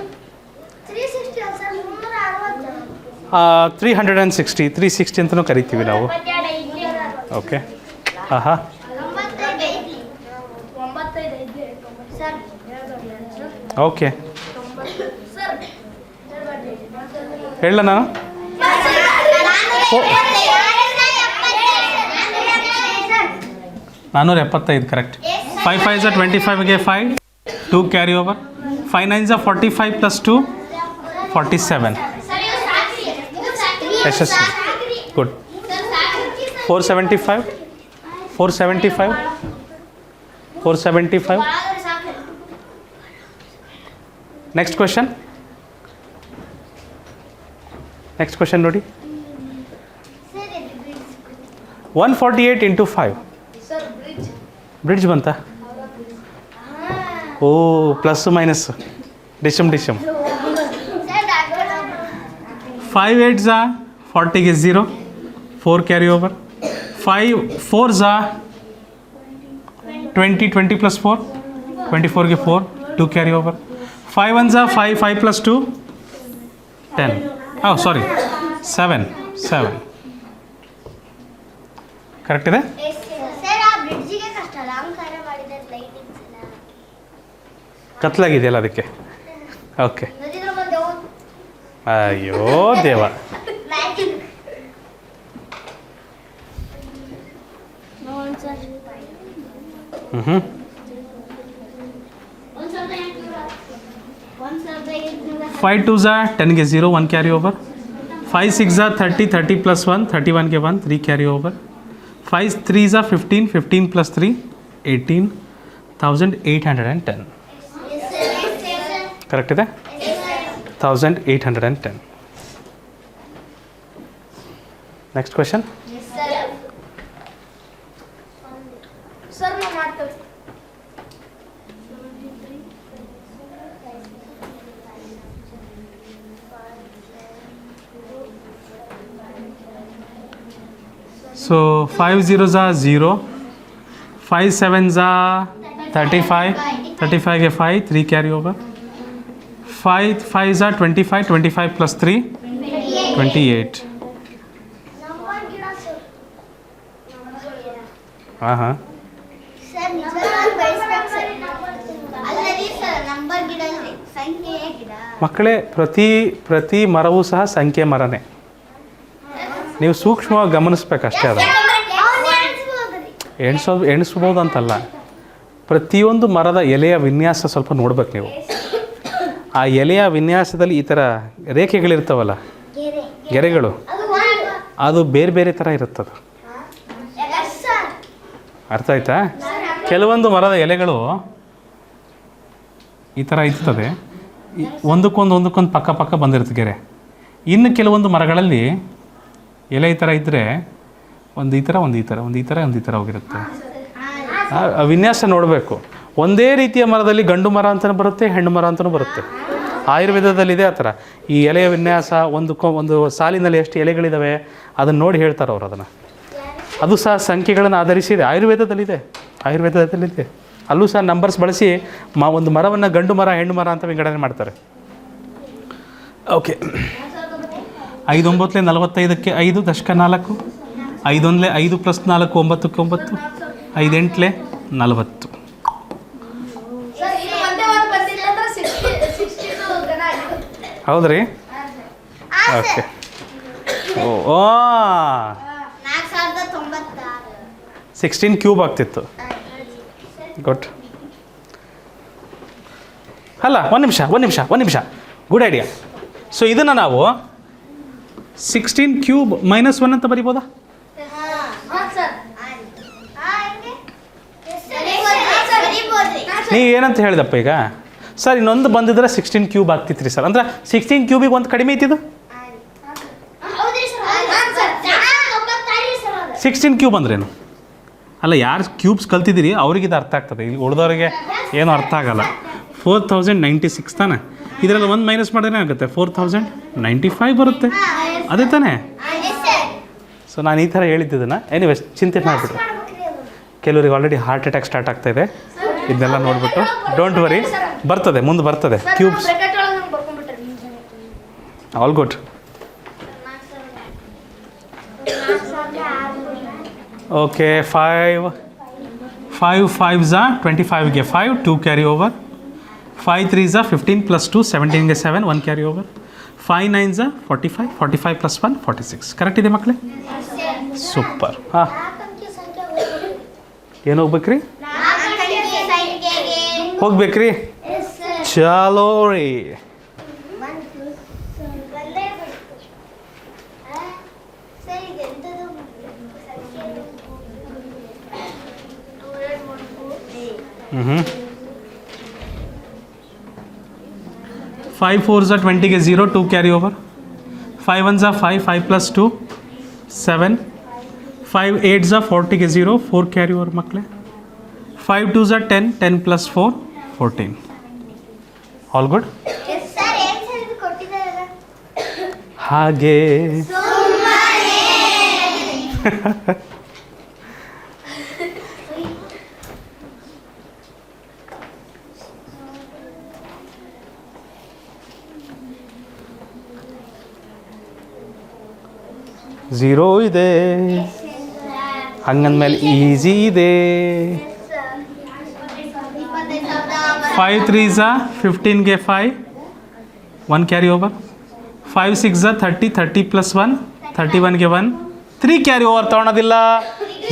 360 360 ಅಂತಲೂ ಕರಿತೀವಿ ನಾವು. ಓಕೆ, ಆಹಾ. ಓಕೆ ಸರ್ ಹೇಳ ನಾನು ನಾನ್ನೂರ ಎಪ್ಪತ್ತೈದು ಕರೆಕ್ಟ್. 5 5 25ಗೆ 5 2 ಕ್ಯಾರಿ ಓವರ್. 5 9 45 ಪ್ಲಸ್ 2 47 ಯಶಸ್ವಿ. ಗುಡ್. 475 475 475. ನೆಕ್ಸ್ಟ್ ಕ್ವೆಶನ್ ನೋಡಿ. 148 ಇಂಟು 5 ಸರ್ ಬ್ರಿಡ್ಜ್ ಬಂತಾ? ಓ ಪ್ಲಸ್ ಮೈನಸ್ ಡಿಶಮ್ 5 8 40ಗೆ 0 4 ಕ್ಯಾರಿ ಓವರ್. 5 4 20 20 ಪ್ಲಸ್ 4 24ಗೆ 4 2 carry over. 5 1 5 5 plus 2 10. Sorry 7 correct ಇದೆ. ಕತ್ಲಾಗಿದೆಯಲ್ಲ ಅದಕ್ಕೆ. ಓಕೆ. ಅಯ್ಯೋ ದೇವ. ಹ್ಞೂ 5 2 10ಗೆ 0 1 carry over. 5 6 30 30 plus 1 31ಗೆ 1 3 carry over. 5 3 15 15 plus 3 18,810 correct ಇದೆ. 1810. Next question. ಸರ್ ನಾವು ಮಾಡ್ತೇವೆ. So 5 0s 0. 5 7s 35. 35ಗೆ 5 3 carry over. 5 5s 25 25 plus 3 28. ಹಾಂ ಮಕ್ಕಳೇ, ಪ್ರತಿ ಮರವೂ ಸಹ ಸಂಖ್ಯೆ ಮರನೇ. ನೀವು ಸೂಕ್ಷ್ಮವಾಗಿ ಗಮನಿಸ್ಬೇಕಷ್ಟೇ. ಅದು ಎಣಿಸ್ಬೋದು ಅಂತಲ್ಲ, ಪ್ರತಿಯೊಂದು ಮರದ ಎಲೆಯ ವಿನ್ಯಾಸ ಸ್ವಲ್ಪ ನೋಡ್ಬೇಕು ನೀವು. ಆ ಎಲೆಯ ವಿನ್ಯಾಸದಲ್ಲಿ ಈ ಥರ ರೇಖೆಗಳಿರ್ತಾವಲ್ಲ, ಗೆರೆಗಳು, ಅದು ಬೇರೆ ಬೇರೆ ಥರ ಇರುತ್ತದು. ಅರ್ಥ ಆಯ್ತಾ? ಕೆಲವೊಂದು ಮರದ ಎಲೆಗಳು ಈ ಥರ ಇರ್ತದೆ, ಒಂದಕ್ಕೊಂದು ಪಕ್ಕ ಬಂದಿರುತ್ತೆ ಗೆರೆ. ಇನ್ನು ಕೆಲವೊಂದು ಮರಗಳಲ್ಲಿ ಎಲೆ ಈ ಥರ ಇದ್ದರೆ ಒಂದು ಈ ಥರ ಹೋಗಿರುತ್ತೆ. ಆ ವಿನ್ಯಾಸ ನೋಡಬೇಕು. ಒಂದೇ ರೀತಿಯ ಮರದಲ್ಲಿ ಗಂಡು ಮರ ಅಂತಲೂ ಬರುತ್ತೆ, ಹೆಣ್ಣು ಮರ ಅಂತಲೂ ಬರುತ್ತೆ. ಆಯುರ್ವೇದದಲ್ಲಿದೆ ಆ ಥರ. ಈ ಎಲೆಯ ವಿನ್ಯಾಸ ಒಂದು ಸಾಲಿನಲ್ಲಿ ಎಷ್ಟು ಎಲೆಗಳಿದ್ದಾವೆ ಅದನ್ನು ನೋಡಿ ಹೇಳ್ತಾರೆ ಅವರು. ಅದನ್ನು ಅದು ಸಹ ಸಂಖ್ಯೆಗಳನ್ನು ಆಧರಿಸಿದೆ. ಆಯುರ್ವೇದದಲ್ಲಿದೆ. ಅಲ್ಲೂ ಸಹ ನಂಬರ್ಸ್ ಬಳಸಿ ಒಂದು ಮರವನ್ನು ಗಂಡು ಮರ ಹೆಣ್ಣು ಮರ ಅಂತ ವಿಂಗಡಣೆ ಮಾಡ್ತಾರೆ. ಓಕೆ. 5 9 45ಕ್ಕೆ 5 ದಶಕ 4. 5 1 5 ಪ್ಲಸ್ 4 9ಕ್ಕೆ 9. 5 8 40. ಸರ್ ಇದು ಒಂದೇ ಒಂದು ಬಂದಿಲ್ಲ ಅಂದ್ರೆ 62 ಜನ ಆಗಿತ್ತು. ಹೌದ್ರಿ? ಓಕೆ. ಓ 16 ಕ್ಯೂಬ್ ಆಗ್ತಿತ್ತು. ಗುಡ್. ಅಲ್ಲ, ಒಂದು ನಿಮಿಷ. Good idea. ಸೊ ಇದನ್ನು ನಾವು 16 ಕ್ಯೂಬ್ -1 ಅಂತ ಬರಿಬೋದಾ? ನೀವು ಏನಂತ ಹೇಳಿದಪ್ಪ ಈಗ? ಸರ್ ಇನ್ನೊಂದು ಬಂದಿದ್ರೆ 16 ಕ್ಯೂಬ್ ಆಗ್ತಿತ್ತು ರೀ ಸರ್. ಅಂದ್ರೆ 16 ಕ್ಯೂಬಿಗೆ ಒಂದು ಕಡಿಮೆ ಐತಿದು. 16 ಕ್ಯೂಬ್ ಅಂದ್ರೇನು? ಅಲ್ಲ, ಯಾರು ಕ್ಯೂಬ್ಸ್ ಕಲ್ತಿದ್ದೀರಿ ಅವ್ರಿಗೆ ಇದು ಅರ್ಥ ಆಗ್ತದೆ. ಇಲ್ಲಿ ಉಳಿದವ್ರಿಗೆ ಏನೂ ಅರ್ಥ ಆಗಲ್ಲ. 4096 ತಾನೆ. ಇದರಲ್ಲಿ ಒಂದು ಮೈನಸ್ ಮಾಡಿದ್ರೆ ಆಗುತ್ತೆ 4095 ಬರುತ್ತೆ. ಅದೇ ತಾನೇ? ಸೊ ನಾನು ಈ ಥರ ಹೇಳಿದ್ದನ್ನು ಎನಿವೇಸ್ ಚಿಂತೆ ಮಾಡಿಬಿಟ್ರೆ. ಕೆಲವರಿಗೆ ಆಲ್ರೆಡಿ ಹಾರ್ಟ್ ಅಟ್ಯಾಕ್ ಸ್ಟಾರ್ಟ್ ಆಗ್ತಾಯಿದೆ. ಇದನ್ನೆಲ್ಲ ನೋಡಿಬಿಟ್ಟು ಡೋಂಟ್ ವರಿ, ಮುಂದೆ ಬರ್ತದೆ cubes. All good. Okay. 5 5s 25ಗೆ 5 2 carry over. 5 3s are 15 plus 2 17 ಗೆ 7 1 carry over 5 9s are 45 45 plus 1 46 correct ಇದೆ ಮಕ್ಕಳೇ ಸೂಪರ್ ಹಾಂ ಏನು ಹೋಗ್ಬೇಕ್ರಿ ಹೋಗ್ಬೇಕ್ರಿ ಚಲೋ ರೀ ಹ್ಞೂ 5 4s are 20 ಗೆ 0 2 carry over 5 1s are 5 5 plus 2 7 5 8s are 40 ಗೆ 0 4 ಕ್ಯಾರಿ ಓವರ್ ಮಕ್ಕಳೇ 5 2s are 10 10 plus 4 14 all good ಹಾಗೆ ಝೀರೋ ಇದೆ ಹಂಗಂದ್ಮೇಲೆ ಈಸಿ ಇದೆ 5 3s are 15 ಗೆ 5 1 carry over 5 6s are 30 30 plus 1 31 ಗೆ 1 3 ಕ್ಯಾರಿ ಓವರ್ ತೊಗೊಳೋದಿಲ್ಲ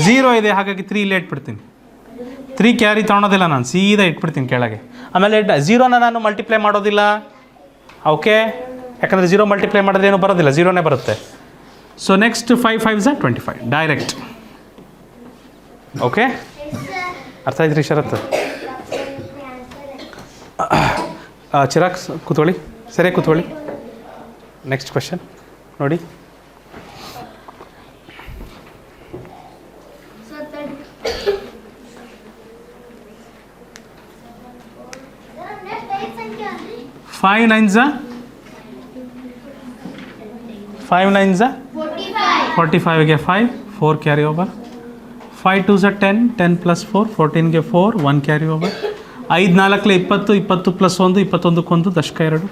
ಝೀರೋ ಇದೆ ಹಾಗಾಗಿ 3 ಇಲ್ಲೇ ಇಟ್ಬಿಡ್ತೀನಿ 3 ಕ್ಯಾರಿ ತೊಗೊಳೋದಿಲ್ಲ ನಾನು ಸೀದಾ ಇಟ್ಬಿಡ್ತೀನಿ ಕೆಳಗೆ ಆಮೇಲೆ ಝೀರೋನ ನಾನು ಮಲ್ಟಿಪ್ಲೈ ಮಾಡೋದಿಲ್ಲ ಓಕೆ ಯಾಕಂದರೆ ಝೀರೋ ಮಲ್ಟಿಪ್ಲೈ ಮಾಡಿದ್ರೆ ಏನೂ ಬರೋದಿಲ್ಲ ಝೀರೋನೇ ಬರುತ್ತೆ so next 5 5s are 25 direct okay ಅರ್ಥ ಆಯ್ತು ರೀ ಶರತ್ ಚಿರಾಗ್ ಕೂತ್ಕೊಳ್ಳಿ ಸರಿಯಾಗಿ ಕೂತ್ಕೊಳ್ಳಿ ನೆಕ್ಸ್ಟ್ ಕ್ವೆಶನ್ ನೋಡಿ ಫೈವ್ ನೈನ್ಸ 45 ಗೆ 5 4 carry over 5 2s are 10 10 plus 4 14 ಗೆ 4 1 ಕ್ಯಾರಿ ಓವರ್ 5 4 20 20 plus 1 21 ದಶಕ 2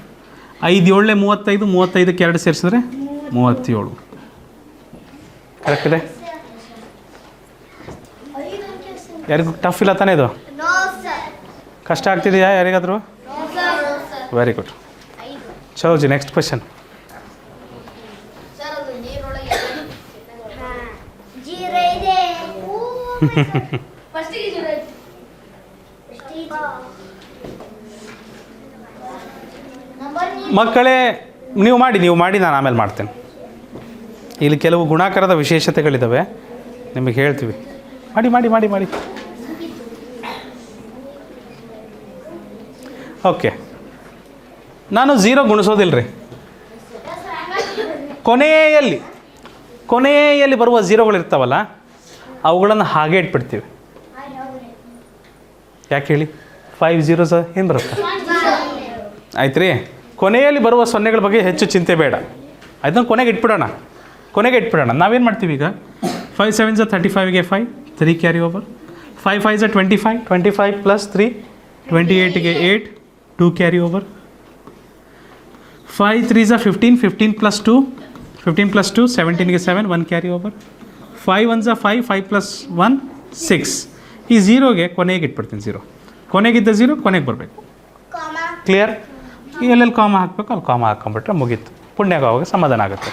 5 7 35 35ಕ್ಕೆ 2 ಸೇರಿಸಿದ್ರೆ 37 ಕರೆಕ್ಟ್ ಇದೆ ಯಾರಿಗೂ ಟಫ್ ಇಲ್ಲ ತಾನೇ ಇದು ಕಷ್ಟ ಆಗ್ತಿದೆಯಾ ಯಾರಿಗಾದರೂ ವೆರಿ ಗುಡ್ ಚಲೋ ಜಿ ನೆಕ್ಸ್ಟ್ ಕ್ವೆಶನ್ ಮಕ್ಕಳೇ ನೀವು ಮಾಡಿ ನಾನು ಆಮೇಲೆ ಮಾಡ್ತೇನೆ ಇಲ್ಲಿ ಕೆಲವು ಗುಣಾಕಾರದ ವಿಶೇಷತೆಗಳಿದ್ದಾವೆ ನಿಮಗೆ ಹೇಳ್ತೀವಿ ಮಾಡಿ ಓಕೆ ನಾನು ಝೀರೋ ಗುಣಿಸೋದಿಲ್ಲ ರೀ ಕೊನೆಯಲ್ಲಿ ಬರುವ ಝೀರೋಗಳು ಇರ್ತಾವಲ್ಲ ಅವುಗಳನ್ನು ಹಾಗೆ ಇಟ್ಬಿಡ್ತೀವಿ ಯಾಕೆ ಹೇಳಿ 5 zeros ಏನು ಬರುತ್ತೆ ಆಯ್ತು ರೀ ಕೊನೆಯಲ್ಲಿ ಬರುವ ಸೊನ್ನೆಗಳ ಬಗ್ಗೆ ಹೆಚ್ಚು ಚಿಂತೆ ಬೇಡ ಅದನ್ನು ಕೊನೆಗೆ ಇಟ್ಬಿಡೋಣ ನಾವೇನು ಮಾಡ್ತೀವಿ ಈಗ 5 7s are 35 ಗೆ 5 3 carry over 5 5s are 25 plus 3 28 ಗೆ 8 2 carry over 5 3s are 15 plus 2 17 ಗೆ 7 1 carry over 5 1s are 5 plus 1 6 ಈ ಝೀರೋಗೆ ಕೊನೆಗೆ ಇಟ್ಬಿಡ್ತೀನಿ ಝೀರೋ ಕೊನೆಗಿದ್ದ ಝೀರೋ ಕೊನೆಗೆ ಬರಬೇಕು ಕ್ಲಿಯರ್ ಎಲ್ಲೆಲ್ಲಿ ಕಾಮ ಹಾಕಬೇಕು ಅಲ್ಲಿ ಕಾಮ ಹಾಕ್ಕೊಂಬಿಟ್ರೆ ಮುಗೀತು ಪುಣ್ಯಗ ಅವಾಗ ಸಮಾಧಾನ ಆಗುತ್ತೆ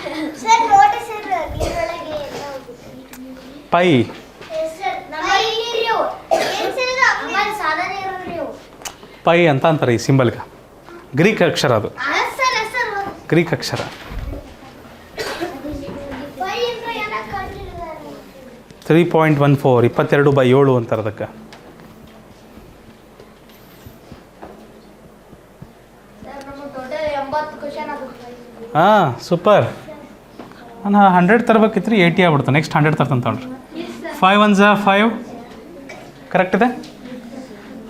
ಪೈ ಅಂತ ಅಂತಾರೆ ಈ ಸಿಂಬಲ್ಗೆ ಗ್ರೀಕ್ ಅಕ್ಷರ ಅದು ಗ್ರೀಕ್ ಅಕ್ಷರ 3.14 22/7 ಅಂತಾರೆ ಅದಕ್ಕೆ ಹಾಂ ಸೂಪರ್ ನಾನು 100 ತರಬೇಕಿತ್ತು ರೀ 80 ಆಗ್ಬಿಡ್ತು ನೆಕ್ಸ್ಟ್ 100 ತರ್ತಂತ ನೋಡ್ರಿ 5 1s are 5 ಕರೆಕ್ಟ್ ಇದೆ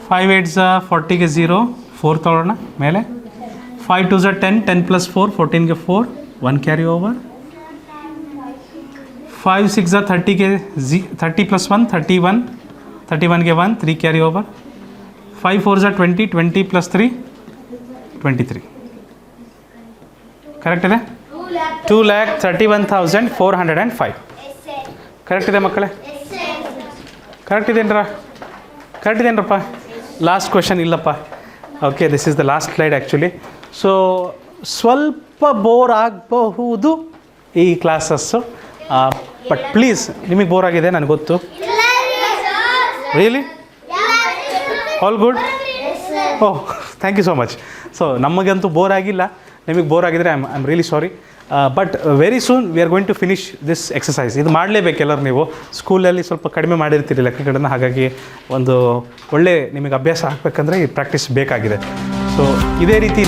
5 8s are 40 ಗೆ 0 4 ತೊಗೊಳ್ಳೋಣ ಮೇಲೆ 5 2s are 10 10 plus 4 14 ಗೆ 4 1 ಕ್ಯಾರಿ ಓವರ್ 5 6s are 30 ಗೆ 30 plus 1 31 ಗೆ 1 3 carry over 5 4s are 20 plus 3 23 correct ಇದೆ 2,31,405 ಕರೆಕ್ಟ್ ಇದೆ ಮಕ್ಕಳೇ ಕರೆಕ್ಟ್ ಇದೇನ್ರಪ್ಪ ಲಾಸ್ಟ್ ಕ್ವೆಶನ್ ಇಲ್ಲಪ್ಪ okay, this is the last slide actually. So ಸ್ವಲ್ಪ ಬೋರ್ ಆಗಬಹುದು ಈ ಕ್ಲಾಸಸ್ಸು, ಬಟ್ ಪ್ಲೀಸ್ ನಿಮಗೆ ಬೋರ್ ಆಗಿದೆ ನನಗೆ ಗೊತ್ತು. Really all good? Oh, thank you so much. So ನಮಗಂತೂ ಬೋರ್ ಆಗಿಲ್ಲ, ನಿಮಗೆ ಬೋರ್ ಆಗಿದ್ರೆ I am really sorry. But very soon we are going to finish this exercise. ಇದು ಮಾಡಲೇಬೇಕು ಎಲ್ಲರೂ. ನೀವು ಸ್ಕೂಲಲ್ಲಿ ಸ್ವಲ್ಪ ಕಡಿಮೆ ಮಾಡಿರ್ತೀರಿ ಲೆಕ್ಕಗಳನ್ನು, ಹಾಗಾಗಿ ಒಂದು ಒಳ್ಳೆ ನಿಮಗೆ ಅಭ್ಯಾಸ ಆಗಬೇಕಂದ್ರೆ ಈ ಪ್ರಾಕ್ಟೀಸ್ ಬೇಕಾಗಿದೆ. ಸೊ ಇದೇ ರೀತಿ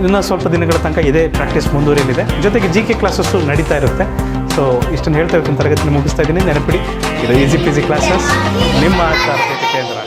ಇನ್ನೂ ಸ್ವಲ್ಪ ದಿನಗಳ ತನಕ ಇದೇ ಪ್ರಾಕ್ಟೀಸ್ ಮುಂದುವರಿಯಲಿದೆ. ಜೊತೆಗೆ GK ಕ್ಲಾಸಸ್ಸು ನಡೀತಾ ಇರುತ್ತೆ. ಸೊ ಇಷ್ಟನ್ನು ಹೇಳ್ತಾ ಇರ್ತೀನಿ, ತರಗತಿ ಮುಗಿಸ್ತಾ ಇದ್ದೀನಿ. ನೆನಪಿಡಿ, ಇದು ಈಸಿ ಪೀಸಿ ಕ್ಲಾಸಸ್, ನಿಮ್ಮ ತರಬೇತಿ ಕೇಂದ್ರ.